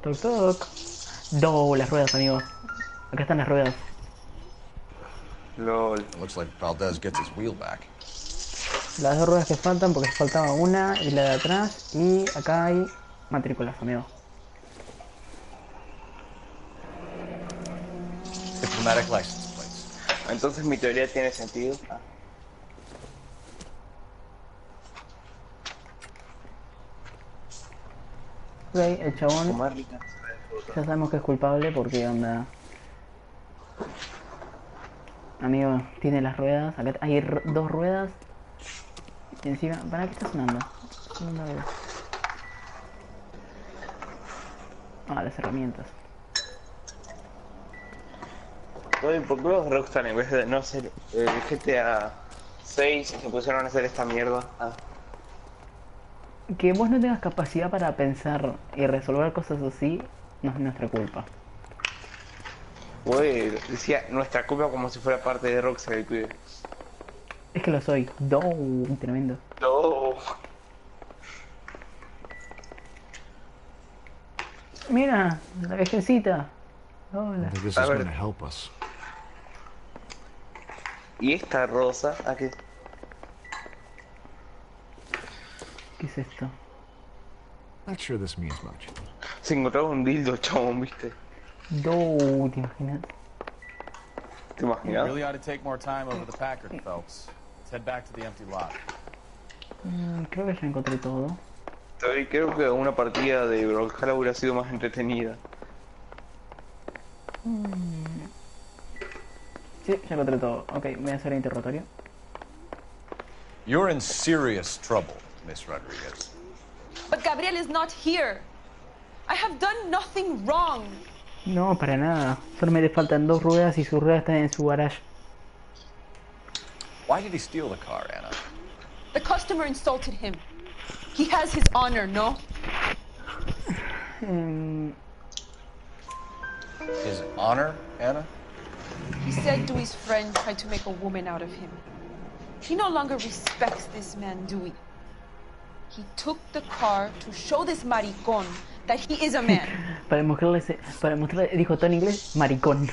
[SPEAKER 1] Toc toc. Las ruedas, amigo. Acá están las ruedas.
[SPEAKER 22] LOL.
[SPEAKER 7] It looks like Valdez gets his wheel back.
[SPEAKER 1] Las 2 ruedas que faltan, porque faltaba una y la de atrás. Y acá hay matrículas, amigo.
[SPEAKER 7] Diplomatic license plates.
[SPEAKER 22] Entonces mi teoría tiene sentido. Ah.
[SPEAKER 1] Ok, el chabón
[SPEAKER 22] Fumar rica.
[SPEAKER 1] ya sabemos que es culpable porque onda. Amigo, tiene las ruedas. Acá hay 2 ruedas. Y encima. ¿Para qué está sonando? Sonando algo. Ah, las herramientas.
[SPEAKER 22] Oye, ¿por qué los Rockstar en vez de no hacer el GTA 6 se pusieron a hacer esta mierda? Ah.
[SPEAKER 1] Que vos no tengas capacidad para pensar y resolver cosas así no es nuestra culpa.
[SPEAKER 22] Güey, decía nuestra culpa como si fuera parte de Rockstar el pibe.
[SPEAKER 1] Es que lo soy. Tremendo.
[SPEAKER 22] No.
[SPEAKER 1] Mira, la viejecita. Hola.
[SPEAKER 23] This is
[SPEAKER 22] A ver.
[SPEAKER 23] going to help us.
[SPEAKER 22] Y esta rosa, ¿a qué?
[SPEAKER 1] ¿Qué es esto?
[SPEAKER 23] Not sure this means much.
[SPEAKER 22] Se encontraba un dildo, chabón, ¿viste?
[SPEAKER 1] No, ¿te imaginas?
[SPEAKER 10] You really ought to take more time over the Packard, Phelps. Let's head back to the empty lot.
[SPEAKER 1] Creo que ya encontré todo.
[SPEAKER 22] Creo que una partida de Brawlhalla hubiera sido más entretenida.
[SPEAKER 1] Sí, ya encontré todo. Ok, voy a hacer el interrogatorio.
[SPEAKER 7] You're in serious trouble, Miss Rodriguez.
[SPEAKER 4] But Gabriel is not here. I have done nothing wrong.
[SPEAKER 1] No, para nada. Solo me faltan 2 ruedas y sus ruedas están en su garage.
[SPEAKER 7] Why did he steal the car, Anna?
[SPEAKER 4] The customer insulted him. He has his honor, no?
[SPEAKER 7] His honor, Anna?
[SPEAKER 4] He said Dewey's friend tried to make a woman out of him. He no longer respects this man, Dewey. He took the car to show this maricón that he is a man.
[SPEAKER 1] para mostrarle, dijo todo en inglés, maricón.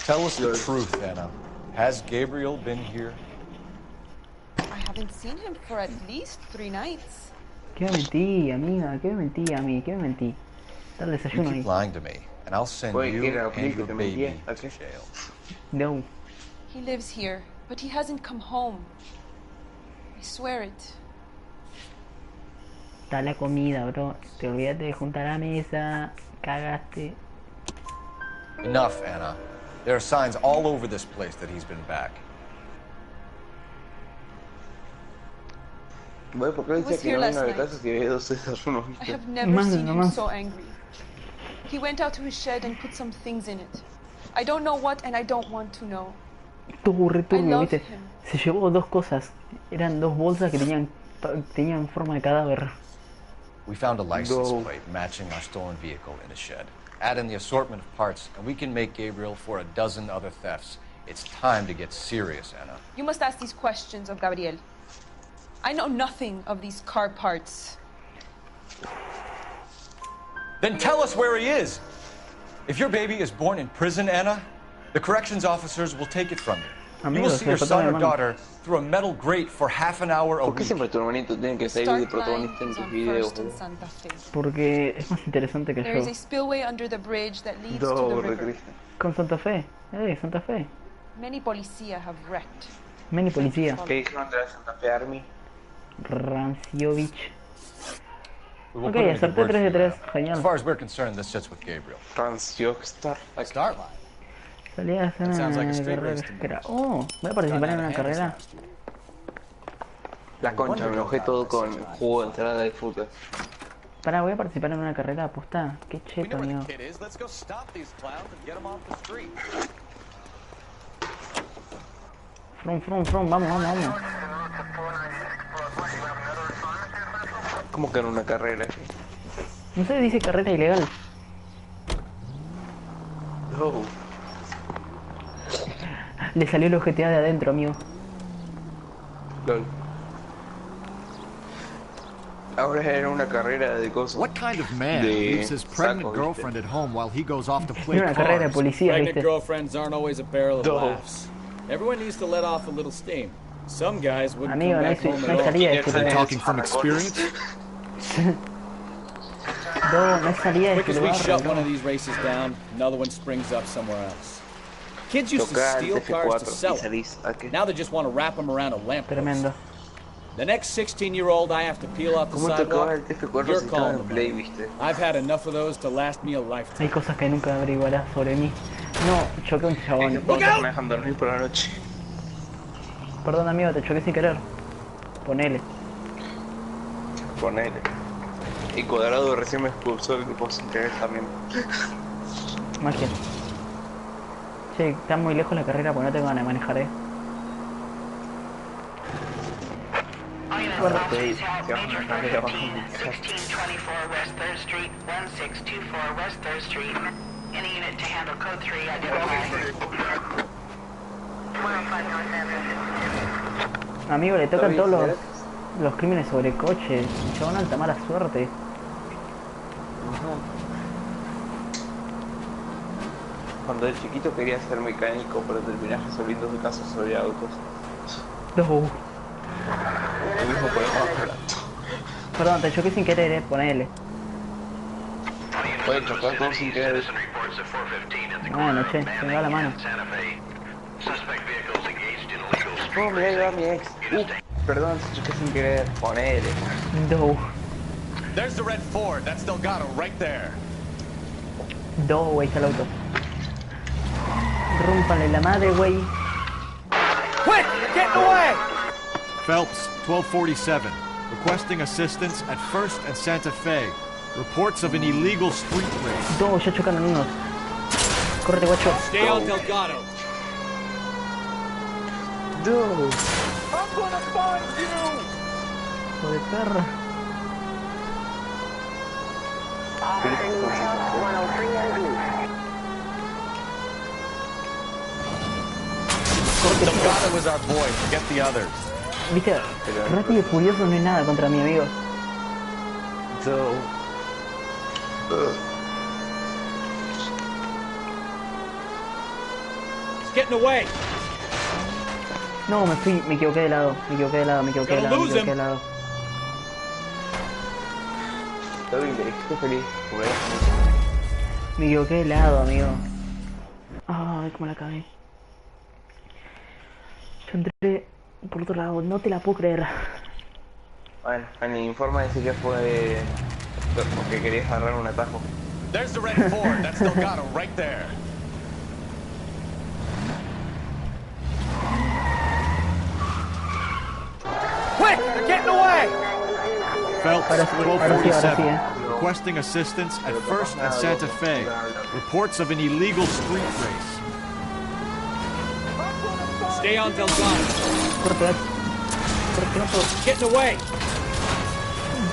[SPEAKER 7] Tell us the truth, Anna. Has Gabriel been here?
[SPEAKER 4] I haven't seen him for at least 3 nights.
[SPEAKER 1] ¿Qué me mentí, amiga? ¿Qué me mentí a mí? ¿Qué me mentí? Está el desayuno ahí.
[SPEAKER 7] You keep lying to me, and I'll send you and your baby to jail.
[SPEAKER 1] No.
[SPEAKER 4] He lives here, but he hasn't come home. I swear it.
[SPEAKER 1] Está la comida, bro. Te olvidaste de juntar la mesa. Cagaste.
[SPEAKER 7] Enough, Anna. There are signs all over this place that he's been back.
[SPEAKER 22] Bueno, ¿por qué decía que no venga de casa si había 2 desayunos?
[SPEAKER 4] I have never seen him so angry. He went out to his shed and put some things in it. I don't know what and I don't want to know.
[SPEAKER 1] Tuvo returbio, ¿viste? Se llevó 2 cosas. Eran 2 bolsas que tenían forma de cadáver.
[SPEAKER 7] We found a license plate matching our stolen vehicle in a shed. Add in the assortment of parts, and we can make Gabriel for a dozen other thefts. It's time to get serious, Anna.
[SPEAKER 4] You must ask these questions of Gabriel. I know nothing of these car parts.
[SPEAKER 7] Then tell us where he is. If your baby is born in prison, Anna, the corrections officers will take it from you. You will see your son or daughter through a metal grate for half an hour a week.
[SPEAKER 22] ¿Por qué siempre tu hermanito tiene que salir de protagonista en tus videos?
[SPEAKER 1] Porque es más interesante que yo.
[SPEAKER 4] There is a spillway under the bridge that leads to the river.
[SPEAKER 1] Con Santa Fe. Santa Fe.
[SPEAKER 4] Many policía have wrecked.
[SPEAKER 1] Many policía.
[SPEAKER 22] ¿Qué dijeron de la Santa Fe Army?
[SPEAKER 1] Ranciovich. Ok, acerté 3 de 3. Genial.
[SPEAKER 7] As far as we're concerned, this sits with Gabriel.
[SPEAKER 22] Ranciostar.
[SPEAKER 10] Start line.
[SPEAKER 1] Salí a hacer una carrera. Oh, voy a participar en una carrera.
[SPEAKER 22] La concha, me enojé todo con juego de entrada de fútbol.
[SPEAKER 1] Pará, voy a participar en una carrera, aposta. Qué cheto, amigo. From, vamos.
[SPEAKER 22] ¿Cómo que en una carrera?
[SPEAKER 1] No sé, dice carrera ilegal.
[SPEAKER 22] No.
[SPEAKER 1] Le salió el GTA de adentro, amigo.
[SPEAKER 22] LOL. Ahora era una carrera de cosas.
[SPEAKER 9] What kind of man leaves his pregnant girlfriend at home while he goes off to play
[SPEAKER 1] Era una carrera de policía,
[SPEAKER 14] Pregnant
[SPEAKER 1] ¿viste?
[SPEAKER 14] girlfriends aren't always a barrel of laughs. Everyone needs to let off a little steam. Some guys wouldn't come back home at all.
[SPEAKER 9] You're talking from experience?
[SPEAKER 1] No salía de
[SPEAKER 14] Quick as we shut one of these races down, another one springs up somewhere else. Kids used to steal cars to sell them. Now they just want to wrap them around a lamppost.
[SPEAKER 1] Tremendo.
[SPEAKER 14] The next 16-year-old I have to peel off the sidewalk, you're calling them. I've had enough of those to last me a lifetime.
[SPEAKER 1] Hay cosas que nunca averiguarás sobre mí. No, choqué un chabón.
[SPEAKER 22] Me dejan dormir por la noche.
[SPEAKER 1] Perdón, amigo, te choqué sin querer. Ponele.
[SPEAKER 22] Y Cuadrado recién me expulsó del grupo sin querer también.
[SPEAKER 1] Magia. Che, está muy lejos la carrera porque no tengo ganas de manejar,
[SPEAKER 3] Bueno, okay, major fire 1624 West 3rd Street, 1624 West 3rd Street. Any unit to handle code 3, identify. 105 North Avenue.
[SPEAKER 1] Amigo, le tocan todos los crímenes sobre coches. Chabón, alta mala suerte.
[SPEAKER 22] Cuando era chiquito quería ser mecánico, pero terminé resolviendo casos sobre autos.
[SPEAKER 1] No.
[SPEAKER 22] Lo mismo por el más barato.
[SPEAKER 1] Perdón, te choqué sin querer, ponele.
[SPEAKER 22] Puede chocar todo sin querer.
[SPEAKER 1] Bueno, che, se me va la mano.
[SPEAKER 22] Oh, mira, ahí va mi ex. Perdón, si choqué sin querer. Ponele.
[SPEAKER 1] No.
[SPEAKER 16] There's the red Ford. That's Delgado right there.
[SPEAKER 1] No, güey, está el auto. Rúmpale la madre, güey.
[SPEAKER 14] Quick! Get away!
[SPEAKER 9] Phelps, 1247. Requesting assistance at 1st and Santa Fe. Reports of an illegal street race.
[SPEAKER 1] No, ya chocaron unos. Córrete, guacho.
[SPEAKER 14] Stay on Delgado.
[SPEAKER 22] No.
[SPEAKER 14] I'm gonna find you!
[SPEAKER 1] Hijo de perra.
[SPEAKER 10] Delgado was our boy. Forget the others.
[SPEAKER 1] Viste, Rápido y Furioso no es nada contra mi amigo.
[SPEAKER 22] No.
[SPEAKER 14] He's getting away.
[SPEAKER 1] No, me fui, me equivoqué de lado, me equivoqué de lado, me equivoqué de lado, me equivoqué de lado.
[SPEAKER 22] Estoy feliz.
[SPEAKER 1] Me equivoqué de lado, amigo. Ay, cómo la cagué. Yo entré por otro lado, no te la puedo creer.
[SPEAKER 22] Bueno, en el informe dice que fue porque querías agarrar un atajo.
[SPEAKER 16] There's the red Ford. That's Delgado right there.
[SPEAKER 14] Quick! They're getting away!
[SPEAKER 9] Phelps,
[SPEAKER 1] Ahora sí,
[SPEAKER 9] 1247. Requesting assistance at 1st and Santa Fe. Reports of an illegal street race.
[SPEAKER 14] Stay on Delgado.
[SPEAKER 1] Corte,
[SPEAKER 14] Getting away.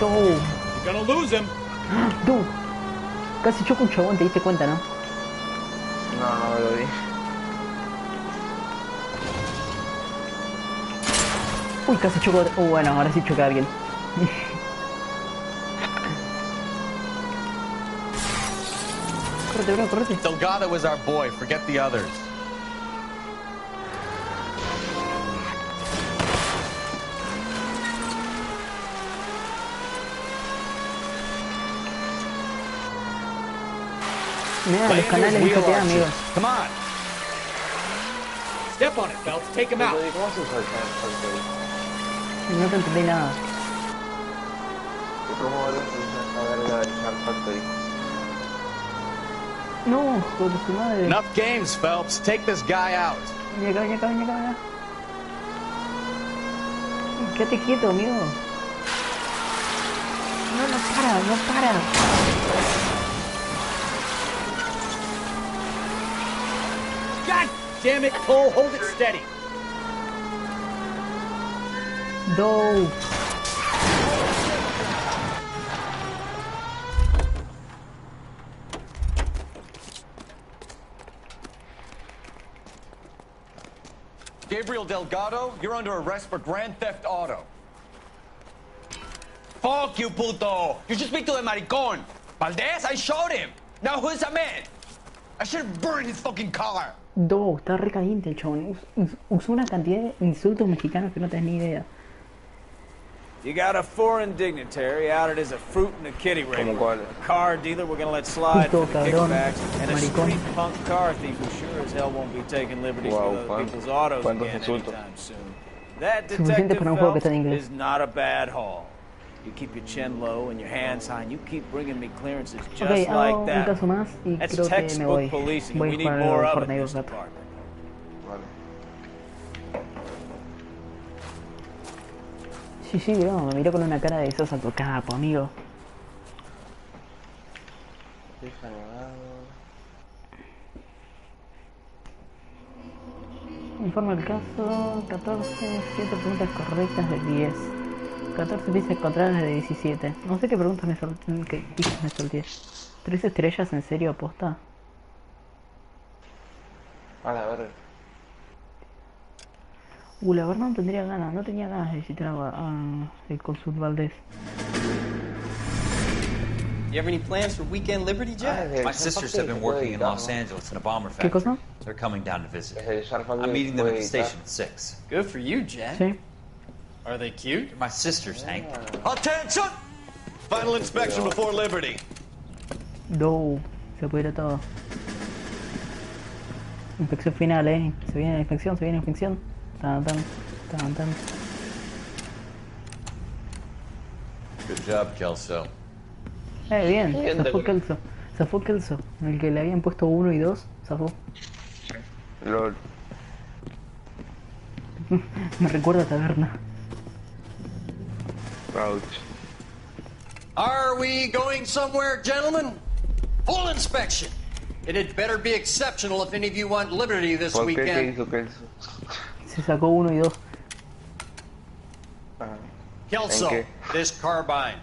[SPEAKER 1] no,
[SPEAKER 14] You're gonna lose him.
[SPEAKER 1] no. Casi choco un chabón, te diste cuenta, ¿no?
[SPEAKER 22] No lo vi.
[SPEAKER 1] Uy, casi choco. Bueno, ahora sí choca a alguien. Correte, bro, correte.
[SPEAKER 10] Delgado was our boy. Forget the others.
[SPEAKER 1] Mira, los canales de GTA, amigo.
[SPEAKER 14] Come on. Step on it, Phelps. Take him out.
[SPEAKER 22] ¿Cómo se usa el factory?
[SPEAKER 1] No te entendí nada.
[SPEAKER 22] ¿Cómo vas a ver la Shark Factory?
[SPEAKER 1] No, joder, su madre.
[SPEAKER 10] Enough games, Phelps. Take this guy out.
[SPEAKER 1] Ven acá, ven acá, ven acá, ven acá. Quédate quieto, amigo. No para, no para.
[SPEAKER 14] God damn it, Cole. Hold it steady.
[SPEAKER 1] No.
[SPEAKER 16] Gabriel Delgado, you're under arrest for grand theft auto.
[SPEAKER 11] Fuck you, puto! You should speak to the maricón. Valdez, I showed him. Now who's the man? I should have burned his fucking car.
[SPEAKER 1] No, está re caliente el chabón. Usó una cantidad de insultos mexicanos que no tenés ni idea.
[SPEAKER 11] You got a foreign dignitary outed as a fruit and a kitty raper. A car dealer we're gonna let slide for the kickbacks. And a street punk car thief who sure as hell won't be taking liberties with other people's autos again anytime soon. That detective Phelps is not a bad haul. You keep your chin low and your hands high and you keep bringing me clearances just like that.
[SPEAKER 1] Un caso más y
[SPEAKER 11] That's
[SPEAKER 1] creo que me voy.
[SPEAKER 11] policing.
[SPEAKER 1] Voy
[SPEAKER 11] We
[SPEAKER 1] a
[SPEAKER 11] need
[SPEAKER 1] jugar
[SPEAKER 11] more
[SPEAKER 1] al
[SPEAKER 11] of it in
[SPEAKER 1] Fortnite
[SPEAKER 11] this
[SPEAKER 1] un rato.
[SPEAKER 11] department.
[SPEAKER 1] Sí, bro, me miró con una cara de sos autocapo, amigo. Informa el caso, 14, 7 preguntas correctas de 10. 14 pistas encontradas de 17. No sé qué preguntas me solté, qué pistas me solté. 3 estrellas, ¿en serio, aposta?
[SPEAKER 22] A la verga.
[SPEAKER 1] La verdad no tendría ganas, no tenía ganas de visitar el cónsul Valdez.
[SPEAKER 13] You have any plans for weekend Liberty, Jack?
[SPEAKER 2] My sisters have been working in Los Angeles in a bomber
[SPEAKER 1] ¿Qué
[SPEAKER 2] factory.
[SPEAKER 1] cosa?
[SPEAKER 2] They're coming down to visit. I'm meeting them at the station at 6.
[SPEAKER 13] Good for you, Jack.
[SPEAKER 1] Sí.
[SPEAKER 13] Are they cute?
[SPEAKER 2] They're my sisters, Hank.
[SPEAKER 16] Attention! Final inspection before liberty.
[SPEAKER 1] No, se pudrió todo. Inspección final, Se viene la inspección, se viene la inspección. Tan, tan, tan, tan.
[SPEAKER 7] Good job, Kelso.
[SPEAKER 1] Bien, zafó Kelso. Zafó Kelso. El que le habían puesto 1 y 2, zafó.
[SPEAKER 22] LOL.
[SPEAKER 1] Me recuerda a Taberna.
[SPEAKER 22] Ouch.
[SPEAKER 16] Are we going somewhere, gentlemen? Full inspection. It had better be exceptional if any of you want liberty this
[SPEAKER 22] ¿Por qué? ¿Qué
[SPEAKER 16] weekend.
[SPEAKER 22] hizo Kelso?
[SPEAKER 1] Se sacó 1 y 2.
[SPEAKER 16] Kelso, this carbine.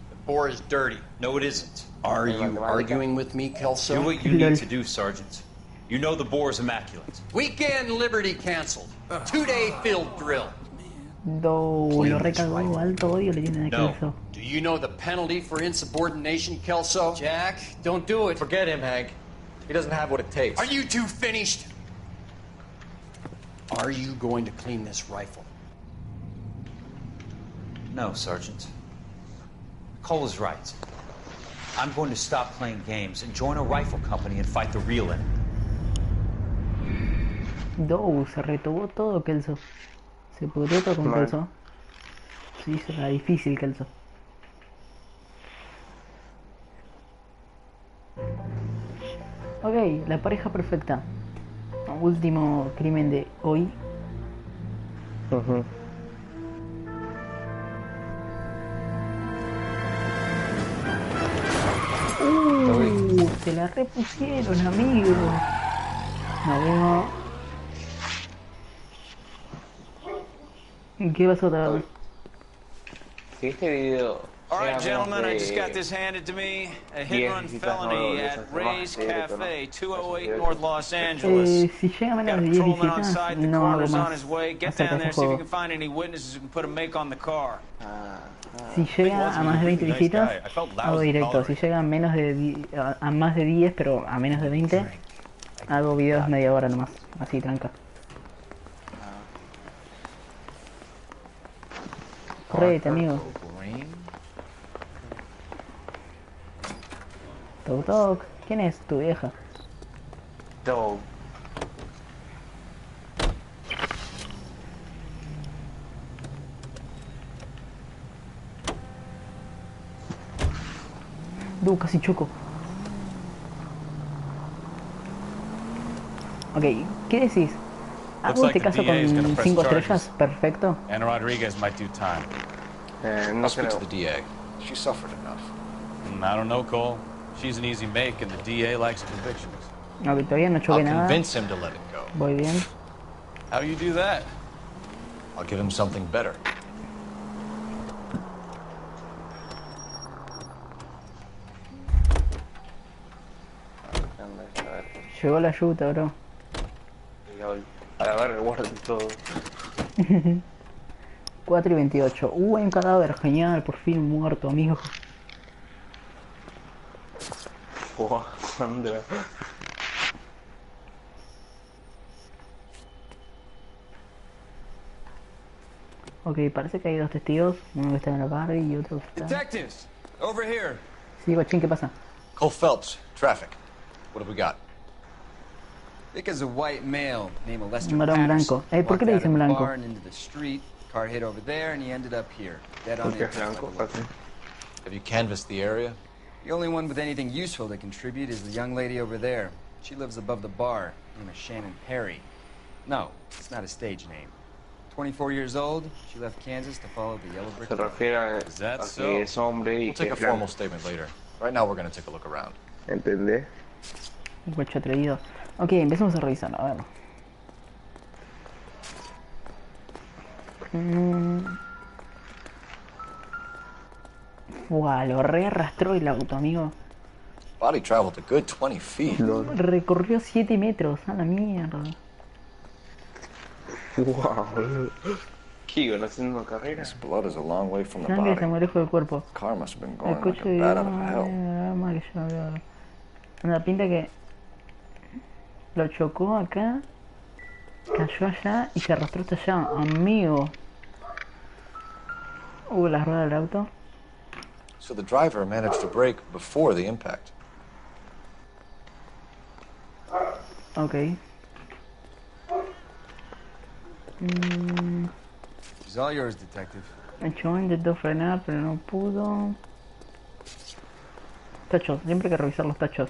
[SPEAKER 16] The bore is dirty.
[SPEAKER 2] No, it isn't.
[SPEAKER 16] Are you arguing with me, Kelso?
[SPEAKER 2] Do what you need to do, Sergeant. You know the bore is immaculate.
[SPEAKER 16] Weekend liberty canceled. 2-day field drill.
[SPEAKER 1] Lo recagó, alto odio le tiene a Kelso.
[SPEAKER 16] Do you know the penalty for insubordination, Kelso?
[SPEAKER 13] Jack, don't do it.
[SPEAKER 8] Forget him, Hank. He doesn't have what it takes.
[SPEAKER 16] Are you two finished? Are you going to clean this rifle?
[SPEAKER 2] No, Sergeant. Cole is right. I'm going to stop playing games and join a rifle company and fight the real enemy.
[SPEAKER 1] Se retobó todo Kelso. Se pudrió todo con Kelso. Se hizo la difícil Kelso. Ok, la pareja perfecta. Último crimen de hoy. Se la repusieron, amigo. Nos vemos. ¿Qué pasó otra vez?
[SPEAKER 22] Si este video
[SPEAKER 11] All right, gentlemen, I just got this handed to me. A hit-and-run felony at Ray's Cafe, 208 North Los Angeles.
[SPEAKER 1] Si llega menos de 10
[SPEAKER 11] Patrolman on
[SPEAKER 1] visitas,
[SPEAKER 11] site, the
[SPEAKER 1] no hago
[SPEAKER 11] coroner's on
[SPEAKER 1] más.
[SPEAKER 11] his way. Get
[SPEAKER 1] Hasta
[SPEAKER 11] down
[SPEAKER 1] que
[SPEAKER 11] there,
[SPEAKER 1] se
[SPEAKER 11] see if you
[SPEAKER 1] juego.
[SPEAKER 11] can find any witnesses who can put a make on the car.
[SPEAKER 1] Si llega a más de 20 visitas, hago directo. Si llega a menos de a más de 10, pero a menos de 20, hago videos media hora nomás. Así, tranca. Correte, amigo. Toc toc. ¿Quién es? Tu vieja.
[SPEAKER 22] Dog.
[SPEAKER 1] Casi choco. Ok, ¿qué decís? ¿Hago este caso con 5 estrellas? Perfecto.
[SPEAKER 10] And Rodriguez might do time.
[SPEAKER 22] No
[SPEAKER 7] Speak to
[SPEAKER 22] creo.
[SPEAKER 7] the DA. She suffered enough.
[SPEAKER 10] I don't know, Cole. She's an easy make, and the DA likes convictions.
[SPEAKER 1] Ok, todavía no choqué
[SPEAKER 7] I'll
[SPEAKER 1] nada.
[SPEAKER 7] convince him to let it go.
[SPEAKER 1] Voy bien.
[SPEAKER 10] How do you do that?
[SPEAKER 7] I'll give him something better.
[SPEAKER 1] Llegó la ayuda, bro.
[SPEAKER 22] A la verga, guarda todo.
[SPEAKER 1] 4 y 28. Hay un cadáver, genial, por fin muerto, amigo.
[SPEAKER 22] Sandra.
[SPEAKER 1] Ok, parece que hay 2 testigos. Uno que está en la barra y otro que está...
[SPEAKER 11] Detectives, over here.
[SPEAKER 1] Sí, guachín, ¿qué pasa?
[SPEAKER 7] Cole Phelps, traffic. What have we got?
[SPEAKER 13] Vic is a white male named Lester
[SPEAKER 1] Un varón
[SPEAKER 13] Patterson.
[SPEAKER 1] blanco. ¿Por qué le
[SPEAKER 13] Walked out
[SPEAKER 1] dicen
[SPEAKER 13] of the
[SPEAKER 1] blanco?
[SPEAKER 13] bar and into the street. Car hit over there and he ended up here. Dead on
[SPEAKER 22] Porque
[SPEAKER 13] it.
[SPEAKER 22] es blanco, casi.
[SPEAKER 7] Have you canvassed the area?
[SPEAKER 13] The only one with anything useful to contribute is the young lady over there. She lives above the bar. Name is Shannon Perry. No, it's not a stage name. 24 years old, she left Kansas to follow the yellow brick
[SPEAKER 22] Se
[SPEAKER 13] road.
[SPEAKER 22] refiere a que es hombre y
[SPEAKER 7] We'll
[SPEAKER 22] que
[SPEAKER 7] take a
[SPEAKER 22] es
[SPEAKER 7] formal
[SPEAKER 22] blanco.
[SPEAKER 7] statement later. Right now, we're going to take a look around.
[SPEAKER 22] ¿Entendés?
[SPEAKER 1] Guacho atrevido. Ok, empecemos a revisarlo, a ver. Lo arrastró el auto, amigo.
[SPEAKER 7] Body traveled a good 20 feet.
[SPEAKER 1] Recorrió 7 metros, a la mierda.
[SPEAKER 22] Wow. Kigo, no haciendo una carrera.
[SPEAKER 7] This blood is a long way from the
[SPEAKER 1] Sangre está
[SPEAKER 7] body.
[SPEAKER 1] muy lejos del cuerpo.
[SPEAKER 7] Car must have been
[SPEAKER 1] El
[SPEAKER 7] going like
[SPEAKER 1] coche
[SPEAKER 7] a bat out of hell.
[SPEAKER 1] Una pinta que lo chocó acá, cayó allá y se arrastró hasta allá, amigo. Las ruedas del auto.
[SPEAKER 7] So the driver managed to brake before the impact.
[SPEAKER 1] Ok.
[SPEAKER 13] It's all yours, detective.
[SPEAKER 1] El chabón intentó frenar, pero no pudo. Tachos, siempre hay que revisar los tachos.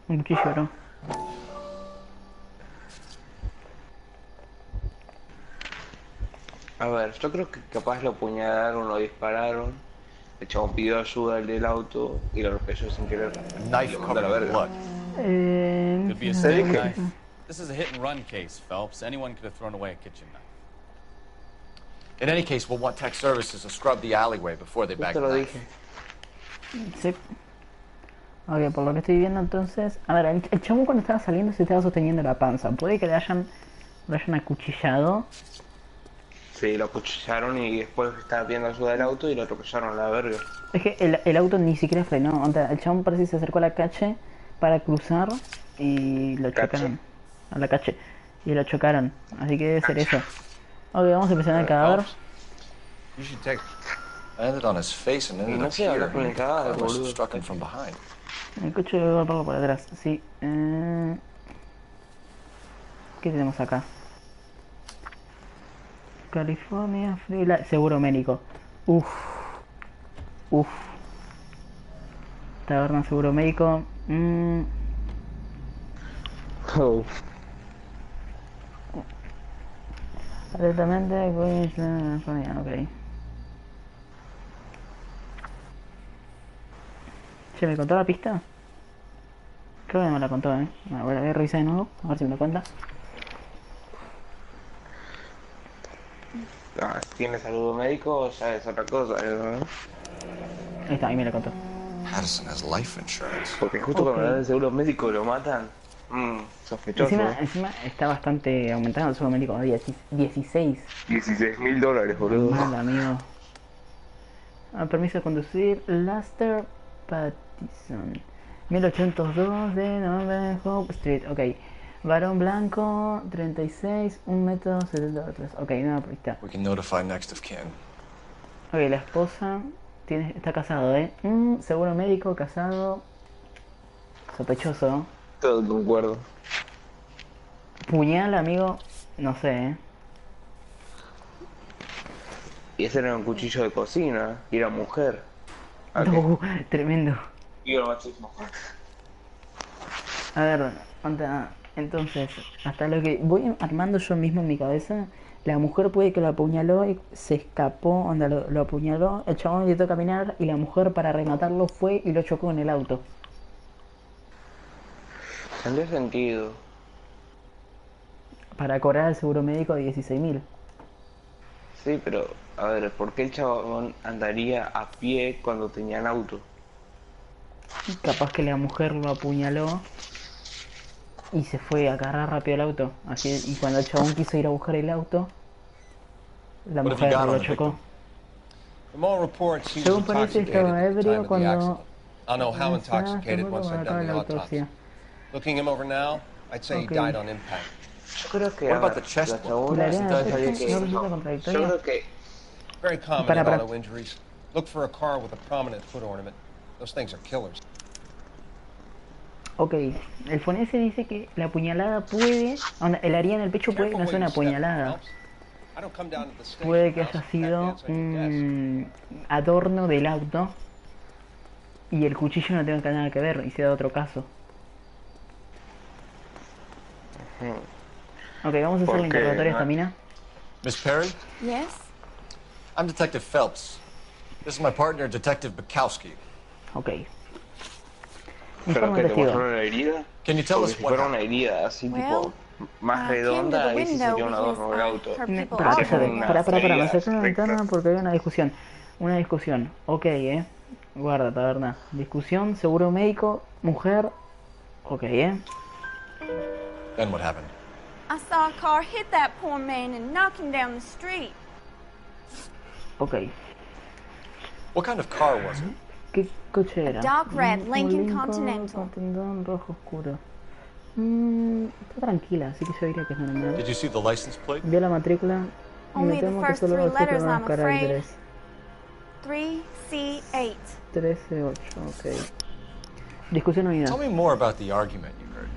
[SPEAKER 1] Un cuchillo, ¿no?
[SPEAKER 22] A ver, yo creo que capaz lo apuñalaron o lo dispararon. El chabón pidió ayuda al del auto y lo atropelló sin querer.
[SPEAKER 7] Knife covered in blood.
[SPEAKER 10] Could be a steak knife. This is a hit and run case, Phelps. Anyone could have thrown away a kitchen knife.
[SPEAKER 7] In any case, we'll want tech services to scrub the alleyway before they bag the knife.
[SPEAKER 1] Sí. Ok, por lo que estoy viendo entonces... A ver, el chabón cuando estaba saliendo se estaba sosteniendo la panza. Puede que lo hayan acuchillado.
[SPEAKER 22] Sí, lo acuchillaron y después estaba pidiendo ayuda del auto y lo atropellaron a la verga.
[SPEAKER 1] Es que el auto ni siquiera frenó. O sea, el chabón parece que se acercó a la calle para cruzar y lo chocaron. A la calle. Y lo chocaron. Así que debe ser eso. Ok, vamos a empezar el cadáver.
[SPEAKER 7] You should take... I landed on his face and ended up here. I must have struck him from behind.
[SPEAKER 1] El coche debe golpearlo por atrás. Sí. ¿Qué tenemos acá? California, seguro médico. Uff. Taberna, seguro médico. Atentamente, ok. ¿Se me contó la pista? Creo que no me la contó, Bueno, voy a revisar de nuevo, a ver si me lo cuenta.
[SPEAKER 22] Si tiene saludo médico ya es otra cosa, ¿no?
[SPEAKER 1] Ahí está, ahí me lo contó.
[SPEAKER 7] Madison has life insurance.
[SPEAKER 22] Porque justo cuando le dan el seguro médico lo matan. Sospechoso.
[SPEAKER 1] Encima está bastante aumentado el seguro médico.
[SPEAKER 22] $16,000, boludo.
[SPEAKER 1] Mal, amigo. Permiso de conducir. Laster Pattison. 1802 de Northern Hope Street. Ok. Varón blanco, 36, 1,73 m. Ok, nada, por ahí está.
[SPEAKER 7] We can notify next of kin.
[SPEAKER 1] Ok, la esposa está casado, seguro médico, casado. Sospechoso.
[SPEAKER 22] Todo concuerdo.
[SPEAKER 1] Puñal, amigo, no sé,
[SPEAKER 22] Y ese era un cuchillo de cocina, y era mujer.
[SPEAKER 1] Tremendo.
[SPEAKER 22] Y era machismo.
[SPEAKER 1] A ver, entonces, hasta lo que voy armando yo mismo en mi cabeza, la mujer puede que lo apuñaló y se escapó, lo apuñaló, el chabón intentó caminar y la mujer para rematarlo fue y lo chocó en el auto.
[SPEAKER 22] Tendría sentido.
[SPEAKER 1] Para cobrar el seguro médico de 16.000.
[SPEAKER 22] Sí, pero, a ver, ¿por qué el chabón andaría a pie cuando tenía el auto?
[SPEAKER 1] Capaz que la mujer lo apuñaló y se fue a agarrar rápido el auto. Así, y cuando el chabón quiso ir a buscar el auto, la mujer lo chocó. Según parece, estaba ebrio cuando...
[SPEAKER 7] I'll know how intoxicated once I've done the autopsy.
[SPEAKER 18] Looking him over now, I'd say he died on impact.
[SPEAKER 22] Yo creo que...
[SPEAKER 7] What about the chest wound?
[SPEAKER 22] Yo creo que...
[SPEAKER 18] Very common in auto injuries. Look for a car with a prominent foot ornament. Those things are killers.
[SPEAKER 1] Ok, el forense dice que la apuñalada puede... El haría en el pecho puede que no sea una apuñalada. Puede que haya sido un adorno del auto y el cuchillo no tenga nada que ver y sea de otro caso. Ok, vamos a hacer el interrogatorio a esta mina.
[SPEAKER 7] Miss Perry?
[SPEAKER 15] Yes?
[SPEAKER 7] I'm Detective Phelps. This is my partner, Detective Bukowski.
[SPEAKER 1] Ok.
[SPEAKER 22] ¿Pero que te mostró una herida?
[SPEAKER 7] Can you tell
[SPEAKER 22] Porque
[SPEAKER 7] us
[SPEAKER 22] si
[SPEAKER 7] what
[SPEAKER 22] fuera una herida así tipo más redonda, ahí sí sería un adorno del auto.
[SPEAKER 1] Para, me acerqué a la ventana porque había una discusión. Una discusión. Ok, Guarda, taberna. Discusión, seguro médico, mujer. Ok,
[SPEAKER 7] Then what happened?
[SPEAKER 15] I saw a car hit that poor man and knock him down the street.
[SPEAKER 1] Ok.
[SPEAKER 7] What kind of car was it?
[SPEAKER 1] ¿Qué coche era?
[SPEAKER 15] Dark red Lincoln Continental.
[SPEAKER 1] Rojo oscuro. Está tranquila, así que yo diría que es normal.
[SPEAKER 7] Did you see the license plate?
[SPEAKER 1] Vio la matrícula.
[SPEAKER 15] Only the first three letters, I'm afraid.
[SPEAKER 1] caracteres.
[SPEAKER 15] 3C8.
[SPEAKER 1] 13-8, ok. Discusión oída.
[SPEAKER 7] Tell me more about the argument you heard.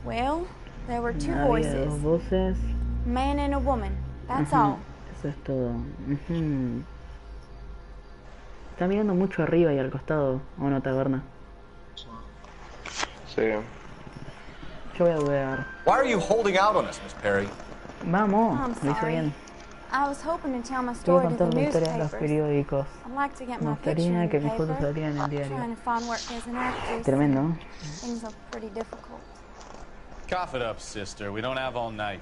[SPEAKER 15] Well, there were two
[SPEAKER 1] Había
[SPEAKER 15] voices.
[SPEAKER 1] dos voces.
[SPEAKER 15] A man and a woman. That's all.
[SPEAKER 1] Eso es todo. Está mirando mucho arriba y al costado a una taberna.
[SPEAKER 22] Sí.
[SPEAKER 1] Yo voy a dudar.
[SPEAKER 7] Why are you holding out on us, Miss Perry?
[SPEAKER 1] Vamos,
[SPEAKER 15] I'm
[SPEAKER 1] lo hice
[SPEAKER 15] sorry.
[SPEAKER 1] bien.
[SPEAKER 15] I was hoping to tell my
[SPEAKER 1] Quiero
[SPEAKER 15] story to the
[SPEAKER 1] contar la historia de los
[SPEAKER 15] newspapers.
[SPEAKER 1] periódicos.
[SPEAKER 15] I'd like to get
[SPEAKER 1] Me
[SPEAKER 15] my picture in
[SPEAKER 1] gustaría
[SPEAKER 15] the
[SPEAKER 1] que mis fotos
[SPEAKER 15] paper.
[SPEAKER 1] salieran en el
[SPEAKER 15] I'm
[SPEAKER 1] diario.
[SPEAKER 15] trying to find work as an actress.
[SPEAKER 1] Tremendo.
[SPEAKER 15] Things are pretty difficult.
[SPEAKER 10] Cough it up, sister. We don't have all night.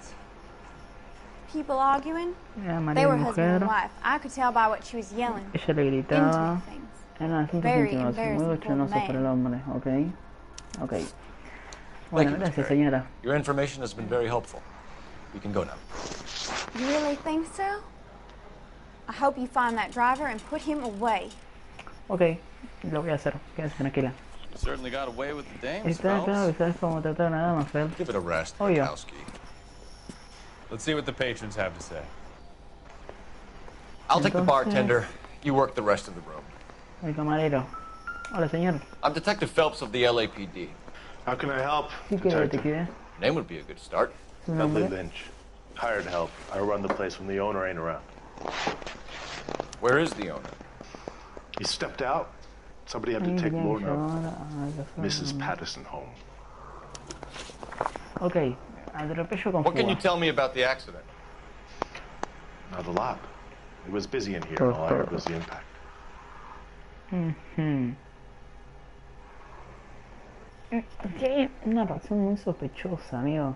[SPEAKER 15] People arguing?
[SPEAKER 1] Era
[SPEAKER 15] They
[SPEAKER 1] marido
[SPEAKER 15] were
[SPEAKER 1] y
[SPEAKER 15] husband and
[SPEAKER 1] mujer.
[SPEAKER 15] wife. I could tell by what she was yelling.
[SPEAKER 1] Ella le gritaba.
[SPEAKER 15] Intimate things.
[SPEAKER 1] Eran asuntos
[SPEAKER 15] Very
[SPEAKER 1] íntimos, muy
[SPEAKER 15] embarrassing for the
[SPEAKER 1] bochornosos para el
[SPEAKER 15] man.
[SPEAKER 1] hombre. Ok.
[SPEAKER 7] Thank
[SPEAKER 1] Bueno,
[SPEAKER 7] you, Miss
[SPEAKER 1] gracias,
[SPEAKER 7] Perry.
[SPEAKER 1] señora.
[SPEAKER 7] Your information has been very helpful. We can go now.
[SPEAKER 15] You really think so? I hope you find that driver and put him away.
[SPEAKER 1] Ok, lo voy a hacer. Quédate tranquila.
[SPEAKER 10] You certainly got away with the dames,
[SPEAKER 1] Está claro que
[SPEAKER 10] Phelps.
[SPEAKER 1] sabes cómo tratar a una dama, Phelps.
[SPEAKER 7] Give it a rest,
[SPEAKER 1] Obvio.
[SPEAKER 7] Bukowski.
[SPEAKER 10] Let's see what the patrons have to say.
[SPEAKER 7] I'll take the
[SPEAKER 1] Entonces-
[SPEAKER 7] bartender. You work the rest of the room.
[SPEAKER 1] El camarero. Hola, señor.
[SPEAKER 7] I'm Detective Phelps of the LAPD.
[SPEAKER 17] How can I help?
[SPEAKER 1] Sí, que detective.
[SPEAKER 7] Name would be a good start.
[SPEAKER 1] Su
[SPEAKER 17] Dudley
[SPEAKER 1] nombre.
[SPEAKER 17] Lynch. Hired help. I run the place when the owner ain't around.
[SPEAKER 7] Where is the owner?
[SPEAKER 17] He stepped out. Somebody had to take Lorna, Mrs. Patterson, home.
[SPEAKER 1] Ok, atropello con
[SPEAKER 7] What can you
[SPEAKER 1] fuga.
[SPEAKER 7] tell me about the accident?
[SPEAKER 17] Not a lot. It was busy in here, and all I heard was the impact.
[SPEAKER 1] Tiene una razón muy sospechosa, amigo.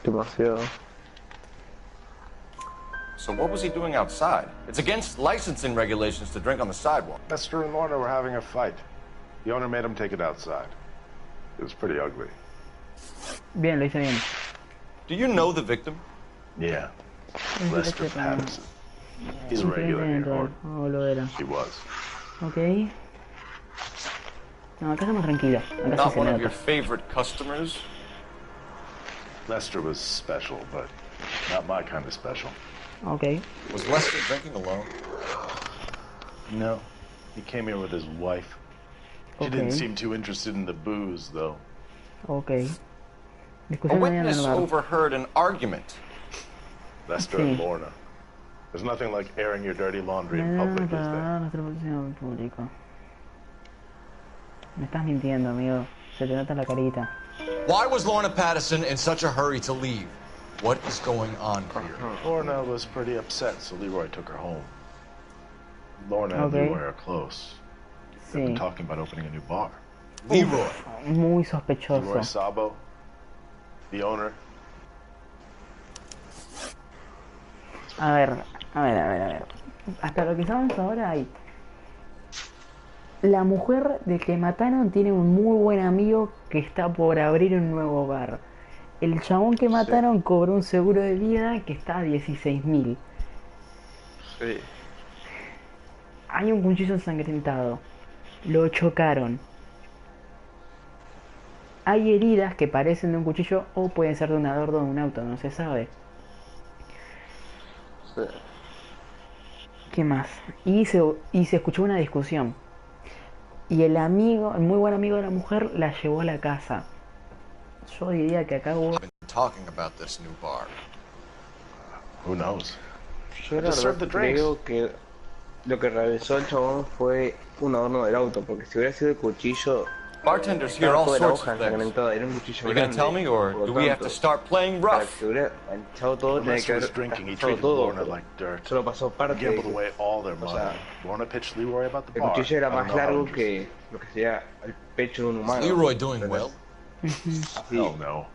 [SPEAKER 22] Demasiado.
[SPEAKER 7] So what was he doing outside? It's against licensing regulations to drink on the sidewalk.
[SPEAKER 17] Lester and Lorna were having a fight. The owner made him take it outside. It was pretty ugly.
[SPEAKER 1] Bien, lo hice bien.
[SPEAKER 7] Do you know the victim?
[SPEAKER 17] Yeah. Lester Patterson. He's a regular here, or
[SPEAKER 1] Oh, lo era.
[SPEAKER 17] he was.
[SPEAKER 1] Ok. No, acá estamos tranquilos. Acá sí
[SPEAKER 7] Not
[SPEAKER 1] se
[SPEAKER 7] one of your
[SPEAKER 1] nota.
[SPEAKER 7] favorite customers?
[SPEAKER 17] Lester was special, but not my kind of special.
[SPEAKER 1] Ok.
[SPEAKER 7] Was Lester drinking alone?
[SPEAKER 17] No. He came here with his wife. She didn't seem too interested in the booze, though.
[SPEAKER 1] Ok.
[SPEAKER 7] A
[SPEAKER 1] Discusión mañana en
[SPEAKER 7] witness
[SPEAKER 1] el bar.
[SPEAKER 7] overheard an argument.
[SPEAKER 17] Lester and Lorna. There's nothing like airing your dirty laundry in public, is there?
[SPEAKER 1] Nuestra posición en público. Me estás mintiendo, amigo. Se te nota la carita.
[SPEAKER 7] Why was Lorna Patterson in such a hurry to leave? What is going on here?
[SPEAKER 17] Lorna was pretty upset, so Leroy took her home. Lorna and
[SPEAKER 1] Okay.
[SPEAKER 17] Leroy are close. They've been
[SPEAKER 1] Sí.
[SPEAKER 17] talking about opening a new bar.
[SPEAKER 7] Leroy.
[SPEAKER 1] Muy
[SPEAKER 17] Leroy
[SPEAKER 1] sospechoso.
[SPEAKER 17] Sabo, the owner.
[SPEAKER 1] A ver. Hasta lo que sabemos ahora hay. La mujer de que mataron tiene un muy buen amigo que está por abrir un nuevo bar. El chabón que mataron cobró un seguro de vida que está a 16.000.
[SPEAKER 22] Sí.
[SPEAKER 1] Hay un cuchillo ensangrentado. Lo chocaron. Hay heridas que parecen de un cuchillo o pueden ser de un adorno de un auto, no se sabe.
[SPEAKER 22] Sí.
[SPEAKER 1] ¿Qué más? Y se escuchó una discusión. Y el amigo, el muy buen amigo de la mujer, la llevó a la casa. Yo diría que acá hubo...
[SPEAKER 7] Talking about this new bar.
[SPEAKER 17] Who knows?
[SPEAKER 22] Yo la
[SPEAKER 17] Just serve
[SPEAKER 22] verdad
[SPEAKER 17] the drinks.
[SPEAKER 22] creo que lo que realizó el chabón fue un adorno del auto, porque si hubiera sido el cuchillo...
[SPEAKER 7] Bartenders hear
[SPEAKER 22] estaba
[SPEAKER 7] all
[SPEAKER 22] toda la
[SPEAKER 7] sorts
[SPEAKER 22] hoja
[SPEAKER 7] of things.
[SPEAKER 22] ensangrentada, era un cuchillo
[SPEAKER 7] Are you gonna
[SPEAKER 22] grande.
[SPEAKER 7] tell me, or
[SPEAKER 22] por lo
[SPEAKER 7] do we have
[SPEAKER 22] tanto,
[SPEAKER 7] to start playing
[SPEAKER 22] para
[SPEAKER 7] rough?
[SPEAKER 22] que hubiera manchado todo, tenía
[SPEAKER 17] Unless
[SPEAKER 22] que
[SPEAKER 17] he was
[SPEAKER 22] haber
[SPEAKER 17] drinking, he
[SPEAKER 22] gastado
[SPEAKER 17] treated
[SPEAKER 22] todo,
[SPEAKER 17] Lorna
[SPEAKER 22] pero
[SPEAKER 17] like dirt.
[SPEAKER 22] solo pasó parte.
[SPEAKER 17] Gambled away all their
[SPEAKER 22] O
[SPEAKER 17] money.
[SPEAKER 22] sea,
[SPEAKER 17] Lorna pitched Leroy about the
[SPEAKER 22] el
[SPEAKER 17] bar.
[SPEAKER 22] cuchillo era
[SPEAKER 17] I don't
[SPEAKER 22] más
[SPEAKER 17] know how
[SPEAKER 22] largo
[SPEAKER 17] interesting.
[SPEAKER 22] que lo que sería el pecho de un humano.
[SPEAKER 7] Is Leroy doing well?
[SPEAKER 17] Hell no.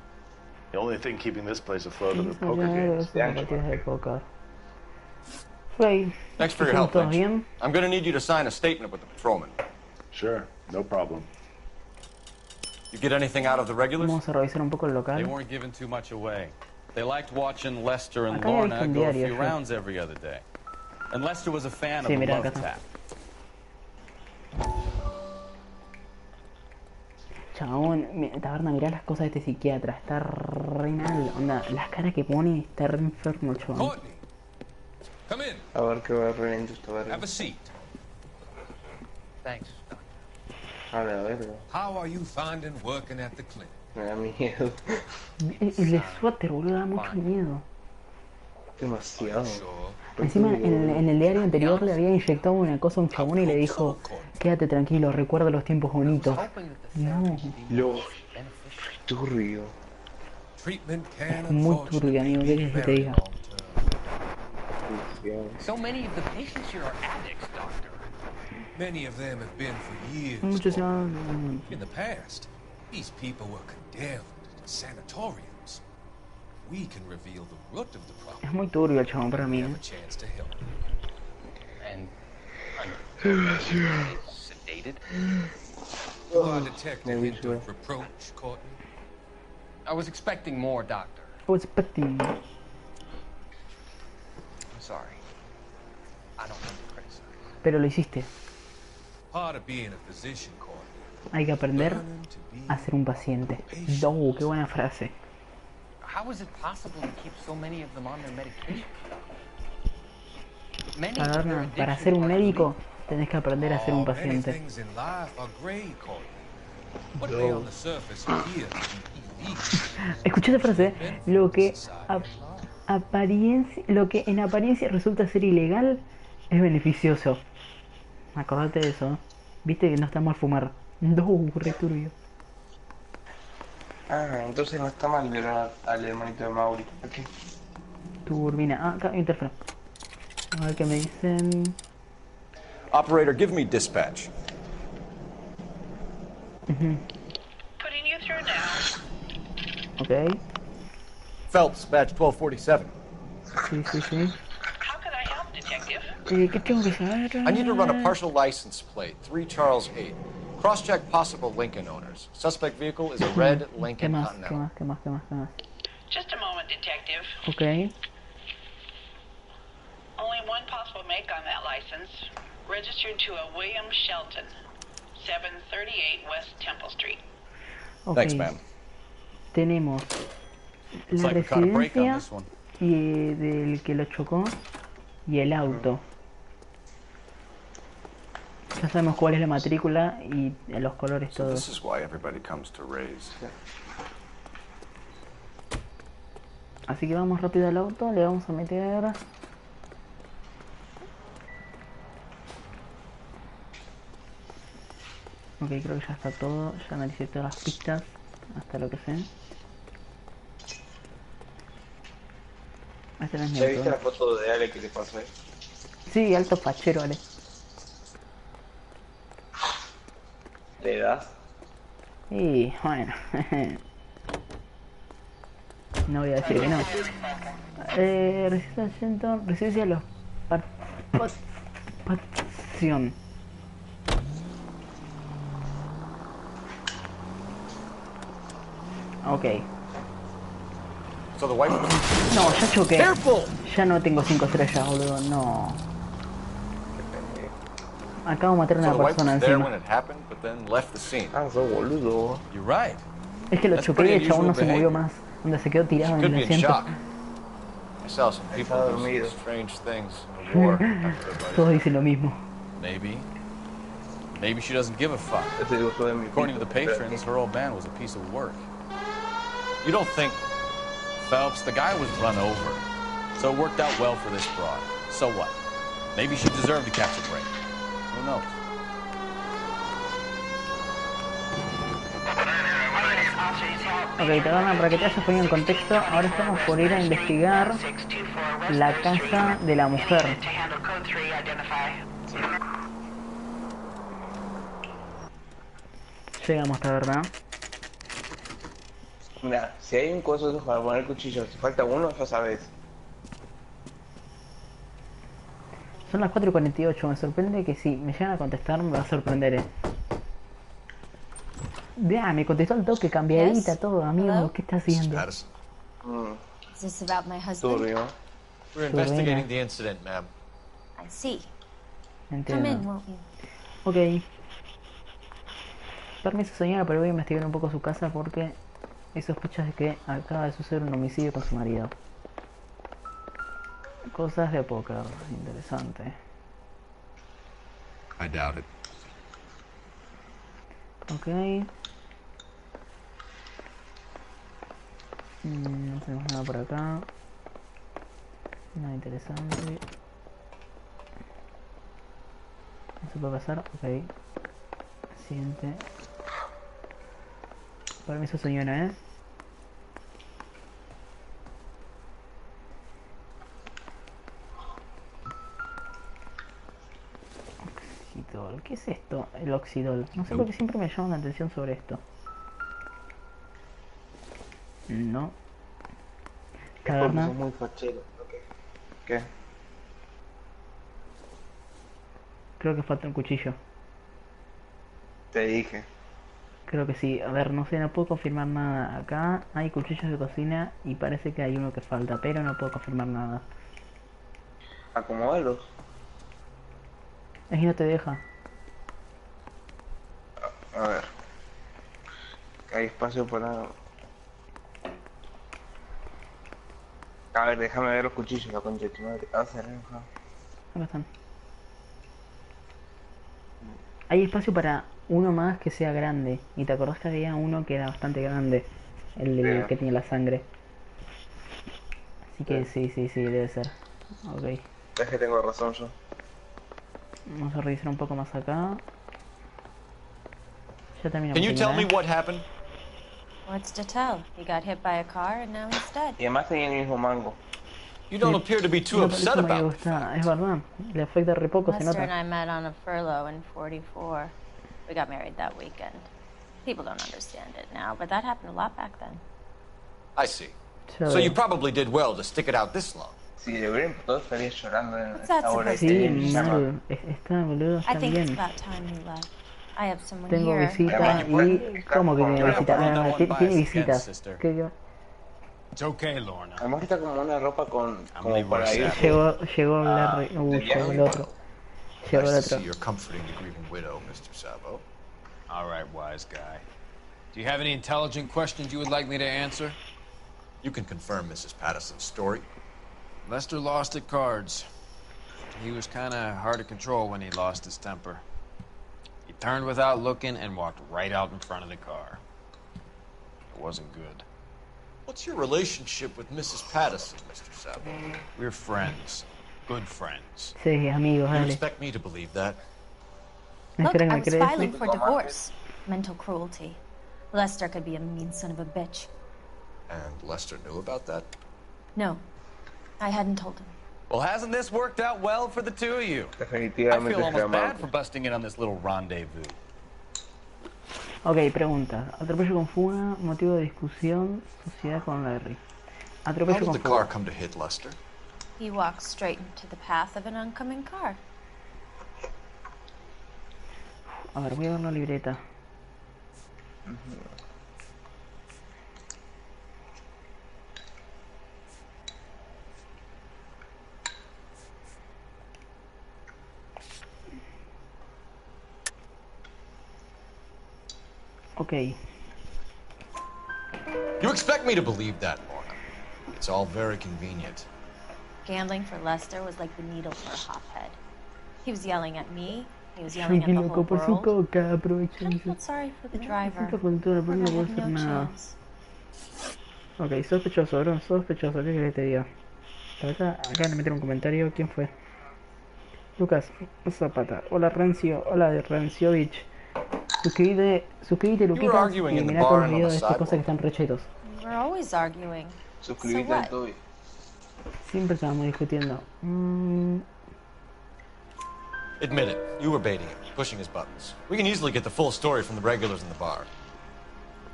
[SPEAKER 17] The only thing keeping this place afloat are the poker
[SPEAKER 1] Son
[SPEAKER 17] games.
[SPEAKER 1] partidas de póker. Right.
[SPEAKER 7] Thanks for your help,
[SPEAKER 1] ¿Todos
[SPEAKER 7] Lynch.
[SPEAKER 1] bien?
[SPEAKER 7] I'm gonna need you to sign a statement with the patrolman.
[SPEAKER 17] Sure, no problem.
[SPEAKER 7] You get anything out of the regulars?
[SPEAKER 1] Vamos a revisar un poco el
[SPEAKER 10] They
[SPEAKER 1] local.
[SPEAKER 10] weren't giving too much away. They liked watching Lester and
[SPEAKER 1] Acá había
[SPEAKER 10] Lorna
[SPEAKER 1] visto un
[SPEAKER 10] go a
[SPEAKER 1] diario
[SPEAKER 10] few
[SPEAKER 1] yo.
[SPEAKER 10] rounds every other day. And Lester was a fan
[SPEAKER 1] Sí,
[SPEAKER 10] of the
[SPEAKER 1] mira,
[SPEAKER 10] love
[SPEAKER 1] acá está.
[SPEAKER 10] tap.
[SPEAKER 1] Chabón, taberna, mirá las cosas de este psiquiatra. Está re mal. Onda, las caras que pone, está re enfermo, chabón.
[SPEAKER 18] Courtney, come in.
[SPEAKER 22] A ver qué va a reventar esta verga.
[SPEAKER 18] Have a seat.
[SPEAKER 19] Thanks, Doctor.
[SPEAKER 22] A la verga.
[SPEAKER 18] How are you finding working at the clinic?
[SPEAKER 22] Me da miedo.
[SPEAKER 1] El de suéter, boludo, da mucho miedo.
[SPEAKER 22] Demasiado.
[SPEAKER 1] Encima en el diario anterior le había inyectado una cosa a un chabón y le dijo, quédate tranquilo, recuerda los tiempos bonitos. No.
[SPEAKER 22] Lo turbio.
[SPEAKER 1] Es muy turbio, amigo, ¿qué quieres que te diga?
[SPEAKER 19] So many of the patients here are addicts, doctor.
[SPEAKER 18] Many of them have been for years.
[SPEAKER 1] Muchos
[SPEAKER 18] In the past, these people were condemned to sanatoriums. We can reveal the root of the problem.
[SPEAKER 1] Es muy turbio el chabón para mí,
[SPEAKER 18] Have a chance to help.
[SPEAKER 19] And sedated.
[SPEAKER 18] You are detected hint of reproach, Courtney.
[SPEAKER 19] I was expecting more, doctor.
[SPEAKER 1] I was expecting.
[SPEAKER 19] I'm sorry. I don't want to criticize.
[SPEAKER 1] Pero lo hiciste.
[SPEAKER 18] Part of being a physician, Courtney.
[SPEAKER 1] Hay que aprender a ser un paciente. ¡Oh, qué buena frase!
[SPEAKER 19] How is it possible to keep so many of them on their medication?
[SPEAKER 1] Para ser un médico tenés que aprender a ser un paciente. Escuché esa frase. Lo que en apariencia resulta ser ilegal es beneficioso. Acordate de eso. Viste que no está mal fumar. No, re turbio.
[SPEAKER 22] Ah, entonces no está mal violar al hermanito de Mauri. Okay.
[SPEAKER 1] Turbina. Ah, acá interfero. A ver qué me dicen.
[SPEAKER 7] Operator, give me dispatch.
[SPEAKER 5] Putting you through now.
[SPEAKER 1] Okay.
[SPEAKER 7] Phelps, badge 1247.
[SPEAKER 1] Sí.
[SPEAKER 5] How can I help, detective?
[SPEAKER 1] ¿Qué tengo que saber?
[SPEAKER 7] I need to run a partial license plate, 3 Charles 8. Cross-check possible Lincoln owners. Suspect vehicle is a red Lincoln Continental.
[SPEAKER 1] ¿Qué más?
[SPEAKER 5] Just a moment, detective.
[SPEAKER 1] Okay.
[SPEAKER 5] Only one possible make on that license. Registered to a William Shelton, 738 West Temple Street.
[SPEAKER 1] Okay.
[SPEAKER 7] Thanks, ma'am.
[SPEAKER 1] Tenemos la residencia y del que lo chocó y el auto. Ya sabemos cuál es la matrícula y los colores todos.
[SPEAKER 8] This is why everybody comes to raise.
[SPEAKER 1] Así que vamos rápido al auto, le vamos a meter. Ok, creo que ya está todo, ya analicé todas las pistas, hasta lo que sé. Este no es mi
[SPEAKER 22] ¿Ya
[SPEAKER 1] auto.
[SPEAKER 22] viste la foto de Ale que te pasé?
[SPEAKER 1] Sí, alto fachero, Ale.
[SPEAKER 22] ¿Le das?
[SPEAKER 1] Y bueno, no voy a decir que no. Residencia de los Pasión. Ok.
[SPEAKER 7] So the wife...
[SPEAKER 1] No, ya choqué. Ya no tengo 5 estrellas, boludo. No. Acabo de matar a una persona encima.
[SPEAKER 22] Ah, sos boludo.
[SPEAKER 1] Es que lo choqué y el chabón no se movió más. Donde se quedó tirado en el asiento.
[SPEAKER 22] Está dormido.
[SPEAKER 1] Todos dicen lo mismo.
[SPEAKER 10] Maybe she doesn't give a fuck. According to the patrons, her old man was a piece of work. You don't think... Phelps, the guy was run over. So it worked out well for this broad. So what? Maybe she deserved to catch a break. Who knows?
[SPEAKER 1] Ok, Taberna, para que te hayas ponido en contexto, ahora estamos por ir a investigar la casa de la mujer. Llegamos, Taberna.
[SPEAKER 22] Mira, si hay un coso de esos para poner cuchillos, si falta uno, ya sabes.
[SPEAKER 1] Son las 4:48, me sorprende que si me llegan a contestar me va a sorprender, Vea, me contestó al toque, cambiadita, todo, amigo, ¿qué está haciendo?
[SPEAKER 23] Is this about my husband?
[SPEAKER 7] We're investigating the incident, ma'am.
[SPEAKER 23] I see.
[SPEAKER 1] Entiendo.
[SPEAKER 23] Come in, won't you?
[SPEAKER 1] Ok. Permiso, señora, pero voy a investigar un poco su casa porque hay sospechas de que acaba de suceder un homicidio con su marido. Cosas de póker, interesante.
[SPEAKER 23] I doubt it.
[SPEAKER 1] Ok. No tenemos nada por acá. Nada interesante. No se puede pasar. Ok. Siguiente. Permiso, señora, Oxidol. ¿Qué es esto? El oxidol. No sé por qué siempre me llama la atención sobre esto. No. Taberna.
[SPEAKER 22] Es muy fachero. ¿Qué?
[SPEAKER 1] Creo que falta un cuchillo.
[SPEAKER 22] Te dije.
[SPEAKER 1] Creo que sí. A ver, no sé, no puedo confirmar nada. Acá hay cuchillos de cocina y parece que hay uno que falta, pero no puedo confirmar nada.
[SPEAKER 22] Acomódalos.
[SPEAKER 1] Es que no te deja.
[SPEAKER 22] A ver. Hay espacio para... A ver, déjame ver los cuchillos, la concha de tu madre. Ah, se enoja.
[SPEAKER 1] Acá están. Hay espacio para uno más que sea grande. Y te acordás que había uno que era bastante grande. El que tenía la sangre. Así que sí, debe ser. Ok.
[SPEAKER 22] Es que tengo razón yo.
[SPEAKER 1] Vamos a revisar un poco más acá. Ya terminamos.
[SPEAKER 7] Can you tell me what happened?
[SPEAKER 6] What's to tell? He got hit by a car and now he's dead.
[SPEAKER 22] Y además tenía el mismo mango.
[SPEAKER 7] You don't appear to be too upset about it.
[SPEAKER 1] Es verdad, le afecta re poco, se
[SPEAKER 6] Lester
[SPEAKER 1] nota.
[SPEAKER 6] and I met on a furlough in 44. We got married that weekend. People don't understand it now, but that happened a lot back then.
[SPEAKER 7] I see. So you probably did well to stick it out this long.
[SPEAKER 22] Si le hubiera importado estaría llorando en
[SPEAKER 6] What's that
[SPEAKER 22] esta hora.
[SPEAKER 6] supposed to
[SPEAKER 1] Sí,
[SPEAKER 6] mean?
[SPEAKER 1] mal. Está, boludo, está
[SPEAKER 6] I think it's
[SPEAKER 1] bien.
[SPEAKER 6] about time you left. I have someone
[SPEAKER 1] Tengo
[SPEAKER 6] here.
[SPEAKER 1] visita y... ¿Cómo que tiene visita? Ah, tiene visitas. ¿Qué yo?
[SPEAKER 11] It's okay, Lorna.
[SPEAKER 22] Además está como una ropa con... como para ir...
[SPEAKER 1] Llegó Larry. Llegó el otro. Llegó el otro.
[SPEAKER 7] You're comforting the grieving widow, Mr. Sabo.
[SPEAKER 11] All right, wise guy. Do you have any intelligent questions you would like me to answer?
[SPEAKER 7] You can confirm Mrs. Patterson's story.
[SPEAKER 11] Lester lost at cards. He was kind of hard to control when he lost his temper. He turned without looking and walked right out in front of the car. It wasn't good.
[SPEAKER 7] What's your relationship with Mrs. Patterson, Mr. Sabo?
[SPEAKER 11] We're friends. Good friends.
[SPEAKER 1] Sí, amigos,
[SPEAKER 7] You
[SPEAKER 1] dale.
[SPEAKER 7] expect me to believe that?
[SPEAKER 6] Look,
[SPEAKER 1] Espera,
[SPEAKER 6] I
[SPEAKER 1] ¿me
[SPEAKER 6] was
[SPEAKER 1] crees?
[SPEAKER 6] filing for divorce. Mental cruelty. Lester could be a mean son of a bitch.
[SPEAKER 7] And Lester knew about that?
[SPEAKER 6] No, I hadn't told him.
[SPEAKER 10] Well, hasn't this worked out well for the two of you? I
[SPEAKER 22] Definitivamente
[SPEAKER 10] feel almost
[SPEAKER 22] está
[SPEAKER 10] bad
[SPEAKER 22] mal.
[SPEAKER 10] for busting in on this little rendezvous.
[SPEAKER 1] Ok, pregunta. Atropello con fuga, motivo de discusión, sociedad con Larry.
[SPEAKER 7] How
[SPEAKER 1] Atropello
[SPEAKER 7] did
[SPEAKER 1] con
[SPEAKER 7] the car
[SPEAKER 1] fuga.
[SPEAKER 7] come to hit Lester?
[SPEAKER 6] He walked straight into the path of an oncoming car.
[SPEAKER 1] A ver, voy a ver la libreta. Ok.
[SPEAKER 7] You expect me to believe that, Lorna? It's all very convenient.
[SPEAKER 6] Gambling for Lester was like the needle for a hophead. He was yelling at me. He was
[SPEAKER 1] Soy
[SPEAKER 6] yelling at the whole
[SPEAKER 1] loco por su
[SPEAKER 6] world.
[SPEAKER 1] coca, aprovechen.
[SPEAKER 6] I felt sorry for the driver.
[SPEAKER 1] Siento con todo, pero no puedo
[SPEAKER 6] Had
[SPEAKER 1] hacer
[SPEAKER 6] no
[SPEAKER 1] nada.
[SPEAKER 6] chance.
[SPEAKER 1] Ok, sospechoso, bro, sospechoso, ¿qué querés que te diga? Acá le meter un comentario, ¿quién fue? Lucas Zapata, hola Rancio, hola Ranciovich. Suscríbete Luquitas y mirá todos los videos de estas cosas que están rechetos.
[SPEAKER 6] We're always arguing.
[SPEAKER 22] Suscríbete
[SPEAKER 6] So
[SPEAKER 22] al
[SPEAKER 6] what?
[SPEAKER 22] tuyo.
[SPEAKER 1] Siempre estábamos discutiendo.
[SPEAKER 7] Admit it, you were baiting him, pushing his buttons. We can easily get the full story from the regulars in the bar.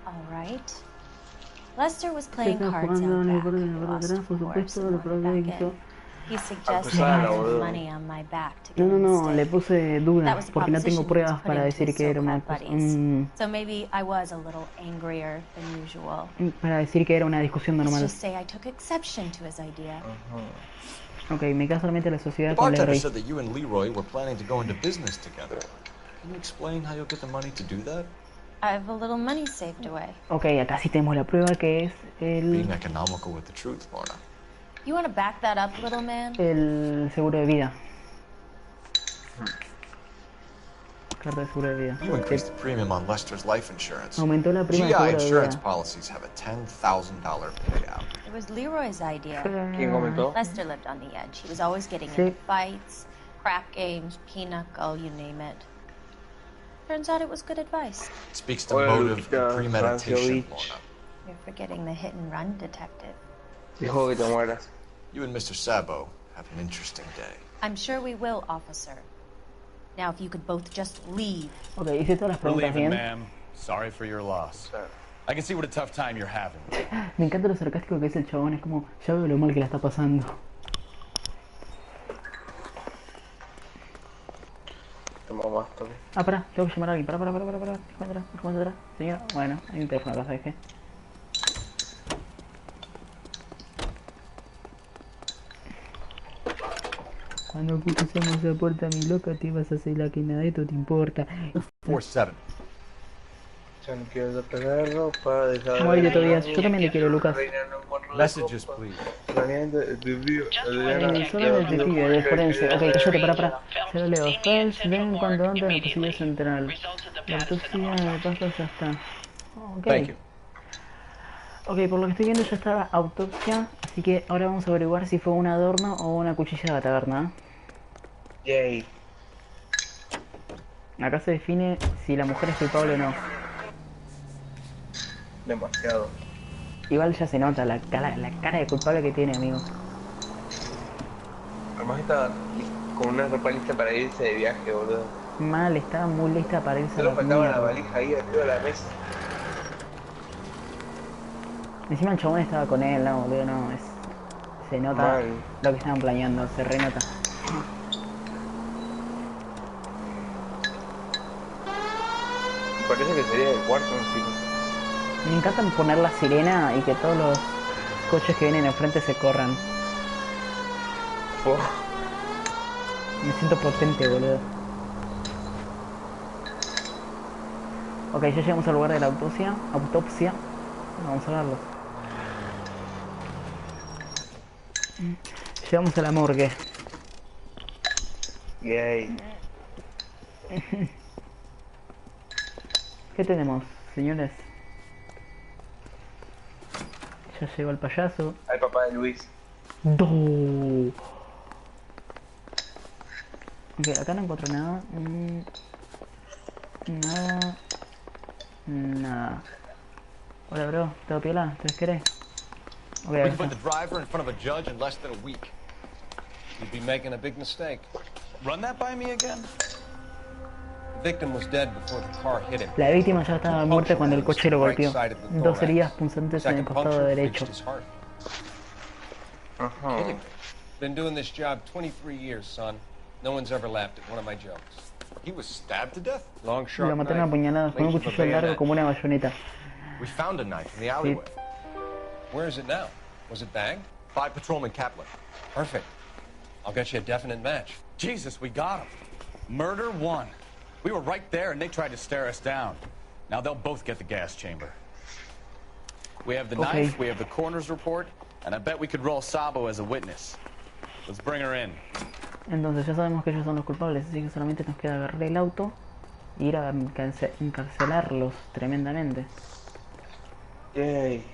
[SPEAKER 6] All right. Lester was playing cards out back. Lost a horse and wanted back in. He suggested I put money on my back to get him to
[SPEAKER 1] No,
[SPEAKER 6] stay.
[SPEAKER 1] le puse
[SPEAKER 6] That
[SPEAKER 1] duda
[SPEAKER 6] was the
[SPEAKER 1] porque no tengo
[SPEAKER 6] proposition he was
[SPEAKER 1] pruebas para
[SPEAKER 6] putting to
[SPEAKER 1] decir
[SPEAKER 6] his
[SPEAKER 1] que era una
[SPEAKER 6] so-called buddies. So maybe I was a little angrier than usual.
[SPEAKER 1] para decir que era una discusión
[SPEAKER 6] Let's
[SPEAKER 1] normal.
[SPEAKER 6] just say I took exception to his idea.
[SPEAKER 1] Ok, me queda solamente la sociedad
[SPEAKER 7] The
[SPEAKER 1] con
[SPEAKER 7] bartender
[SPEAKER 1] Larry.
[SPEAKER 7] said that you and Leroy were planning to go into business together. Can you explain how you'll get the money to do that?
[SPEAKER 6] I have a little money saved away.
[SPEAKER 1] Ok, acá sí tenemos la prueba que es
[SPEAKER 7] Being economical with the truth, Lorna.
[SPEAKER 6] You want to back that up, little man?
[SPEAKER 1] el seguro de vida. Carta de seguro de vida.
[SPEAKER 8] You increased the premium on Lester's life insurance.
[SPEAKER 1] Aumentó la prima de
[SPEAKER 8] GI
[SPEAKER 1] seguro de
[SPEAKER 8] insurance
[SPEAKER 1] vida.
[SPEAKER 8] policies have a $10,000 payout.
[SPEAKER 6] It was Leroy's idea.
[SPEAKER 22] ¿Quién comentó?
[SPEAKER 6] Lester lived on the edge. He was always getting
[SPEAKER 1] Sí.
[SPEAKER 6] into fights, crap games, pinochle, you name it. Turns out it was good advice.
[SPEAKER 8] It speaks to motive and premeditation, Lorna.
[SPEAKER 6] You're forgetting the hit and run detective.
[SPEAKER 22] Dijo que te mueras.
[SPEAKER 8] You and Mr. Sabo have an interesting day.
[SPEAKER 6] I'm sure we will, officer. Now, if you could both just leave.
[SPEAKER 1] Ok, hice todas las
[SPEAKER 14] We're
[SPEAKER 1] preguntas
[SPEAKER 14] leaving,
[SPEAKER 1] bien.
[SPEAKER 14] ma'am. Sorry for your loss. I can see what a tough time you're having.
[SPEAKER 1] Me encanta lo sarcástico que es el chabón, es como, ya veo lo mal que la está pasando. Ah, pará, tengo que llamar a alguien. Pará. ¿Cuánto atrás? Señora, bueno, hay un teléfono acá, ¿sabes qué? Cuando pusiéramos esa puerta a mi loca, te ibas a hacer la que nada de esto te importa.
[SPEAKER 8] 4-7.
[SPEAKER 22] Ya no quiero despegarlo para dejar.
[SPEAKER 1] Oye, Tobias, yo también le quiero, Lucas.
[SPEAKER 8] Messages, please.
[SPEAKER 1] Solo del detective, de forense. Ok, cállate, pará. Se lo leo. Phelps, ven cuando antes en la posibilidad central. La autopsia de paso ya está. Ok. Ok, por lo que estoy viendo ya está la autopsia, así que ahora vamos a averiguar si fue un adorno o una cuchilla de la taberna.
[SPEAKER 22] Yay.
[SPEAKER 1] Acá se define si la mujer es culpable o no.
[SPEAKER 22] Demasiado.
[SPEAKER 1] Igual ya se nota la cara de culpable que tiene, amigo.
[SPEAKER 22] Además está con una ropa lista para irse de viaje, boludo.
[SPEAKER 1] Mal, estaba muy lista para irse a
[SPEAKER 22] Solo
[SPEAKER 1] la
[SPEAKER 22] faltaba la
[SPEAKER 1] mierda.
[SPEAKER 22] valija ahí arriba de la mesa.
[SPEAKER 1] Encima el chabón estaba con él, no, boludo, no, se nota
[SPEAKER 22] Mal.
[SPEAKER 1] lo que estaban planeando, se renota.
[SPEAKER 22] Parece que sería el cuarto encima.
[SPEAKER 1] Me encanta poner la sirena y que todos los coches que vienen enfrente se corran.
[SPEAKER 22] Oh.
[SPEAKER 1] Me siento potente, boludo. Ok, ya llegamos al lugar de la autopsia. Vamos a verlo. Llegamos a la morgue.
[SPEAKER 22] Yay.
[SPEAKER 1] ¿Qué tenemos, señores? Ya llegó el payaso.
[SPEAKER 22] Al papá de Luis.
[SPEAKER 1] ¡Do! Ok, acá no encuentro nada. Nada. Hola, bro. ¿Todo piola? ¿Te querés? Ok,
[SPEAKER 7] We
[SPEAKER 1] ahí
[SPEAKER 7] can put
[SPEAKER 1] está.
[SPEAKER 7] the driver in front of a judge in less than a week. You'd be making a big mistake.
[SPEAKER 11] Run that by me again?
[SPEAKER 7] The victim was dead before the car hit him.
[SPEAKER 1] La víctima ya estaba muerta cuando el coche lo golpeó. 2 heridas punzantes en el costado derecho.
[SPEAKER 7] Kidding me. Been doing this job 23 years, son. No one's ever laughed at one of my jokes.
[SPEAKER 8] He was stabbed to death?
[SPEAKER 7] Long, sharp
[SPEAKER 1] Lo mataron a
[SPEAKER 7] knife.
[SPEAKER 1] puñaladas con un
[SPEAKER 7] Length of a
[SPEAKER 1] cuchillo largo
[SPEAKER 7] bayonet.
[SPEAKER 1] como una bayoneta.
[SPEAKER 8] We found a knife in the alleyway.
[SPEAKER 7] Where is it now? Was it bagged?
[SPEAKER 8] By Patrolman Kaplan.
[SPEAKER 7] Perfect. I'll get you a definite match.
[SPEAKER 11] Jesus, we got him. Murder one. We were right there and they tried to stare us down. Now they'll both get the gas chamber. We have the
[SPEAKER 1] Okay.
[SPEAKER 11] knife, we have the coroner's report, and I bet we could roll Sabo as a witness. Let's bring her in.
[SPEAKER 1] Entonces ya sabemos que ellos son los culpables, así que solamente nos queda agarrar el auto e ir a encarcelarlos tremendamente.
[SPEAKER 22] Yay.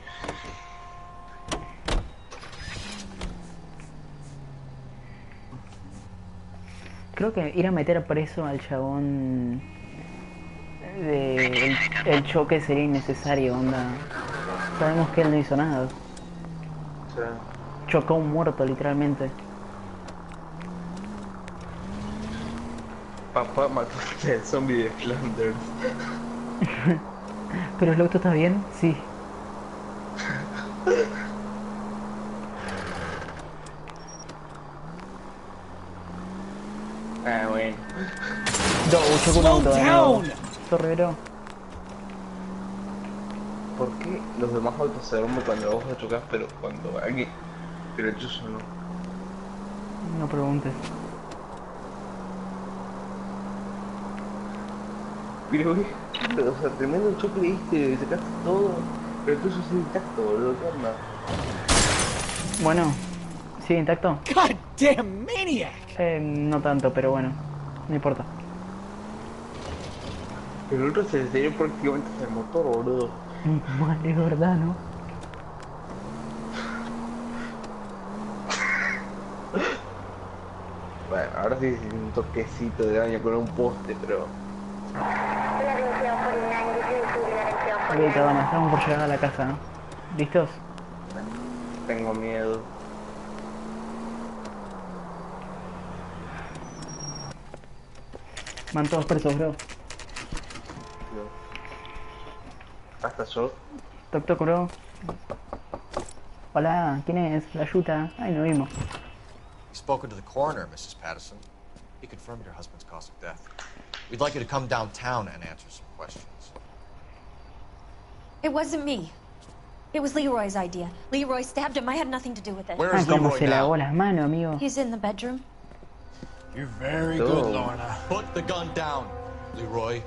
[SPEAKER 1] Creo que ir a meter preso al chabón de el choque sería innecesario, onda. Sabemos que él no hizo nada.
[SPEAKER 22] Sí.
[SPEAKER 1] Chocó a un muerto, literalmente.
[SPEAKER 22] Papá mató al zombie de Flanders.
[SPEAKER 1] ¿Pero el auto está bien? Sí.
[SPEAKER 22] Ah, bueno.
[SPEAKER 1] Chocó un auto de nuevo. Sorry, bro.
[SPEAKER 22] ¿Por qué los demás autos se rompen cuando vos lo chocas, pero cuando alguien... Pero el tuyo no?
[SPEAKER 1] No preguntes.
[SPEAKER 22] Pero, güey, o sea, tremendo choque le diste, sacaste todo, pero el tuyo sigue intacto, boludo, ¿qué onda?
[SPEAKER 1] Bueno, ¿sigue intacto?
[SPEAKER 14] Goddamn maniac!
[SPEAKER 1] No tanto, pero bueno, no importa.
[SPEAKER 22] El otro se le salió prácticamente hasta el motor, boludo.
[SPEAKER 1] Mal, es verdad, ¿no?
[SPEAKER 22] Bueno, ahora sí es un toquecito de daño con un poste, pero...
[SPEAKER 1] Ok, cabana, estamos por llegar a la casa, ¿no? ¿Listos?
[SPEAKER 22] Tengo miedo.
[SPEAKER 1] Van todos presos, bro.
[SPEAKER 22] Hasta yo.
[SPEAKER 1] Toc toc, bro. Hola, ¿quién es? La yuta. Ay, no vimos.
[SPEAKER 8] You've spoken to the coroner, Mrs. Patterson. He confirmed your husband's cause of death. We'd like you to come downtown and answer some questions.
[SPEAKER 6] It wasn't me. It was Leroy's idea. Leroy stabbed him. I had nothing to do with it.
[SPEAKER 8] Where is
[SPEAKER 1] Como
[SPEAKER 8] Leroy
[SPEAKER 1] se lavó
[SPEAKER 8] now?
[SPEAKER 1] las manos, amigo.
[SPEAKER 6] He's in the bedroom.
[SPEAKER 18] You're very good, Lorna.
[SPEAKER 8] Put the gun down, Leroy.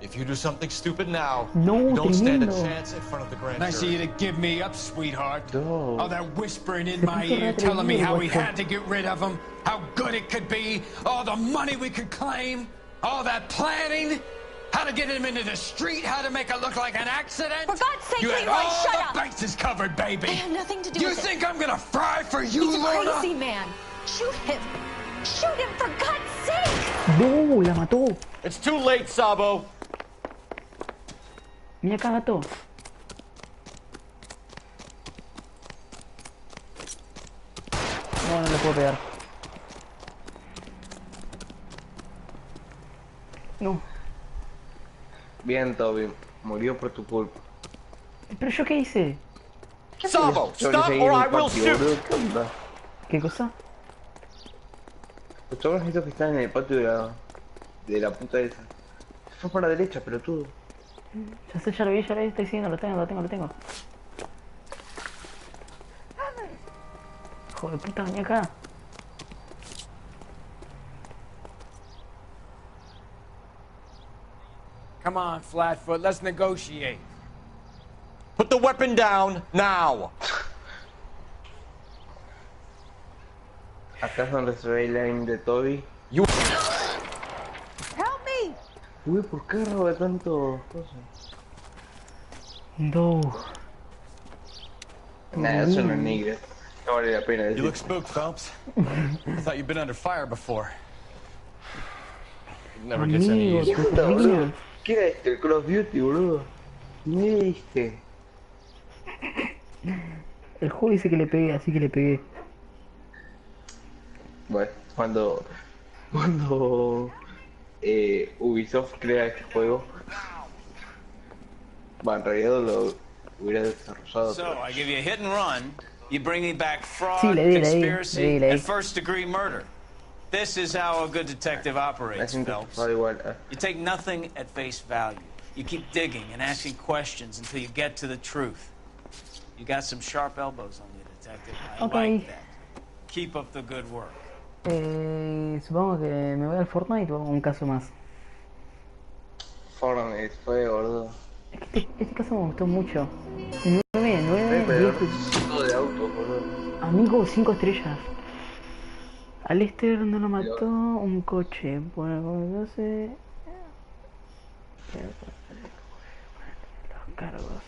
[SPEAKER 8] If you do something stupid now,
[SPEAKER 1] No,
[SPEAKER 8] you don't stand a
[SPEAKER 1] tremendo.
[SPEAKER 8] chance in front of the grand
[SPEAKER 18] Nice of
[SPEAKER 8] jury.
[SPEAKER 18] you to give me up, sweetheart.
[SPEAKER 22] No.
[SPEAKER 18] All that whispering in
[SPEAKER 1] Se
[SPEAKER 18] my
[SPEAKER 1] puso
[SPEAKER 18] ear
[SPEAKER 1] re
[SPEAKER 18] telling me how we
[SPEAKER 1] atrevido,
[SPEAKER 18] had to get rid of him, how good it could be, all the money we could claim, all that planning, how to get him into the street, how to make it look like an accident.
[SPEAKER 6] For God's sake,
[SPEAKER 18] You had
[SPEAKER 6] Leroy,
[SPEAKER 18] all
[SPEAKER 6] shut
[SPEAKER 18] the
[SPEAKER 6] up!
[SPEAKER 18] bases covered, baby.
[SPEAKER 6] I had nothing to do
[SPEAKER 18] You
[SPEAKER 6] with
[SPEAKER 18] think
[SPEAKER 6] it.
[SPEAKER 18] I'm gonna fry for you,
[SPEAKER 6] He's a
[SPEAKER 18] Lorna?
[SPEAKER 6] crazy man. Shoot him. Shoot him, for God's sake!
[SPEAKER 1] No, la mató.
[SPEAKER 8] It's too late, Sabo.
[SPEAKER 1] Mira acá, gato. No, no le puedo pegar. No.
[SPEAKER 22] Bien, Toby. Murió por tu culpa.
[SPEAKER 1] ¿Pero yo qué hice?
[SPEAKER 8] Sabo,
[SPEAKER 22] Yo
[SPEAKER 8] stop
[SPEAKER 22] seguí
[SPEAKER 8] or
[SPEAKER 22] en
[SPEAKER 8] I
[SPEAKER 22] el
[SPEAKER 8] will
[SPEAKER 22] patio,
[SPEAKER 8] shoot.
[SPEAKER 22] boludo. ¿Qué onda?
[SPEAKER 1] ¿Qué cosa?
[SPEAKER 22] Los chavos estos que están en el patio de la puta esa. Se fue para la derecha, pelotudo.
[SPEAKER 1] Ya sé, ya lo vi, estoy siguiendo, lo tengo. Joder, puta, vení acá.
[SPEAKER 18] Come on, Flatfoot, let's negotiate.
[SPEAKER 8] Put the weapon down now.
[SPEAKER 22] Acá es donde se ve el aim de Toby.
[SPEAKER 8] You.
[SPEAKER 15] Help me!
[SPEAKER 22] Uy, ¿por qué roba tanto cosas?
[SPEAKER 1] No.
[SPEAKER 22] Nah, eso no es negro. No vale la pena
[SPEAKER 10] You
[SPEAKER 22] decir.
[SPEAKER 10] look spooked, Phelps. I thought you'd been under fire before. It never gets any
[SPEAKER 1] Amigo,
[SPEAKER 10] easier.
[SPEAKER 1] te
[SPEAKER 22] Puta, boludo.
[SPEAKER 1] ríes.
[SPEAKER 22] ¿Qué era este? El Call of Duty, boludo. Mira este.
[SPEAKER 1] El juego dice que le pegué, así que le pegué.
[SPEAKER 22] Bueno, cuando Ubisoft crea este juego, va, en realidad lo hubiera desarrollado.
[SPEAKER 11] So, I give you a hit and run. You bring me back fraud,
[SPEAKER 1] Sí, le di.
[SPEAKER 11] conspiracy, and first-degree murder. This is how a good detective operates, Phelps. You take nothing at face value. You keep digging and asking questions until you get to the truth. You got some sharp elbows on you, detective. I like that. Keep up the good work.
[SPEAKER 1] Supongo que me voy al Fortnite o hago un caso más.
[SPEAKER 22] Fortnite fue, boludo.
[SPEAKER 1] Es que este caso me gustó mucho. 9, 10.
[SPEAKER 22] De autos, boludo.
[SPEAKER 1] Amigo, 5 estrellas. A Lester no lo mató un coche. Bueno, no sé. Los cargos.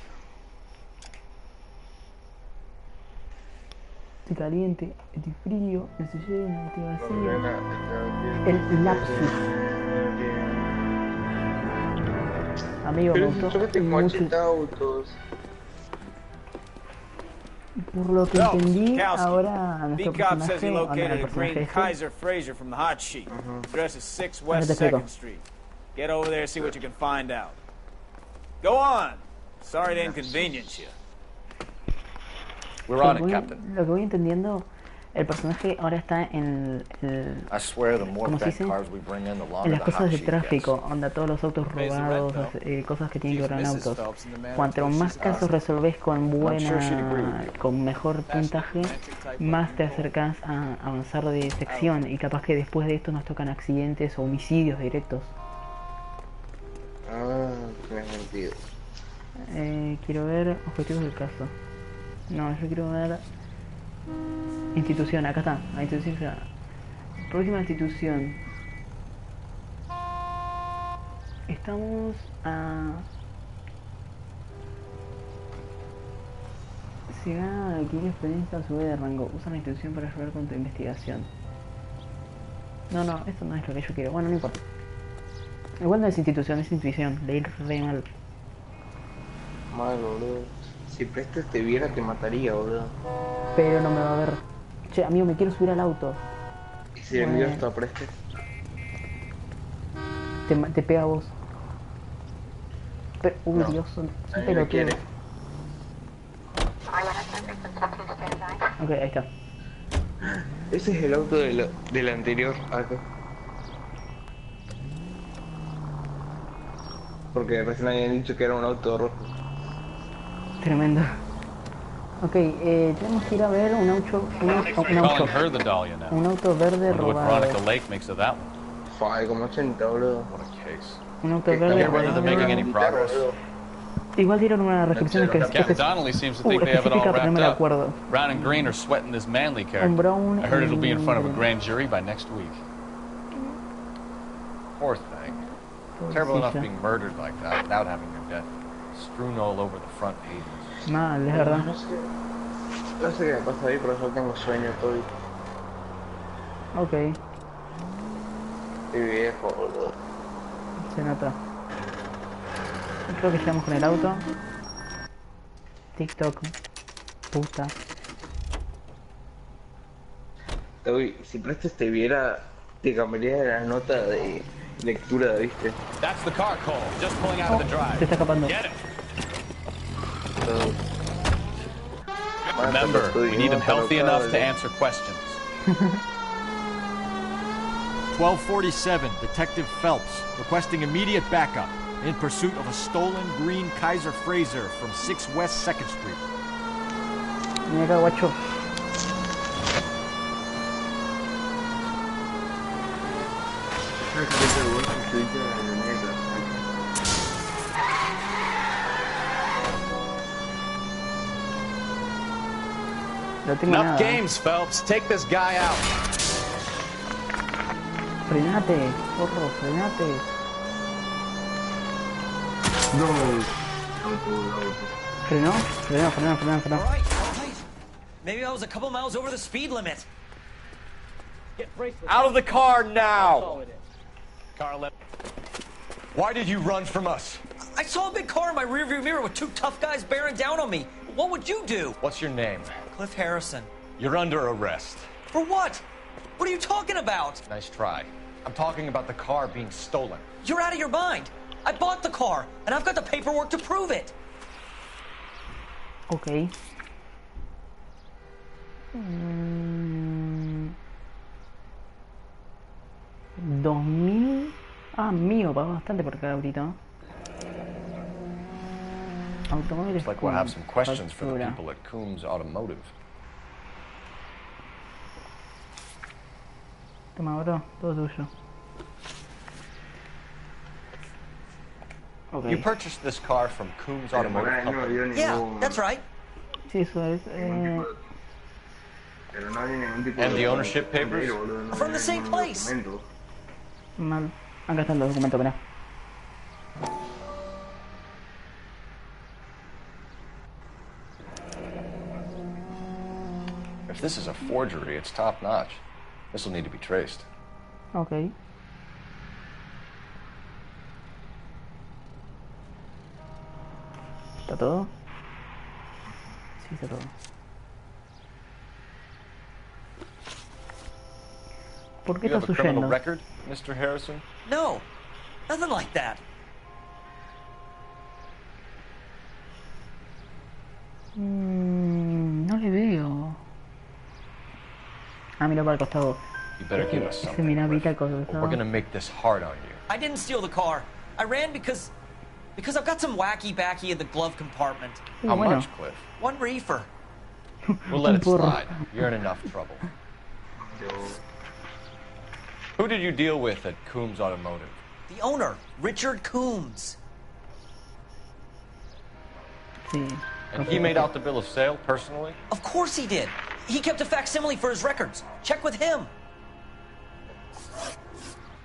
[SPEAKER 1] Estoy caliente, estoy frío, estoy lleno, estoy vacío. El lapsus. Amigo, me gustó mucho.
[SPEAKER 22] Autos.
[SPEAKER 1] Por lo que entendí, ahora nuestro
[SPEAKER 11] B-Cop says he
[SPEAKER 1] personaje,
[SPEAKER 11] located
[SPEAKER 1] el
[SPEAKER 11] a
[SPEAKER 1] personaje
[SPEAKER 11] green
[SPEAKER 1] este,
[SPEAKER 11] Kaiser Fraser from the hot sheet. Address is 6 West
[SPEAKER 1] te explico.
[SPEAKER 11] 2nd Street. Get over there, see what you can find out. Go on. Sorry to inconvenience you.
[SPEAKER 8] We're on it, Captain.
[SPEAKER 1] Lo que voy entendiendo, el personaje ahora está en el...
[SPEAKER 8] I swear, the more
[SPEAKER 1] ¿Cómo se
[SPEAKER 8] bent
[SPEAKER 1] dice?
[SPEAKER 8] cars we bring in, the
[SPEAKER 1] En
[SPEAKER 8] longer
[SPEAKER 1] las
[SPEAKER 8] the
[SPEAKER 1] cosas
[SPEAKER 8] hot
[SPEAKER 1] de
[SPEAKER 8] sheet
[SPEAKER 1] tráfico, onda todos los autos robados, cosas que tienen que ver con autos. Cuanto más casos resolvés con con mejor puntaje, más te acercas a avanzar de sección y capaz que después de esto nos tocan accidentes o homicidios directos.
[SPEAKER 22] Ah, tiene sentido.
[SPEAKER 1] Quiero ver objetivos del caso. No, yo quiero ver institución, acá está, la institución. Próxima institución. Estamos a... Si gana adquirir experiencia, sube de rango. Usa la institución para ayudar con tu investigación. No, esto no es lo que yo quiero. Bueno, no importa. Igual no es institución, es intuición. Le ir re mal.
[SPEAKER 22] Mal, boludo. Si Prestes te viera, te mataría, boludo.
[SPEAKER 1] Pero no me va a ver. Che, amigo, me quiero subir al auto.
[SPEAKER 22] ¿Y si le envío esto a Prestes?
[SPEAKER 1] Te pega a vos. Pero,
[SPEAKER 22] no.
[SPEAKER 1] Dios, son pelotudos. Ok, ahí está.
[SPEAKER 22] Ese es el auto del anterior Hago. Porque recién habían dicho que era un auto rojo.
[SPEAKER 1] Tremendo. Ok, tenemos que ir a ver un auto verde robado.
[SPEAKER 22] Fue como 80, boludo.
[SPEAKER 1] Un auto verde robado. Igual dieron una restricción específica, pero no me la acuerdo.
[SPEAKER 10] Brown and Green are sweating this Manley character. I heard it'll be in front of a grand jury by next week.
[SPEAKER 7] Poor thing. Terrible enough being murdered like that without having your death strewn all over the front pages.
[SPEAKER 1] Mal, es verdad.
[SPEAKER 22] No sé qué me pasa ahí, pero yo tengo sueño todo.
[SPEAKER 1] Ok.
[SPEAKER 22] Estoy viejo, boludo.
[SPEAKER 1] Se nota. Creo que llegamos con el auto. TikTok. Puta.
[SPEAKER 22] Uy, si Prestes te viera, te cambiaría la nota de lectura, ¿viste?
[SPEAKER 10] That's the car, Cole. Just pulling out of the drive.
[SPEAKER 1] Se está escapando.
[SPEAKER 10] Get it. Remember, we need him healthy enough to answer questions.
[SPEAKER 9] 1247, Detective Phelps, requesting immediate backup in pursuit of a stolen green Kaiser Frazer from 6 West 2nd Street.
[SPEAKER 1] Mira, guacho. No tengo
[SPEAKER 10] Enough
[SPEAKER 1] nada.
[SPEAKER 10] games, Phelps. Take this guy out.
[SPEAKER 1] Frenate, porro, frenate.
[SPEAKER 22] No.
[SPEAKER 1] Frenó.
[SPEAKER 12] All right. Maybe I was a couple miles over the speed limit.
[SPEAKER 7] Out of the car now!
[SPEAKER 10] Car left.
[SPEAKER 7] Why did you run from us?
[SPEAKER 12] I saw a big car in my rearview mirror with 2 tough guys bearing down on me. What would you do?
[SPEAKER 7] What's your name?
[SPEAKER 12] Cliff Harrison.
[SPEAKER 7] You're under arrest.
[SPEAKER 12] For what? What are you talking about?
[SPEAKER 7] Nice try. I'm talking about the car being stolen.
[SPEAKER 12] You're out of your mind. I bought the car, and I've got the paperwork to prove it.
[SPEAKER 1] Ok. 2000. Ah, mío, pago bastante por cada ahorita. Automóviles.
[SPEAKER 7] Looks like we'll have some questions for the people at Coombs Automotive.
[SPEAKER 1] Toma, bro, todo tuyo. Okay.
[SPEAKER 7] You purchased this car from Coombs Automotive Company?
[SPEAKER 12] Yeah, that's right.
[SPEAKER 1] Sí, eso es.
[SPEAKER 7] And the ownership papers?
[SPEAKER 12] From the same place.
[SPEAKER 1] Mal. Acá están los documentos, mirá.
[SPEAKER 7] If this is a forgery, it's top-notch. This will need to be traced.
[SPEAKER 1] Ok. ¿Está todo? Sí, está todo. ¿Por qué
[SPEAKER 7] You have
[SPEAKER 1] estás
[SPEAKER 7] a criminal
[SPEAKER 1] huyendo?
[SPEAKER 7] record, Mr. Harrison?
[SPEAKER 12] No, nothing like that.
[SPEAKER 1] No le veo. Ah, mira para el costado.
[SPEAKER 7] You better give us
[SPEAKER 1] Ese
[SPEAKER 7] something.
[SPEAKER 1] mira
[SPEAKER 7] Cliff.
[SPEAKER 1] bitácoro del
[SPEAKER 7] We're
[SPEAKER 1] costado.
[SPEAKER 7] gonna make this hard on you.
[SPEAKER 12] I didn't steal the car. I ran because I've got some wacky backy in the glove compartment.
[SPEAKER 7] How much, Cliff?
[SPEAKER 12] 1 reefer.
[SPEAKER 7] We'll let it slide. You're in enough trouble. Who did you deal with at Coombs Automotive?
[SPEAKER 12] The owner, Richard Coombs.
[SPEAKER 1] Sí.
[SPEAKER 7] And he made out the bill of sale personally?
[SPEAKER 12] Of course he did. He kept a facsimile for his records. Check with him.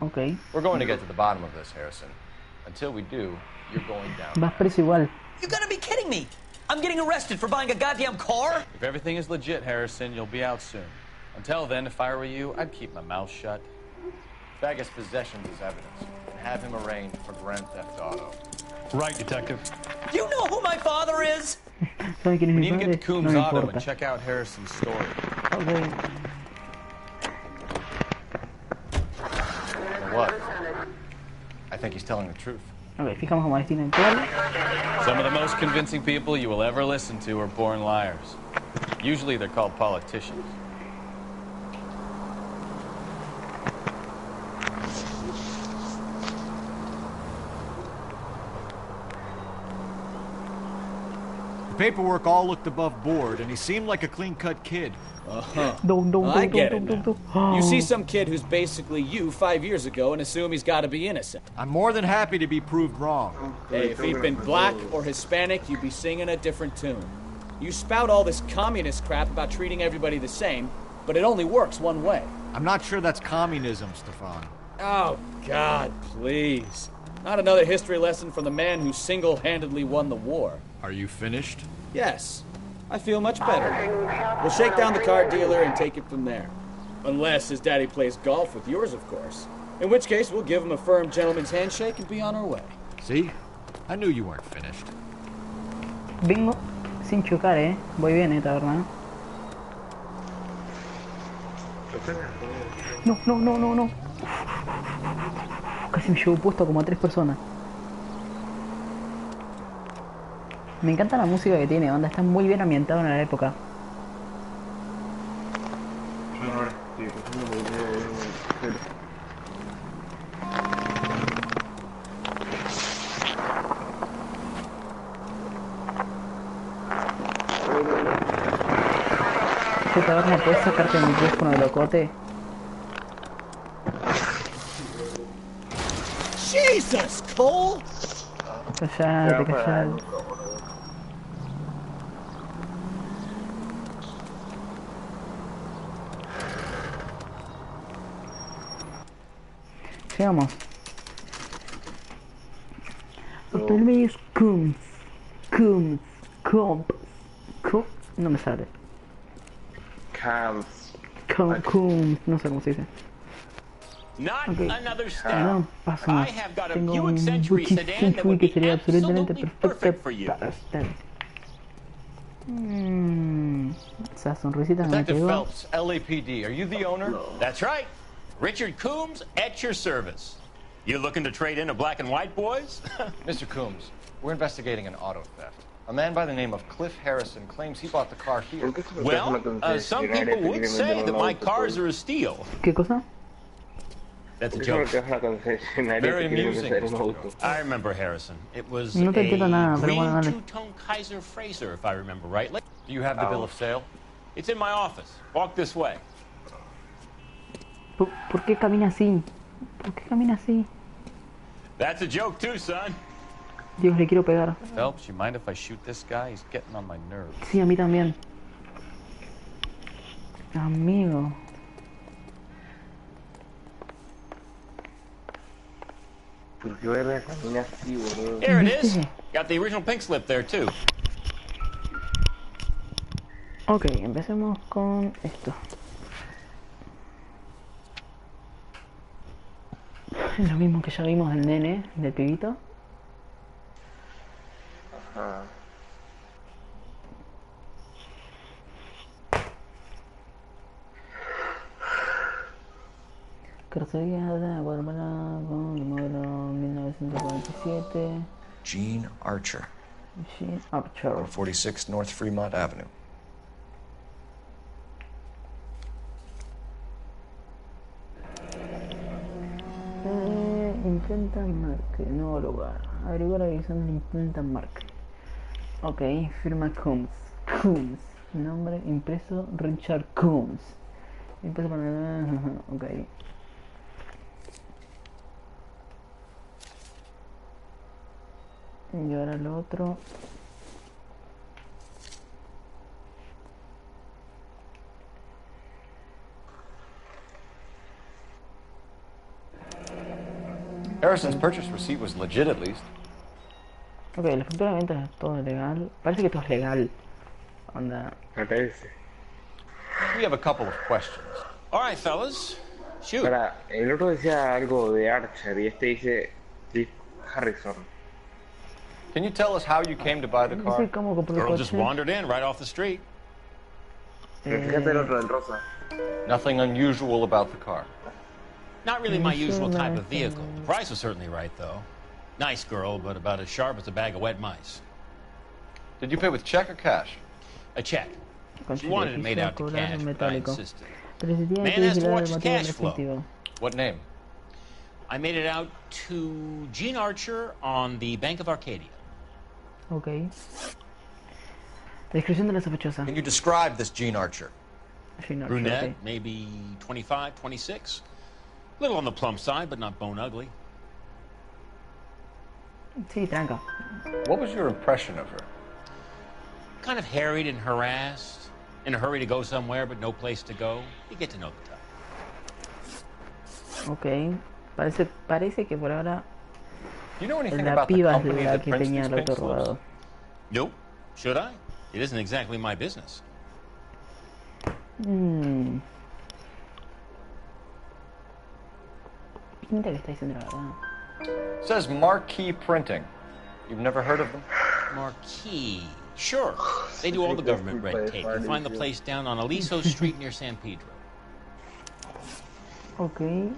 [SPEAKER 1] Ok.
[SPEAKER 7] We're going to get to the bottom of this, Harrison.
[SPEAKER 10] Until we do, you're going down.
[SPEAKER 1] Vas preso igual.
[SPEAKER 12] You gotta be kidding me! I'm getting arrested for buying a goddamn car?
[SPEAKER 10] If everything is legit, Harrison, you'll be out soon. Until then, if I were you, I'd keep my mouth shut. Bag his possessions as evidence, and have him arraigned for Grand Theft Auto.
[SPEAKER 11] Right, Detective.
[SPEAKER 12] Do you know who my father is?
[SPEAKER 10] We need to get to Coombs Auto and check out Harrison's story.
[SPEAKER 1] Okay.
[SPEAKER 10] What? I think he's telling the truth.
[SPEAKER 1] Ok, fijamos como destino actual.
[SPEAKER 10] Some of the most convincing people you will ever listen to are born liars. Usually they're called politicians.
[SPEAKER 9] The paperwork all looked above board, and he seemed like a clean-cut kid.
[SPEAKER 14] I get it now. You see some kid who's basically you 5 years ago and assume he's got to be innocent.
[SPEAKER 9] I'm more than happy to be proved wrong.
[SPEAKER 14] Hey, if he'd been black or Hispanic, you'd be singing a different tune. You spout all this communist crap about treating everybody the same, but it only works one way.
[SPEAKER 9] I'm not sure that's communism, Stefan.
[SPEAKER 14] Oh, God, please. Not another history lesson from the man who single-handedly won the war.
[SPEAKER 9] Are you finished?
[SPEAKER 14] Yes. I feel much better. We'll shake down the car dealer and take it from there. Unless his daddy plays golf with yours, of course. In which case, we'll give him a firm gentleman's handshake and be on our way.
[SPEAKER 9] See? I knew you weren't finished.
[SPEAKER 1] Vengo sin chocar, Voy bien, la verdad. No. Casi me llevo puesto como a 3 personas. Me encanta la música que tiene, onda, está muy bien ambientado en la época. Che, taberna, ¿puedes sacarte el micrófono de locote?
[SPEAKER 14] Jesus, Cole!
[SPEAKER 1] Callate. Llegamos. Hotel medio es Coombs. No me sale. Coombs. No sé cómo se dice. Okay. No pasa nada. Tengo un Bucci Century que sería absolutamente perfecto para estar. Esa sonrisita que me
[SPEAKER 10] Detective
[SPEAKER 1] pegó.
[SPEAKER 10] Phelps, LAPD, are you the owner? That's right. Richard Coombs at your service. You looking to trade in a black and white, boys?
[SPEAKER 8] Mr. Coombs, we're investigating an auto theft. A man by the name of Cliff Harrison claims he bought the car here.
[SPEAKER 10] Well, some people would say that my cars are a steal.
[SPEAKER 1] ¿Qué cosa?
[SPEAKER 10] That's a joke. Very amusing. I remember Harrison. It was a green two-tone Kaiser Fraser, if I remember right.
[SPEAKER 8] Do you have the bill of sale?
[SPEAKER 10] It's in my office. Walk this way.
[SPEAKER 1] ¿Por qué camina así?
[SPEAKER 10] That's a joke too, son.
[SPEAKER 1] Dios, le quiero pegar.
[SPEAKER 10] Phelps, you mind if I shoot this guy? He's getting on my nerves.
[SPEAKER 1] Sí, a mí también. Amigo.
[SPEAKER 10] Here it is. Got the original pink slip there too.
[SPEAKER 1] Ok, empecemos con esto. Es lo mismo que ya vimos del nene, del pibito.
[SPEAKER 22] Ajá.
[SPEAKER 1] Carrocería de Guatemala con el modelo 1947.
[SPEAKER 8] Gene Archer. 46 North Fremont Avenue.
[SPEAKER 1] Imprenta marque, nuevo lugar. Averiguar la dirección de la imprenta marque. Ok, firma Coombs. Nombre impreso Richard Coombs. Impreso para... Ok. Y ahora lo otro.
[SPEAKER 7] Harrison's purchase receipt was legit at least.
[SPEAKER 1] Ok, la factura de venta es todo legal. Parece que todo es legal. Onda.
[SPEAKER 7] We have a couple of questions.
[SPEAKER 11] All right, fellas. Shoot.
[SPEAKER 22] Para, el otro decía algo de Archer y este dice Cliff Harrison.
[SPEAKER 7] Can you tell us how you came to buy the car?
[SPEAKER 11] Girl just wandered in right off the street.
[SPEAKER 22] Fíjate el otro del rosa.
[SPEAKER 7] Nothing unusual about the car.
[SPEAKER 11] Not really my usual type of vehicle. The price was certainly right, though. Nice girl, but about as sharp as a bag of wet mice.
[SPEAKER 7] Did you pay with check or cash?
[SPEAKER 11] A check. She wanted it made out to cash, but I insisted. Man has to watch his cash flow.
[SPEAKER 7] What name?
[SPEAKER 11] I made it out to Gene Archer on the Bank of Arcadia.
[SPEAKER 1] Ok. Descripción de la sospechosa.
[SPEAKER 7] Can you describe this Gene Archer?
[SPEAKER 1] Gene Archer,
[SPEAKER 11] Brunette,
[SPEAKER 1] okay.
[SPEAKER 11] maybe 25, 26. Little on the plump side, but not bone ugly.
[SPEAKER 1] Sí, tranca.
[SPEAKER 7] What was your impression of her?
[SPEAKER 11] Kind of harried and harassed. In a hurry to go somewhere, but no place to go. You get to know the type.
[SPEAKER 1] Ok. Parece que por ahora
[SPEAKER 7] you know anything
[SPEAKER 1] la
[SPEAKER 7] about the
[SPEAKER 1] piba es
[SPEAKER 7] company
[SPEAKER 1] la
[SPEAKER 7] that
[SPEAKER 1] que
[SPEAKER 7] prints
[SPEAKER 1] tenía
[SPEAKER 7] these
[SPEAKER 1] el auto
[SPEAKER 7] pink slips?
[SPEAKER 1] robado.
[SPEAKER 11] Nope. Should I? It isn't exactly my business.
[SPEAKER 1] Pinta que está diciendo la verdad.
[SPEAKER 7] Says Marquee Printing. You've never heard of them?
[SPEAKER 11] Marquee. Sure. They do all the government red tape. You'll find the place down on Aliso Street near San Pedro.
[SPEAKER 1] Ok.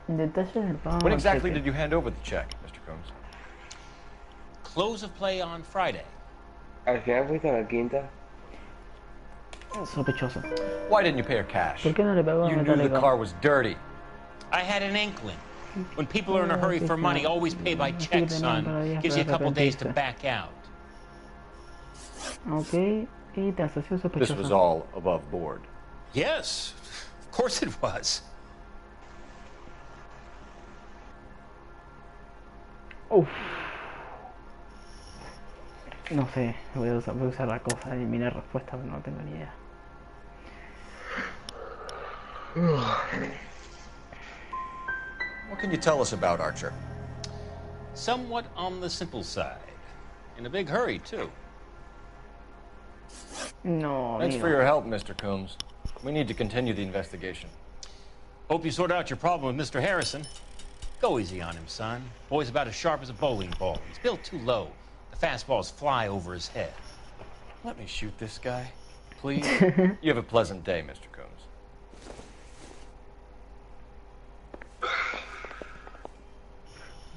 [SPEAKER 1] Detalles del pago.
[SPEAKER 7] When exactly did you hand over the check, Mr. Combs?
[SPEAKER 11] Close of play on Friday.
[SPEAKER 22] Al final fuiste a la quinta.
[SPEAKER 1] Sospechoso.
[SPEAKER 7] Why didn't you pay her cash?
[SPEAKER 1] ¿Por qué no le pagó a
[SPEAKER 7] You knew the
[SPEAKER 1] Metallica?
[SPEAKER 7] car was dirty.
[SPEAKER 11] I had an inkling. When people are in a hurry for money, always pay by check, son. Gives you a couple days to back out.
[SPEAKER 1] Ok. Y te asoció sospechoso.
[SPEAKER 7] This was all above board.
[SPEAKER 11] Yes. Of course it was.
[SPEAKER 1] Uf. No sé, voy a usar la cosa de eliminar respuesta, pero no tengo ni idea.
[SPEAKER 7] What can you tell us about Archer?
[SPEAKER 11] Somewhat on the simple side. In a big hurry, too.
[SPEAKER 1] No,
[SPEAKER 7] Thanks
[SPEAKER 1] amigo.
[SPEAKER 7] for your help, Mr. Combs. We need to continue the investigation.
[SPEAKER 11] Hope you sort out your problem with Mr. Harrison. Go easy on him, son. Boy's about as sharp as a bowling ball. He's built too low. The fastballs fly over his head.
[SPEAKER 10] Let me shoot this guy, please.
[SPEAKER 7] You have a pleasant day, Mr. Combs.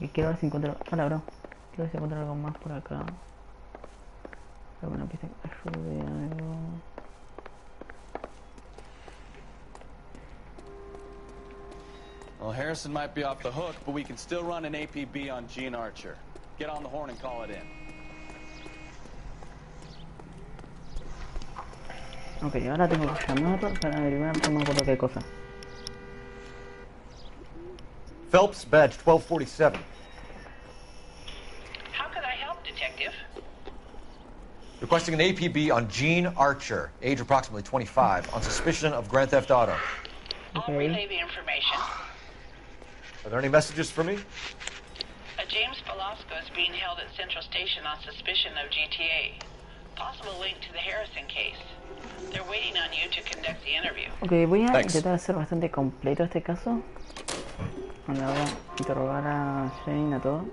[SPEAKER 1] Y quiero ver si encuentro... Hola, bro. Quiero ver si encuentro algo más por acá. Alguna pista que me ayude, algo...
[SPEAKER 14] Well, Harrison might be off the hook, but we can still run an APB on Gene Archer. Get on the horn and call it in.
[SPEAKER 1] Ok, ahora tengo que llamar para averiguar, no me acuerdo qué cosa.
[SPEAKER 7] Phelps, badge 1247.
[SPEAKER 5] How can I help, Detective?
[SPEAKER 7] Requesting an APB on Gene Archer, age approximately 25, on suspicion of grand theft auto.
[SPEAKER 5] I'll relay the information.
[SPEAKER 7] Are there any messages for me?
[SPEAKER 5] A James Velasco is being held at Central Station on suspicion of GTA. Possible link to the Harrison case. They're waiting on you to conduct the interview.
[SPEAKER 1] Ok, voy a intentar hacer bastante completo este caso. Ahora voy a interrogar a Jane, a todo.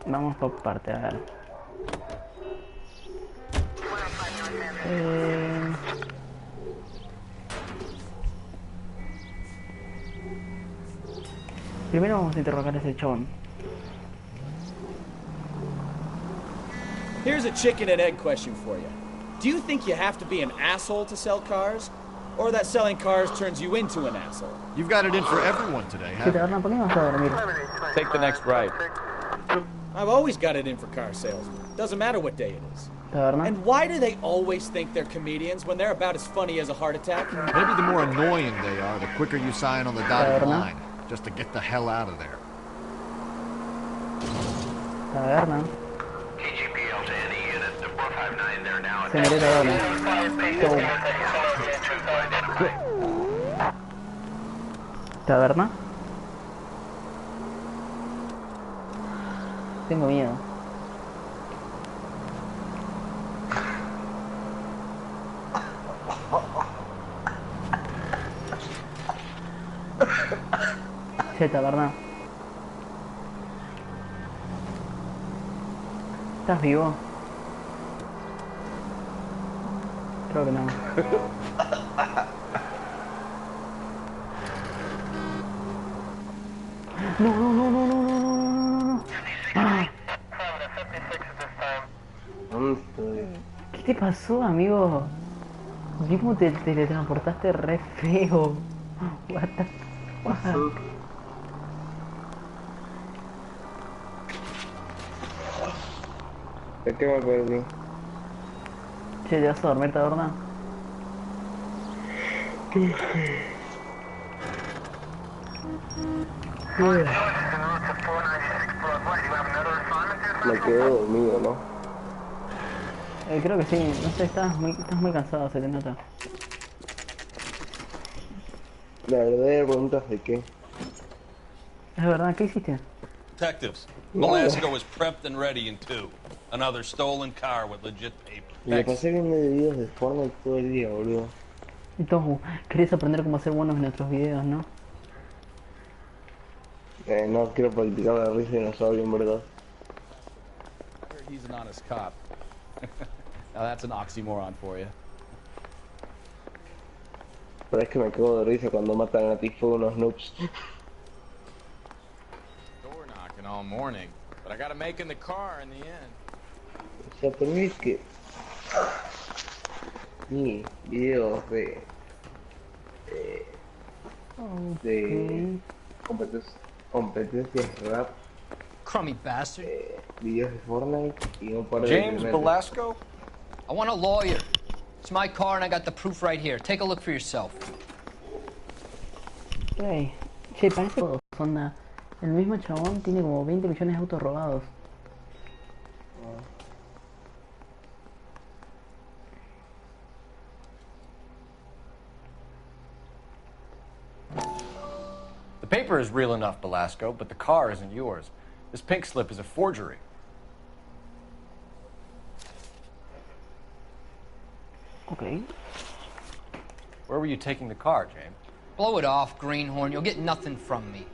[SPEAKER 1] Vamos por parte, a ver. Primero vamos a interrogar a ese chabón.
[SPEAKER 14] Here's a chicken and egg question for you. Do you think you have to be an asshole to sell cars? Or that selling cars turns you into an asshole?
[SPEAKER 9] You've got it in for everyone today,
[SPEAKER 1] Si te
[SPEAKER 9] haven't
[SPEAKER 1] van a poner, vas a dormir.
[SPEAKER 14] Take the next right. I've always got it in for car salesmen. Doesn't matter what day it is. And why do they always think they're comedians when they're about as funny as a heart attack?
[SPEAKER 9] Maybe the more annoying they are, the quicker you sign on the dotted line, just to get the hell out of there.
[SPEAKER 1] Taberna.
[SPEAKER 3] KGPL to any unit. The 459 there now.
[SPEAKER 1] Señorita Taberna. Taberna. Tengo miedo. Cheta, ¿verdad? ¿Estás vivo? Creo que no. No, no, no, no, no, no, no, no, no. Ah. ¿Qué te pasó, amigo? Vi cómo te teletransportaste re feo. What the fuck?
[SPEAKER 22] ¿De qué me perdí?
[SPEAKER 1] Che, ¿te vas a dormir, taberna?
[SPEAKER 22] Me quedé dormido, ¿no?
[SPEAKER 1] Creo que sí, no sé, estás muy cansado, se te nota.
[SPEAKER 22] La verdadera pregunta es de qué.
[SPEAKER 1] Es verdad, ¿qué hiciste?
[SPEAKER 4] Detectives, Velasco was prepped and ready in 2. Another stolen car with legit paper.
[SPEAKER 22] Me pasé viendo videos de Fortnite todo el día, boludo.
[SPEAKER 1] Entonces, querés aprender cómo ser buenos en nuestros videos, ¿no?
[SPEAKER 22] No quiero practicar la risa de dinosaurio, en verdad.
[SPEAKER 10] He's an honest cop. Now that's an oxymoron for you.
[SPEAKER 22] Pero es que me cago de risa cuando matan a Tifo unos noobs.
[SPEAKER 10] Door knocking all morning, but I got to make in the car in the end.
[SPEAKER 22] O sea, por mí es que mi videos de competencias rap,
[SPEAKER 13] Crummy bastard.
[SPEAKER 22] Videos de Fortnite y un par de
[SPEAKER 7] James Velasco?
[SPEAKER 13] I want a lawyer. It's my car and I got the proof right here. Take a look for yourself.
[SPEAKER 1] Hey, che, parece que onda. El mismo chabón tiene como 20 millones de autos robados.
[SPEAKER 7] The paper is real enough, Velasco, but the car isn't yours. This pink slip is a forgery.
[SPEAKER 1] Okay.
[SPEAKER 7] Where were you taking the car, James?
[SPEAKER 13] Blow it off, greenhorn. You'll get nothing from me.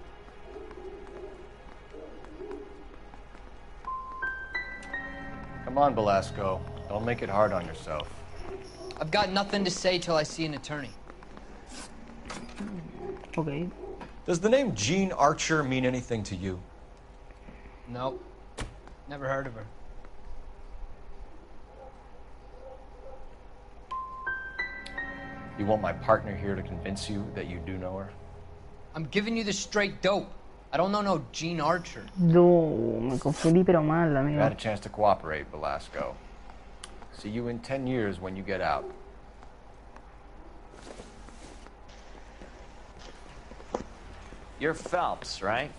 [SPEAKER 7] Come on, Velasco. Don't make it hard on yourself.
[SPEAKER 13] I've got nothing to say till I see an attorney.
[SPEAKER 1] Okay.
[SPEAKER 7] Does the name Jean Archer mean anything to you?
[SPEAKER 13] No. Never heard of her.
[SPEAKER 7] You want my partner here to convince you that you do know her?
[SPEAKER 13] I'm giving you the straight dope. I don't know no Jean Archer.
[SPEAKER 1] No, me confundí pero mal, amigo.
[SPEAKER 7] You had a chance to cooperate, Velasco. See you in 10 years when you get out.
[SPEAKER 2] You're Phelps, right?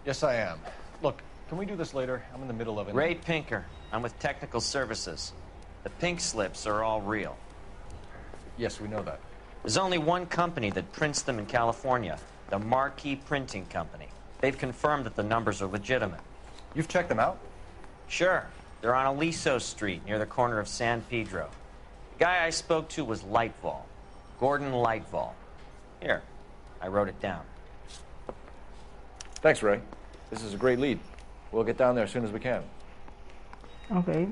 [SPEAKER 7] Yes, I am. Look, can we do this later? I'm in the middle of it.
[SPEAKER 2] Ray Pinker. I'm with Technical Services. The pink slips are all real.
[SPEAKER 7] Yes, we know that.
[SPEAKER 2] There's only one company that prints them in California, the Marquee Printing Company. They've confirmed that the numbers are legitimate.
[SPEAKER 7] You've checked them out?
[SPEAKER 2] Sure. They're on Aliso Street, near the corner of San Pedro. The guy I spoke to was Lightval. Gordon Lightval. Here, I wrote it down.
[SPEAKER 7] Thanks, Ray. This is a great lead. We'll get down there as soon as we can.
[SPEAKER 1] Okay.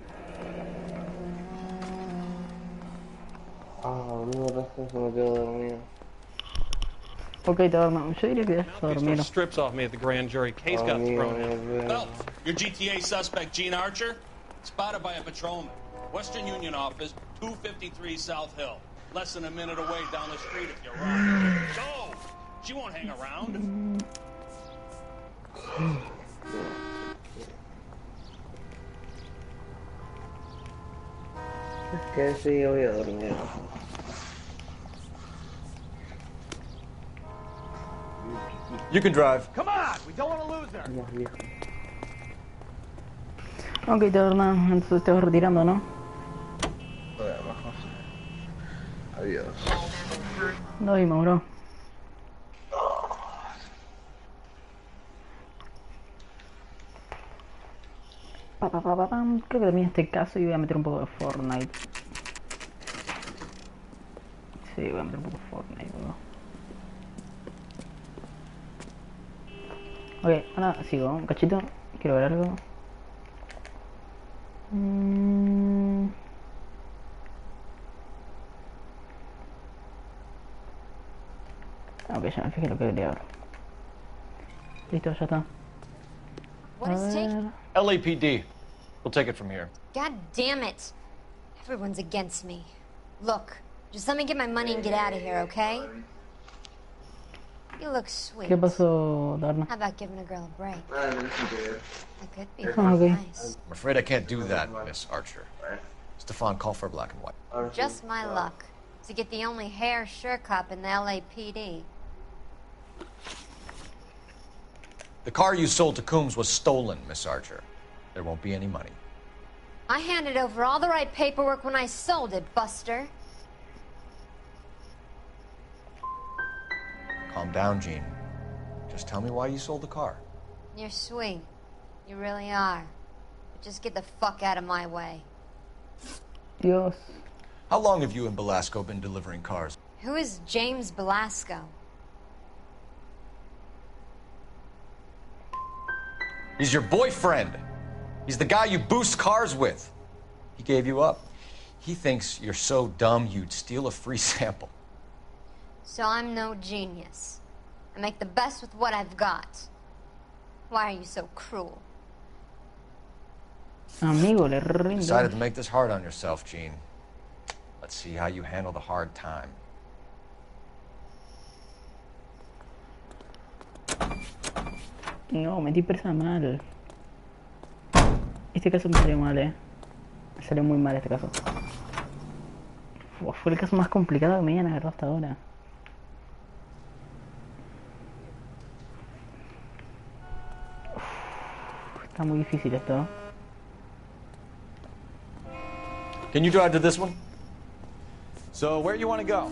[SPEAKER 1] Ok, taberna. Yo diría que ya está dormido.
[SPEAKER 4] Strips off me at the grand jury. Case got thrown in. Phelps, your GTA suspect, Jean Archer, spotted by a patrolman. Western Union office, 253 South Hill. Less than a minute away down the street if you're wrong. Go! She won't hang around.
[SPEAKER 22] Es que sí, voy a dormir.
[SPEAKER 7] You can drive.
[SPEAKER 9] Come on, we don't want to lose her.
[SPEAKER 1] Ok, taberna, entonces te vas retirando, ¿no?
[SPEAKER 22] Adiós.
[SPEAKER 1] Nos vimos, bro. Creo que termina este caso y voy a meter un poco de Fortnite. Sí, voy a meter un poco de Fortnite, bro. Ok, ahora sigo, un cachito. Quiero ver algo. Ok, ya me fijé lo que quería ver. Listo, ya está.
[SPEAKER 6] What is taking?
[SPEAKER 7] LAPD. We'll take it from here.
[SPEAKER 16] God damn it. Everyone's against me. Look, just let me get my money and get out of here, okay? You look sweet.
[SPEAKER 1] ¿Qué pasó, Darna?
[SPEAKER 16] How about giving a girl a break? That could be
[SPEAKER 1] Okay.
[SPEAKER 16] nice.
[SPEAKER 7] I'm afraid I can't do that, Miss Archer. Stefan, call for black and white.
[SPEAKER 16] Just my luck to get the only hair sure cop in the LAPD.
[SPEAKER 7] The car you sold to Coombs was stolen, Miss Archer. There won't be any money.
[SPEAKER 16] I handed over all the right paperwork when I sold it, Buster.
[SPEAKER 7] Calm down, Jean. Just tell me why you sold the car.
[SPEAKER 16] You're sweet. You really are. But just get the fuck out of my way.
[SPEAKER 1] Dios.
[SPEAKER 7] How long have you and Belasco been delivering cars?
[SPEAKER 16] Who is James Belasco?
[SPEAKER 7] He's your boyfriend. He's the guy you boost cars with. He gave you up. He thinks you're so dumb you'd steal a free sample.
[SPEAKER 16] So I'm no genius. I make the best with what I've got. Why are you so cruel?
[SPEAKER 1] Amigo, le rinde.
[SPEAKER 7] Decided to make this hard on yourself, Jean. Let's see how you handle the hard time.
[SPEAKER 1] No, metí presa mal. Este caso me salió mal, Me salió muy mal este caso. Fue el caso más complicado que me habían agarrado hasta ahora. Está muy difícil esto.
[SPEAKER 7] Can you drive to this one?
[SPEAKER 10] So, where you want to go?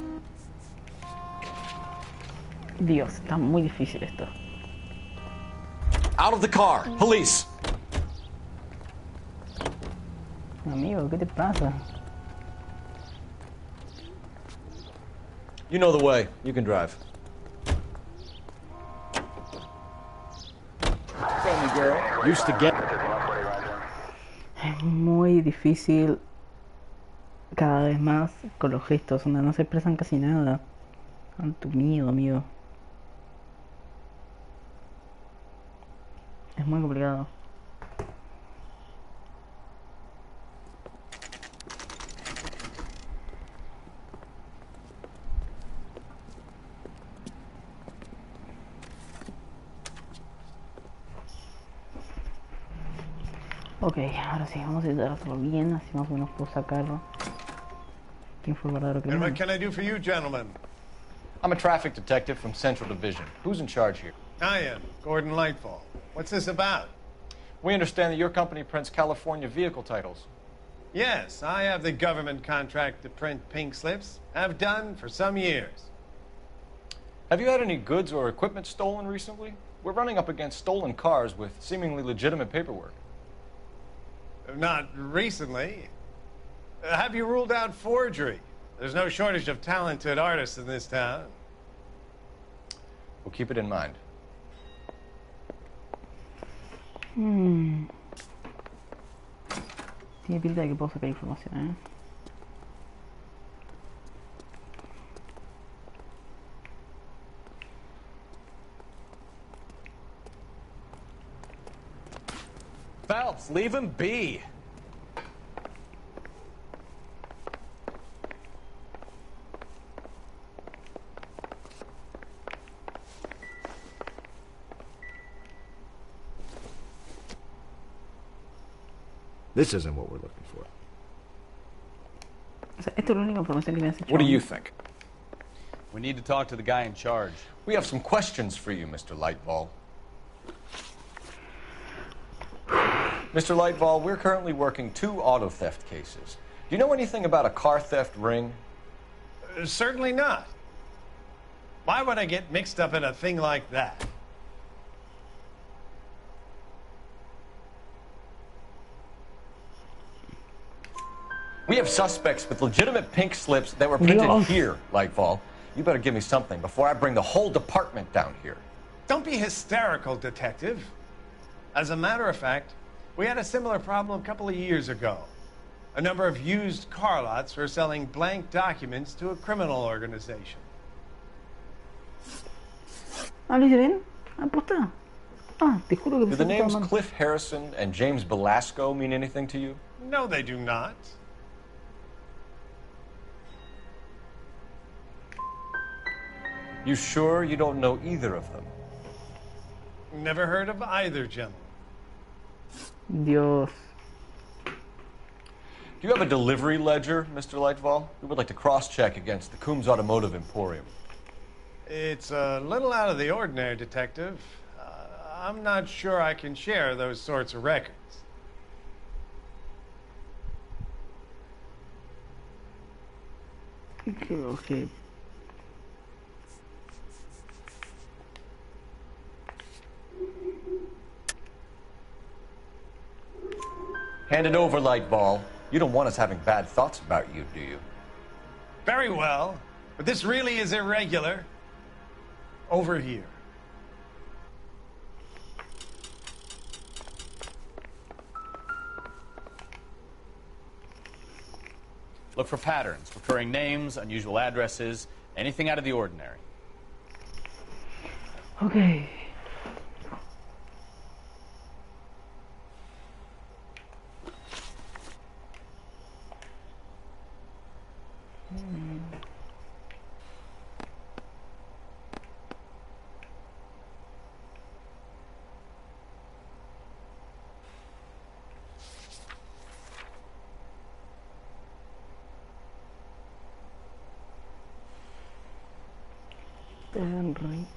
[SPEAKER 1] Dios, está muy difícil esto.
[SPEAKER 7] Out of the car! Police!
[SPEAKER 1] Amigo, ¿qué te pasa?
[SPEAKER 7] You know the way. You can drive.
[SPEAKER 14] Friendly girl.
[SPEAKER 7] Used to get...
[SPEAKER 1] Es muy difícil cada vez más con los gestos, donde no se expresan casi nada. Tanto miedo, amigo. Es muy complicado. Ok, ahora sí, vamos a intentar hacerlo bien, así más o menos puedo sacarlo. ¿Quién fue el verdadero
[SPEAKER 18] And
[SPEAKER 1] crimen?
[SPEAKER 18] what can I do for you, gentlemen?
[SPEAKER 7] I'm a traffic detective from Central Division. Who's in charge here?
[SPEAKER 18] I am, Gordon Lightfall. What's this about?
[SPEAKER 7] We understand that your company prints California vehicle titles.
[SPEAKER 18] Yes, I have the government contract to print pink slips. Have done for some years.
[SPEAKER 7] Have you had any goods or equipment stolen recently? We're running up against stolen cars with seemingly legitimate paperwork.
[SPEAKER 18] Not recently. Have you ruled out forgery? There's no shortage of talented artists in this town.
[SPEAKER 7] We'll keep it in mind.
[SPEAKER 1] Tiene pinta de que puedo sacar información,
[SPEAKER 10] Phelps, leave him be.
[SPEAKER 9] This isn't what we're looking for.
[SPEAKER 1] O sea, esto es la única información que me has hecho.
[SPEAKER 7] What do you think?
[SPEAKER 10] We need to talk to the guy in charge.
[SPEAKER 7] We have some questions for you, Mr. Lightball. Mr. Lightball, we're currently working 2 auto theft cases. Do you know anything about a car theft ring?
[SPEAKER 18] Certainly not. Why would I get mixed up in a thing like that?
[SPEAKER 7] We have suspects with legitimate pink slips that were printed here, Lightfall. You better give me something before I bring the whole department down here.
[SPEAKER 17] Don't be hysterical, Detective. As a matter of fact, we had a similar problem a couple of years ago. A number of used car lots were selling blank documents to a criminal organization.
[SPEAKER 1] Ah, ¿lo hice bien? ¿Aposta? Ah, te juro que
[SPEAKER 7] Do the names Cliff Harrison and James Belasco mean anything to you?
[SPEAKER 17] No, they do not.
[SPEAKER 7] You sure you don't know either of them?
[SPEAKER 17] Never heard of either gentleman.
[SPEAKER 1] Dios.
[SPEAKER 7] Do you have a delivery ledger, Mr. Lightfall? We would like to cross-check against the Coombs Automotive Emporium.
[SPEAKER 17] It's a little out of the ordinary, Detective. I'm not sure I can share those sorts of records.
[SPEAKER 1] Okay.
[SPEAKER 7] Hand it over, Lightball. You don't want us having bad thoughts about you, do you?
[SPEAKER 17] Very well, but this really is irregular. Over here.
[SPEAKER 10] Look for patterns, recurring names, unusual addresses, anything out of the ordinary.
[SPEAKER 1] Okay. Reach.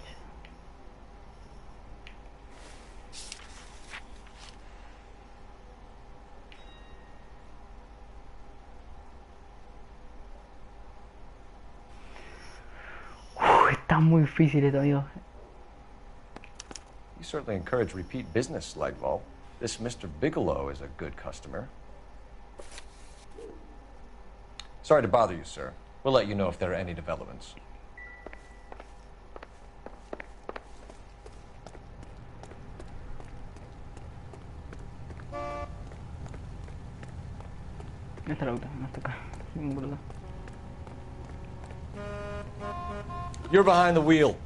[SPEAKER 1] Está muy difícil esto, amigo.
[SPEAKER 7] You certainly encourage repeat business, Lightball. This Mr. Bigelow is a good customer. Sorry to bother you, sir. We'll let you know if there are any developments.
[SPEAKER 1] Esta es la otra, no está acá. Boludo.
[SPEAKER 7] You're behind the wheel.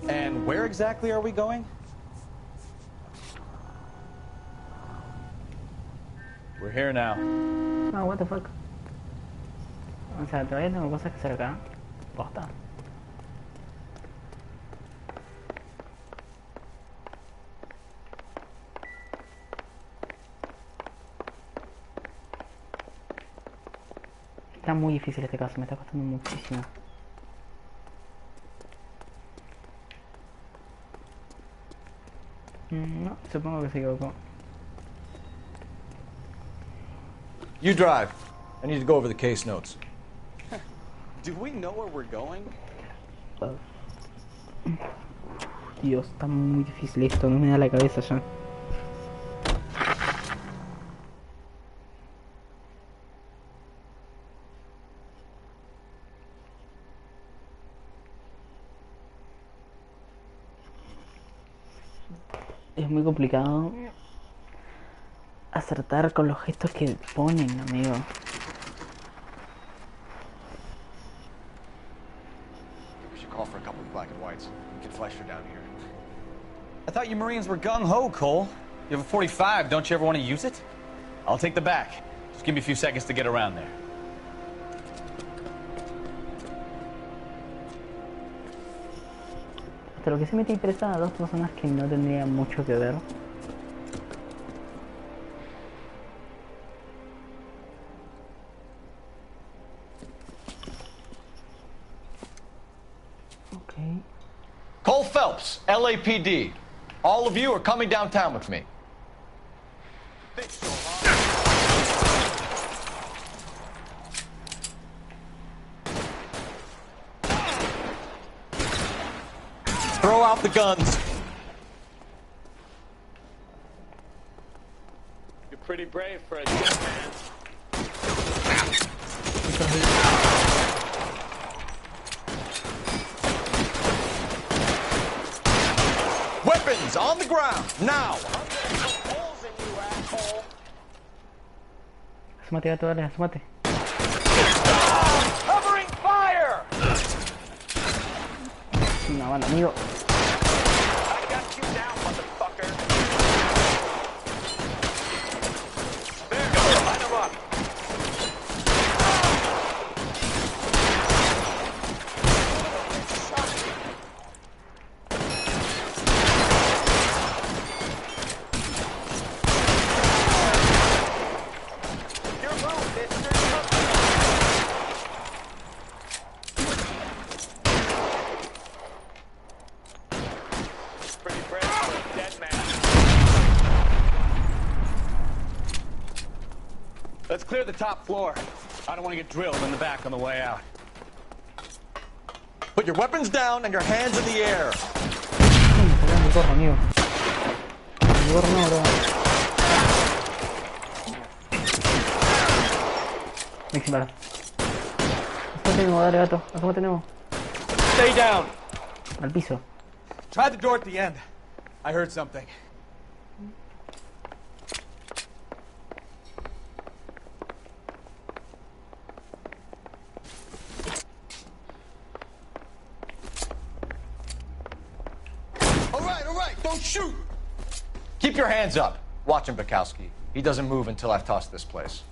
[SPEAKER 10] And where exactly are we going? We're here now.
[SPEAKER 1] No, what the fuck. O sea, todavía tengo cosas que hacer acá. Posta. Está muy difícil este caso, me está costando muchísimo. No, supongo que se equivocó.
[SPEAKER 7] You drive. I need to go over the case notes.
[SPEAKER 10] Do we know where we're going?
[SPEAKER 1] Dios, está muy difícil esto, no me da la cabeza ya. Es muy complicado acertar con los gestos que ponen, amigo.
[SPEAKER 7] We should call for a couple of black and whites. We can flash her down here.
[SPEAKER 10] I thought you Marines were gung-ho, Cole. You have a 45, don't you ever want to use it? I'll take the back. Just give me a few seconds to get around there.
[SPEAKER 1] Hasta lo que sí me interesa a dos personas que no tendrían mucho que ver. Okay.
[SPEAKER 7] Cole Phelps, LAPD. All of you are coming downtown with me. Throw out the guns.
[SPEAKER 17] You're pretty brave for a jet man.
[SPEAKER 7] Weapons on the ground, now!
[SPEAKER 1] Asómate, gato, dale, asómate.
[SPEAKER 7] Covering fire!
[SPEAKER 1] Una bala, amigo.
[SPEAKER 7] I got you down, motherfucker. There, line them up.
[SPEAKER 10] Let's clear the top floor. I don't want to get drilled in the back on the way out.
[SPEAKER 7] Put your weapons down and your hands in the air.
[SPEAKER 1] Mi gorro, amigo. Mi gorro no, bro. Mixing. Asómate nuevo, dale, gato. Asómate nuevo.
[SPEAKER 10] Stay down.
[SPEAKER 1] Al piso.
[SPEAKER 10] Try the door at the end. I heard something.
[SPEAKER 7] All right, don't shoot! Keep your hands up. Watch him, Bukowski. He doesn't move until I've tossed this place.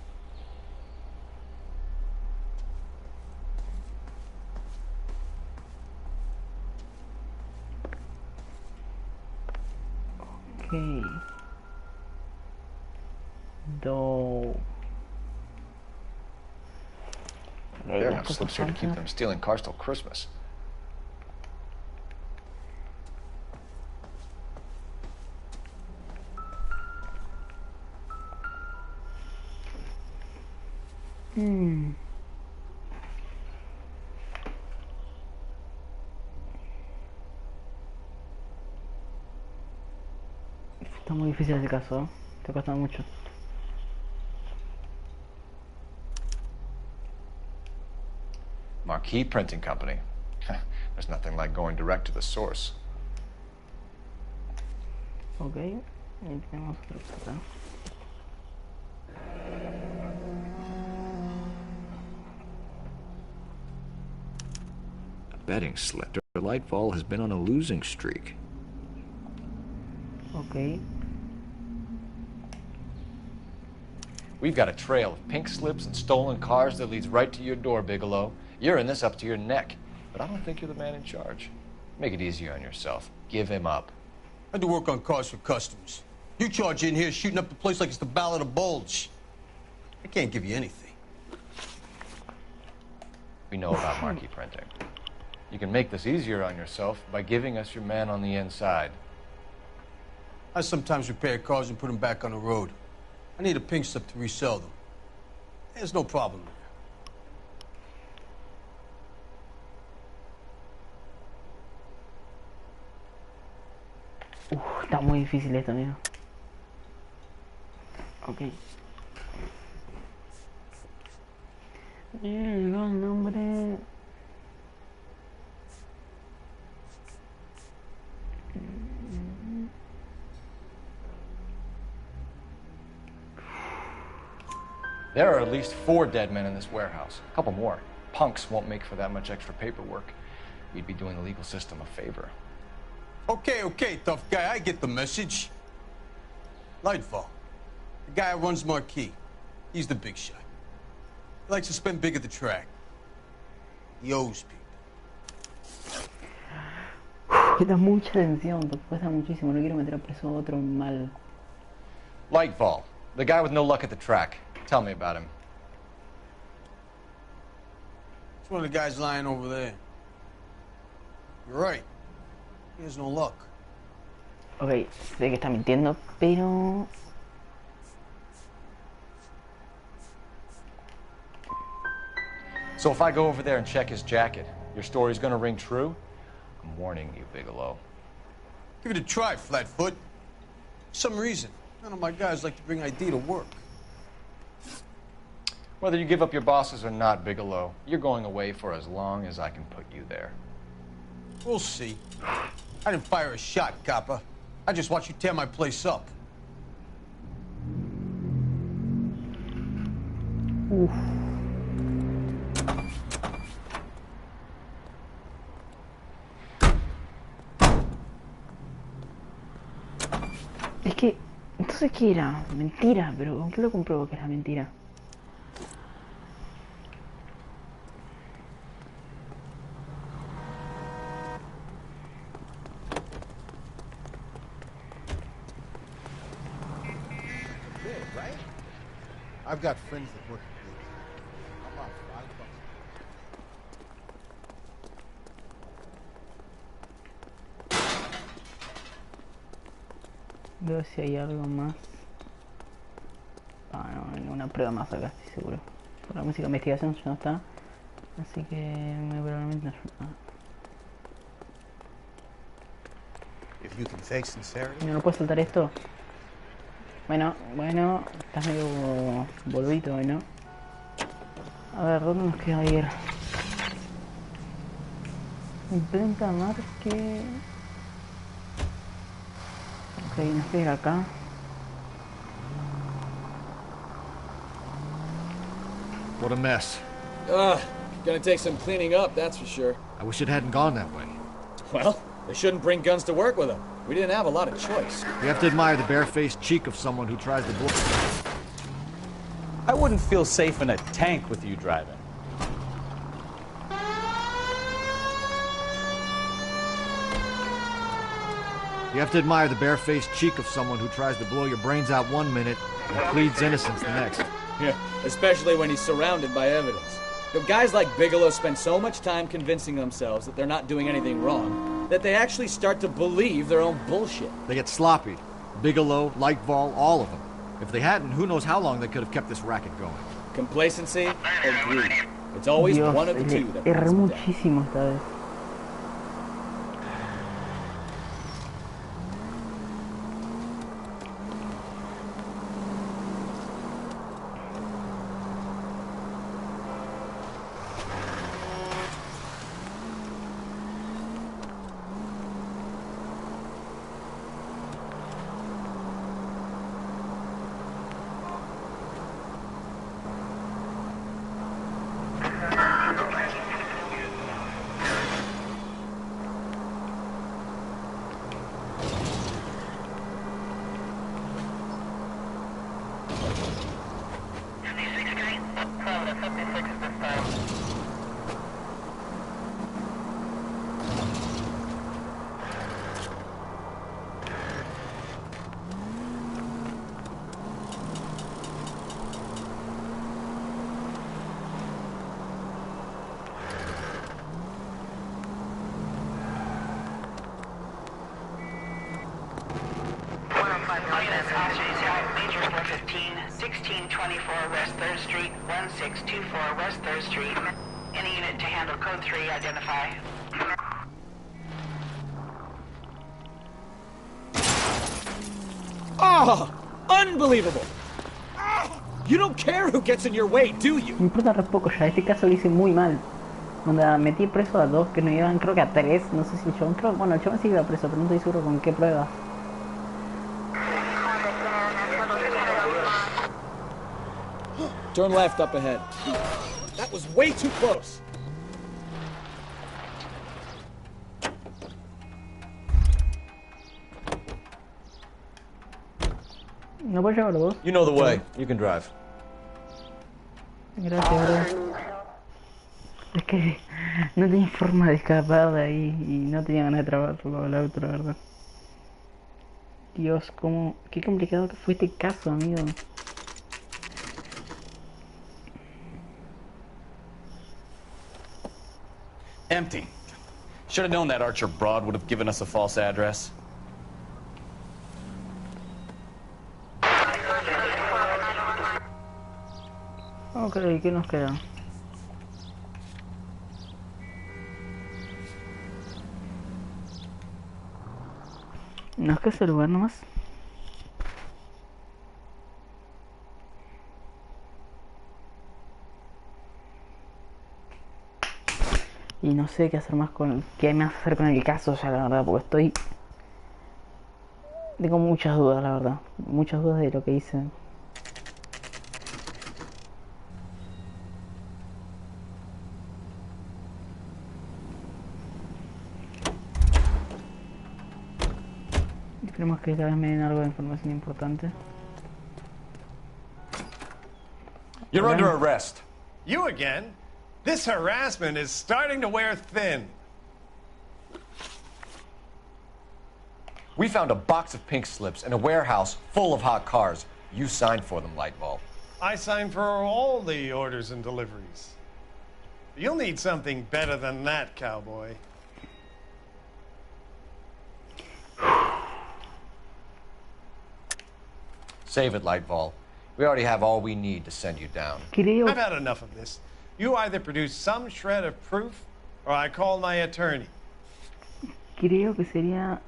[SPEAKER 1] Okay.
[SPEAKER 7] They're have slips here to keep them stealing cars till Christmas.
[SPEAKER 1] Está muy difícil ese caso, ¿eh? Te cuesta mucho.
[SPEAKER 7] Marquee Printing Company. There's nothing like going direct to the source.
[SPEAKER 1] Ok, ahí tenemos otra cosa.
[SPEAKER 9] A betting slip. Lightfall has been on a losing streak.
[SPEAKER 1] Ok.
[SPEAKER 7] We've got a trail of pink slips and stolen cars that leads right to your door, Bigelow. You're in this up to your neck, but I don't think you're the man in charge. Make it easier on yourself. Give him up.
[SPEAKER 4] I do work on cars for customers. You charge in here shooting up the place like it's the Ballad of Bulge. I can't give you anything.
[SPEAKER 7] We know about Marquee Printing. You can make this easier on yourself by giving us your man on the inside.
[SPEAKER 4] I sometimes repair cars and put them back on the road. I need a pink slip to resell them. There's no problem there.
[SPEAKER 1] Está muy difícil esto, amigo. Ok. Llegó el nombre.
[SPEAKER 7] There are at least 4 dead men in this warehouse. A couple more. Punks won't make for that much extra paperwork. We'd be doing the legal system a favor.
[SPEAKER 4] Okay, tough guy. I get the message. Lightfall. The guy who runs Marquee. He's the big shot. He likes to spend big at the track. He owes people.
[SPEAKER 1] Queda mucha tensión, porque cuesta muchísimo. No quiero meter a preso a otro mal.
[SPEAKER 7] Lightfall. The guy with no luck at the track. Tell me about him.
[SPEAKER 4] It's one of the guys lying over there. You're right. He has no luck.
[SPEAKER 1] Ok, sé que está mintiendo, pero...
[SPEAKER 7] So if I go over there and check his jacket, your story's gonna ring true? I'm warning you, Bigelow.
[SPEAKER 4] Give it a try, Flatfoot. For some reason, none of my guys like to bring ID to work.
[SPEAKER 7] Whether you give up your bosses or not, Bigelow, you're going away for as long as I can put you there.
[SPEAKER 4] We'll see.
[SPEAKER 18] I didn't fire a shot, copper. I just watched you tear my place up.
[SPEAKER 1] Uf. Es que... Entonces, ¿qué era? Mentira, pero ¿con qué lo compruebo que era mentira?
[SPEAKER 18] I've got friends that work at this. How about $5?
[SPEAKER 1] Veo si hay algo más. Ah, no, hay una prueba más acá, estoy seguro. Por la música de investigación ya no está. Así que muy probablemente no ayuda. ¿No puedo soltar esto? Bueno, estás medio boludito, ¿no? A ver, ¿dónde nos queda ir? Imprenta marque... Ok, nos queda ir acá.
[SPEAKER 9] What a mess.
[SPEAKER 14] Ugh, gonna take some cleaning up, that's for sure.
[SPEAKER 9] I wish it hadn't gone that way.
[SPEAKER 14] Well, they shouldn't bring guns to work with them. We didn't have a lot of choice.
[SPEAKER 9] You have to admire the barefaced cheek of someone who tries to blow.
[SPEAKER 10] I wouldn't feel safe in a tank with you driving.
[SPEAKER 9] You have to admire the barefaced cheek of someone who tries to blow your brains out one minute and pleads innocence the next.
[SPEAKER 14] Yeah, especially when he's surrounded by evidence. You know, guys like Bigelow spend so much time convincing themselves that they're not doing anything wrong that they actually start to believe their own bullshit.
[SPEAKER 9] They get sloppy. Bigelow, Lightval, all of them. If they hadn't, who knows how long they could have kept this racket going.
[SPEAKER 14] Complacency or greed. It's always
[SPEAKER 1] Dios,
[SPEAKER 14] one of the two that
[SPEAKER 1] erré
[SPEAKER 14] brings them down.
[SPEAKER 1] muchísimo esta vez.
[SPEAKER 3] Major 415, 1624 West 3rd Street, 1624 West 3rd Street. Any unit to handle code 3, identify.
[SPEAKER 14] Oh, unbelievable! You don't care who gets in your way, do you?
[SPEAKER 1] Me importa re poco ya, este caso lo hice muy mal. Onda, metí preso a 2 que no iban, creo que a 3, no sé si el chabón, creo, bueno, el chabón sí iba preso, pero no estoy seguro con qué pruebas.
[SPEAKER 14] Turn left up ahead. That was way too close.
[SPEAKER 1] ¿No puedes llevarlo vos?
[SPEAKER 10] You know the way. You can drive.
[SPEAKER 1] Gracias, bro. Es que no tenía forma de escapar de ahí y no tenía ganas de trabarlo al auto, la verdad. Dios, cómo... Qué complicado que fue este caso, amigo.
[SPEAKER 10] Empty. Should have known that Archer broad would have given us a false address.
[SPEAKER 1] Ok, ¿qué nos queda? ¿No es que ese lugar nomás? Y no sé qué hacer más qué más hacer con el caso ya, la verdad, porque tengo muchas dudas, la verdad. Muchas dudas de lo que hice. Esperemos que esta vez me den algo de información importante.
[SPEAKER 8] You're under arrest.
[SPEAKER 17] You again? This harassment is starting to wear thin.
[SPEAKER 7] We found a box of pink slips in a warehouse full of hot cars. You signed for them, Lightball.
[SPEAKER 17] I signed for all the orders and deliveries. You'll need something better than that, cowboy.
[SPEAKER 7] Save it, Lightball. We already have all we need to send you down.
[SPEAKER 17] I've had enough of this. You either produce some shred of proof, or I call my attorney.
[SPEAKER 1] Creo que sería...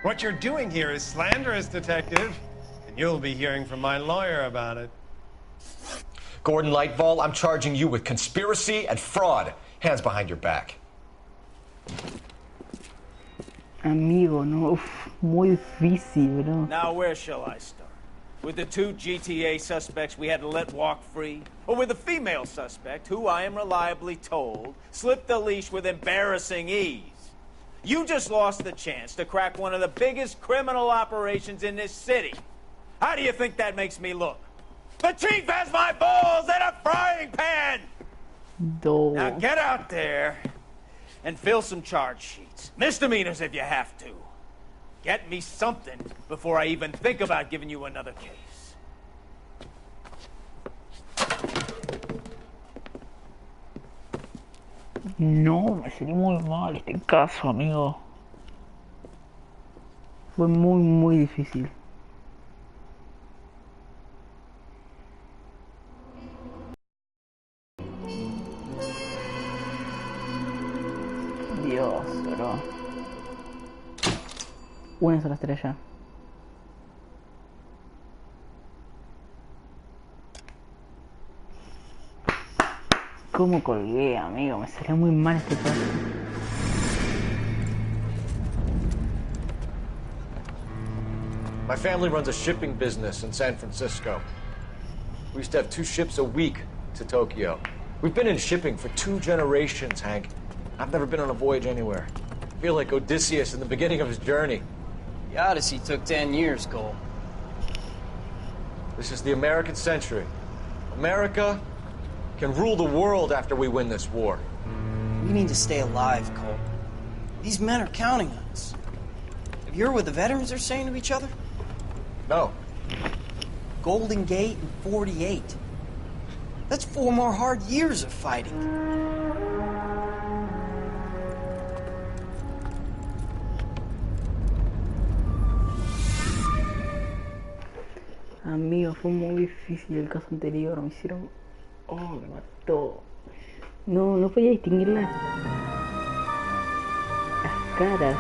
[SPEAKER 17] What you're doing here is slanderous, detective, and you'll be hearing from my lawyer about it.
[SPEAKER 7] Gordon Lightball, I'm charging you with conspiracy and fraud. Hands behind your back.
[SPEAKER 1] Amigo, no, muy difícil, bro.
[SPEAKER 11] Now where shall I start? With the 2 GTA suspects we had to let walk free? Or with the female suspect, who I am reliably told, slipped the leash with embarrassing ease? You just lost the chance to crack one of the biggest criminal operations in this city. How do you think that makes me look? The chief has my balls in a frying pan! Now get out there and fill some charge sheets. Misdemeanors if you have to. Get me something before I even think about giving you another case.
[SPEAKER 1] No, me salió muy mal este caso, amigo. Fue muy, muy difícil. Dios, bro. Una sola estrella. ¿Cómo colgué, amigo? Me salió muy mal este caso.
[SPEAKER 7] My family runs a shipping business in San Francisco. We used to have 2 ships a week to Tokyo. We've been in shipping for 2 generations, Hank. I've never been on a voyage anywhere. I feel like Odysseus in the beginning of his journey.
[SPEAKER 12] The Odyssey took 10 years, Cole.
[SPEAKER 7] This is the American century. America can rule the world after we win this war.
[SPEAKER 12] We need to stay alive, Cole. These men are counting on us. Have you heard what the veterans are saying to each other?
[SPEAKER 7] No.
[SPEAKER 12] Golden Gate and 48. That's 4 more hard years of fighting.
[SPEAKER 1] Amigo, fue muy difícil el caso anterior. Me hicieron... Oh, me mató. No podía distinguir las caras.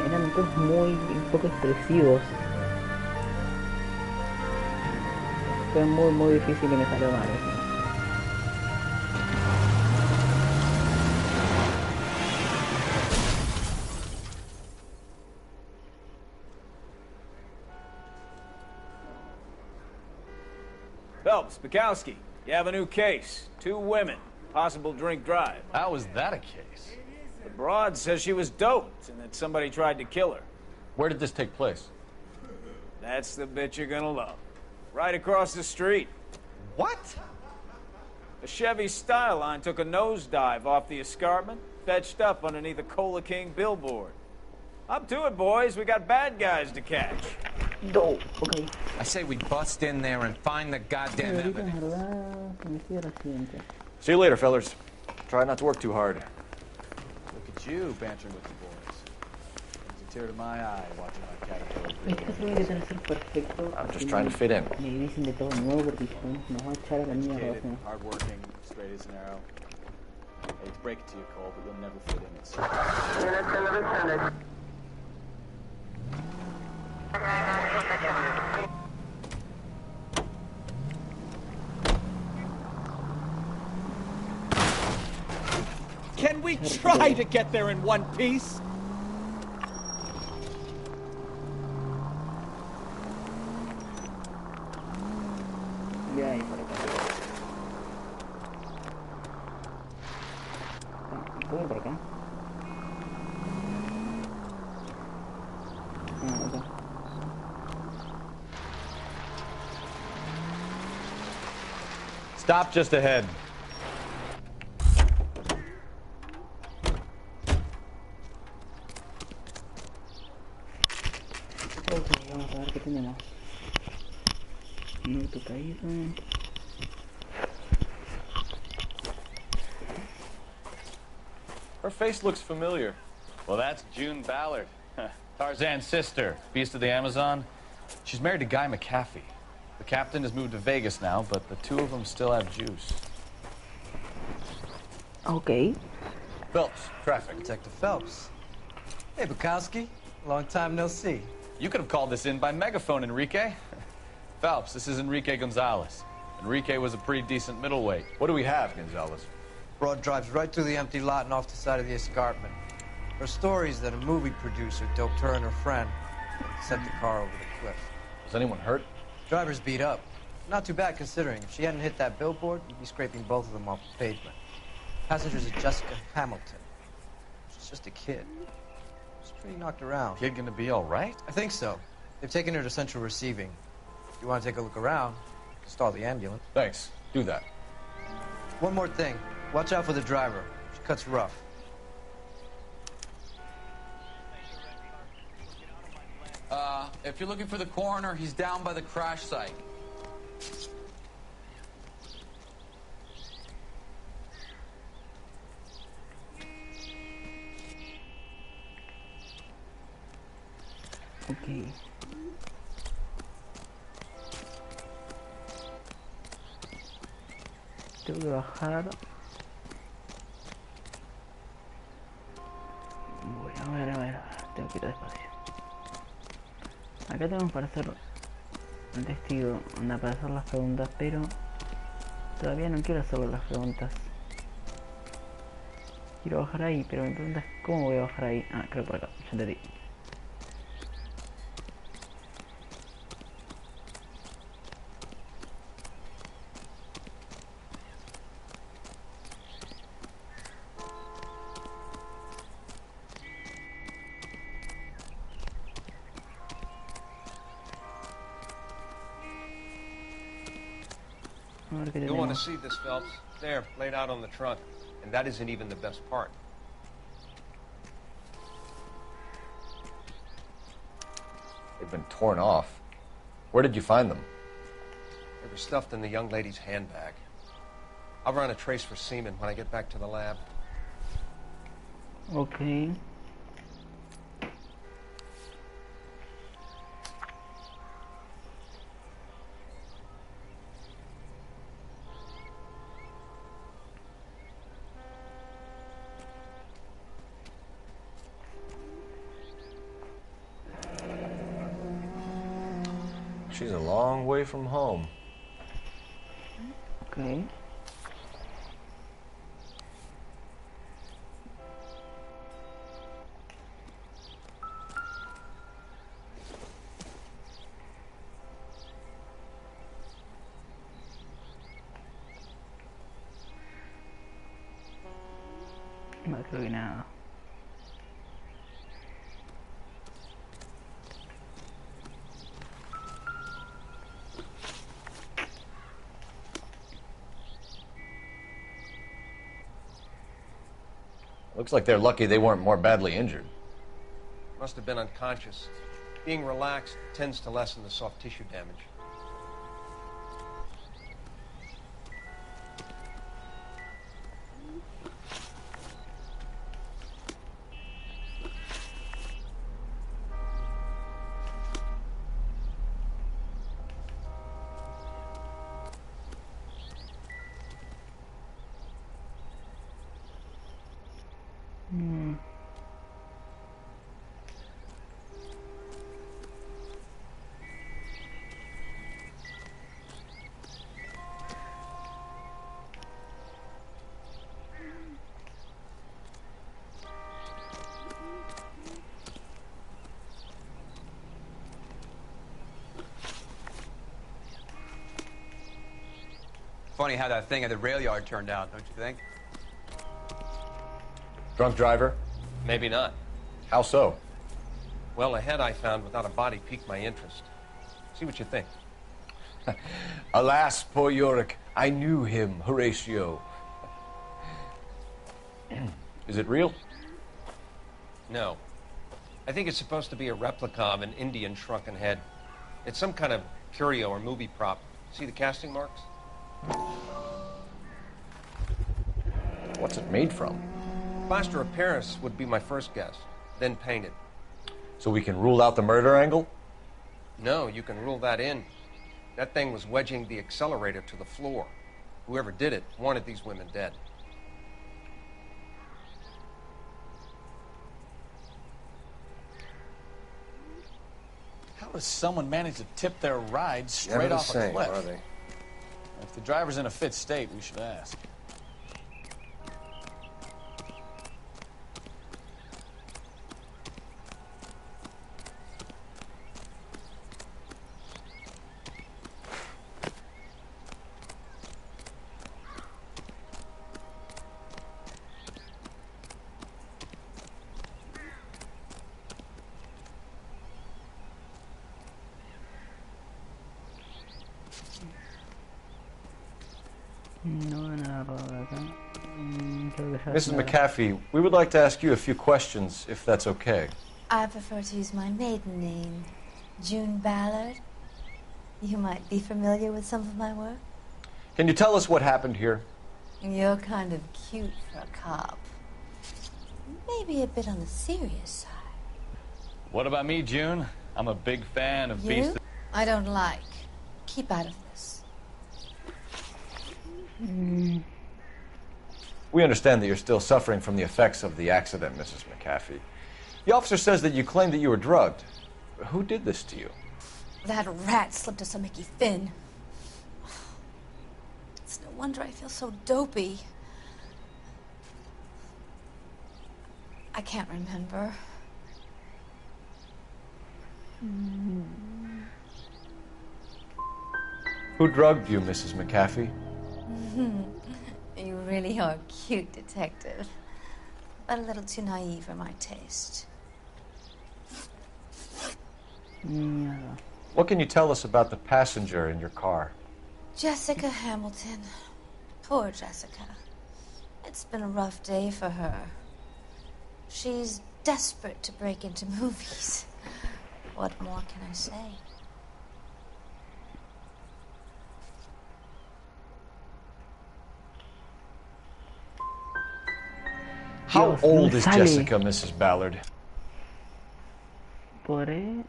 [SPEAKER 1] Eran todos muy poco expresivos. Fue muy, muy difícil y me salió mal.
[SPEAKER 11] Phelps, Bukowski, you have a new case. 2 women, possible drink drive.
[SPEAKER 10] How was that a case?
[SPEAKER 11] The broad says she was doped and that somebody tried to kill her.
[SPEAKER 10] Where did this take place?
[SPEAKER 11] That's the bit you're gonna love. Right across the street.
[SPEAKER 10] What?
[SPEAKER 11] A Chevy Styline took a nosedive off the escarpment, fetched up underneath a Cola King billboard. Up to it, boys. We got bad guys to catch.
[SPEAKER 1] No, okay.
[SPEAKER 19] I say we bust in there and find the goddamn evidence.
[SPEAKER 7] See you later, fellas. Try not to work too hard.
[SPEAKER 10] Look at you bantering with the boys. tear to my eye watching my caterpillar.
[SPEAKER 1] Este caso tiene que ser perfecto.
[SPEAKER 7] I'm just trying to fit in.
[SPEAKER 1] Me dicen de todo nuevo porque si no nos va a echar a la mierda. O sea.
[SPEAKER 10] Hardworking, straight as an arrow. I hate to break it to you, Cole, but you'll never fit in it.
[SPEAKER 14] Can we try to get there in one piece?
[SPEAKER 1] De ahí para acá. ¿Puedo ir por acá? Ah, acá.
[SPEAKER 10] Stop just ahead.
[SPEAKER 1] Ok, vamos a ver qué tenemos. Un auto caído.
[SPEAKER 10] Her face looks familiar. Well, that's June Ballard, Tarzan's sister, beast of the Amazon. She's married to Guy McAfee. The captain has moved to Vegas now, but the two of them still have juice.
[SPEAKER 1] Okay.
[SPEAKER 10] Phelps, traffic.
[SPEAKER 20] Detective Phelps. Hey, Bukowski. Long time no see.
[SPEAKER 10] You could have called this in by megaphone, Enrique. Phelps, this is Enrique Gonzalez. Enrique was a pretty decent middleweight. What do we have, Gonzalez?
[SPEAKER 20] Broad drives right through the empty lot and off the side of the escarpment. Her story is that a movie producer doped her and her friend and sent the car over the cliff.
[SPEAKER 10] Was anyone hurt?
[SPEAKER 20] Driver's beat up. Not too bad considering. If she hadn't hit that billboard, we'd be scraping both of them off the pavement. Passengers are Jessica Hamilton. She's just a kid. She's pretty knocked around.
[SPEAKER 10] Kid gonna be all right?
[SPEAKER 20] I think so. They've taken her to central receiving. If you want to take a look around, stall the ambulance.
[SPEAKER 10] Thanks. Do that.
[SPEAKER 20] One more thing. Watch out for the driver. She cuts rough.
[SPEAKER 11] If you're looking for the coroner, he's down by the crash site.
[SPEAKER 1] Okay. Tengo que bajar. Bueno, a ver. Tengo que ir despacio. Acá tenemos para hacer el testigo, para hacer las preguntas, pero todavía no quiero hacer las preguntas. Quiero bajar ahí, pero mi pregunta es ¿cómo voy a bajar ahí? Ah, creo por acá, ya entendí.
[SPEAKER 17] You'll want to see this, Phelps. There, laid out on the trunk. And that isn't even the best part.
[SPEAKER 7] They've been torn off. Where did you find them?
[SPEAKER 17] They were stuffed in the young lady's handbag. I'll run a trace for semen when I get back to the lab.
[SPEAKER 1] Okay.
[SPEAKER 7] She's a long way from home.
[SPEAKER 1] Okay. No creo que nada.
[SPEAKER 7] Looks like they're lucky they weren't more badly injured.
[SPEAKER 17] Must have been unconscious. Being relaxed tends to lessen the soft tissue damage.
[SPEAKER 15] Funny how that thing at the rail yard turned out, don't you think?
[SPEAKER 7] Drunk driver?
[SPEAKER 21] Maybe not.
[SPEAKER 7] How so?
[SPEAKER 21] Well, a head I found without a body piqued my interest. See what you think.
[SPEAKER 7] Alas, poor Yorick, I knew him, Horatio. Is it real?
[SPEAKER 21] No. I think it's supposed to be a replica of an Indian shrunken head. It's some kind of curio or movie prop. See the casting marks?
[SPEAKER 7] What's it made from?
[SPEAKER 21] Plaster of Paris would be my first guess, then painted.
[SPEAKER 7] So we can rule out the murder angle?
[SPEAKER 21] No, you can rule that in. That thing was wedging the accelerator to the floor. Whoever did it wanted these women dead.
[SPEAKER 11] How does someone manage to tip their ride straight off a cliff?
[SPEAKER 21] Are they?
[SPEAKER 11] If the driver's in a fit state, we should ask.
[SPEAKER 7] Mrs. McAfee, we would like to ask you a few questions, if that's okay.
[SPEAKER 6] I prefer to use my maiden name, June Ballard. You might be familiar with some of my work.
[SPEAKER 7] Can you tell us what happened here?
[SPEAKER 6] You're kind of cute for a cop. Maybe a bit on the serious side.
[SPEAKER 11] What about me, June? I'm a big fan of beasts.
[SPEAKER 6] I don't like. Keep out of this.
[SPEAKER 7] We understand that you're still suffering from the effects of the accident, Mrs. McAfee. The officer says that you claimed that you were drugged. Who did this to you?
[SPEAKER 6] That rat slipped us a Mickey Finn. It's no wonder I feel so dopey. I can't remember.
[SPEAKER 7] Who drugged you, Mrs. McAfee?
[SPEAKER 6] You really are a cute detective, but a little too naive for my taste.
[SPEAKER 7] What can you tell us about the passenger in your car?
[SPEAKER 6] Jessica Hamilton. Poor Jessica. It's been a rough day for her. She's desperate to break into movies. What more can I say?
[SPEAKER 7] How old is Jessica, Mrs. Ballard?
[SPEAKER 1] Podré...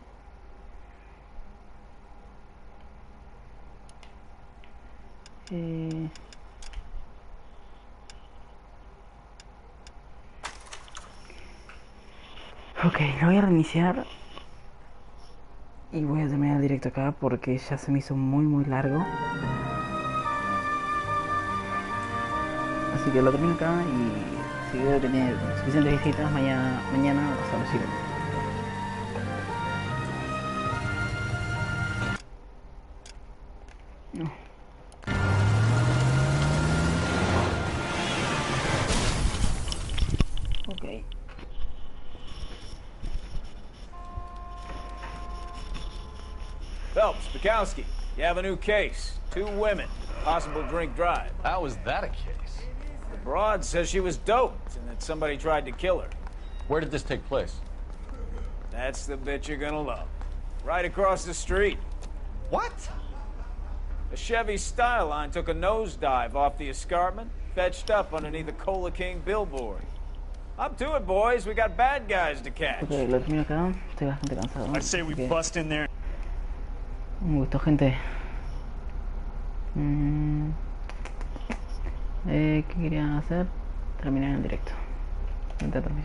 [SPEAKER 1] Ok, lo voy a reiniciar y voy a terminar el directo acá porque ya se me hizo muy largo. Así que lo termino acá y si veo que tiene suficientes visitas, mañana o sea, lo sigo. No. Ok.
[SPEAKER 11] Phelps, Bukowski, you have a new case. 2 women, possible drink drive.
[SPEAKER 10] How was that a case?
[SPEAKER 11] The broad says she was doped and that somebody tried to kill her.
[SPEAKER 10] Where did this take place?
[SPEAKER 11] That's the bit you're gonna love. Right across the street.
[SPEAKER 10] What?
[SPEAKER 11] A Chevy Styline took a nosedive off the escarpment, fetched up underneath the Cola King billboard. Up to it, boys. We got bad guys to catch.
[SPEAKER 1] Ok, lo termino acá. Estoy bastante cansado.
[SPEAKER 11] I say we bust in there.
[SPEAKER 1] Un gusto, gente. ¿Qué quería hacer? Terminar el directo.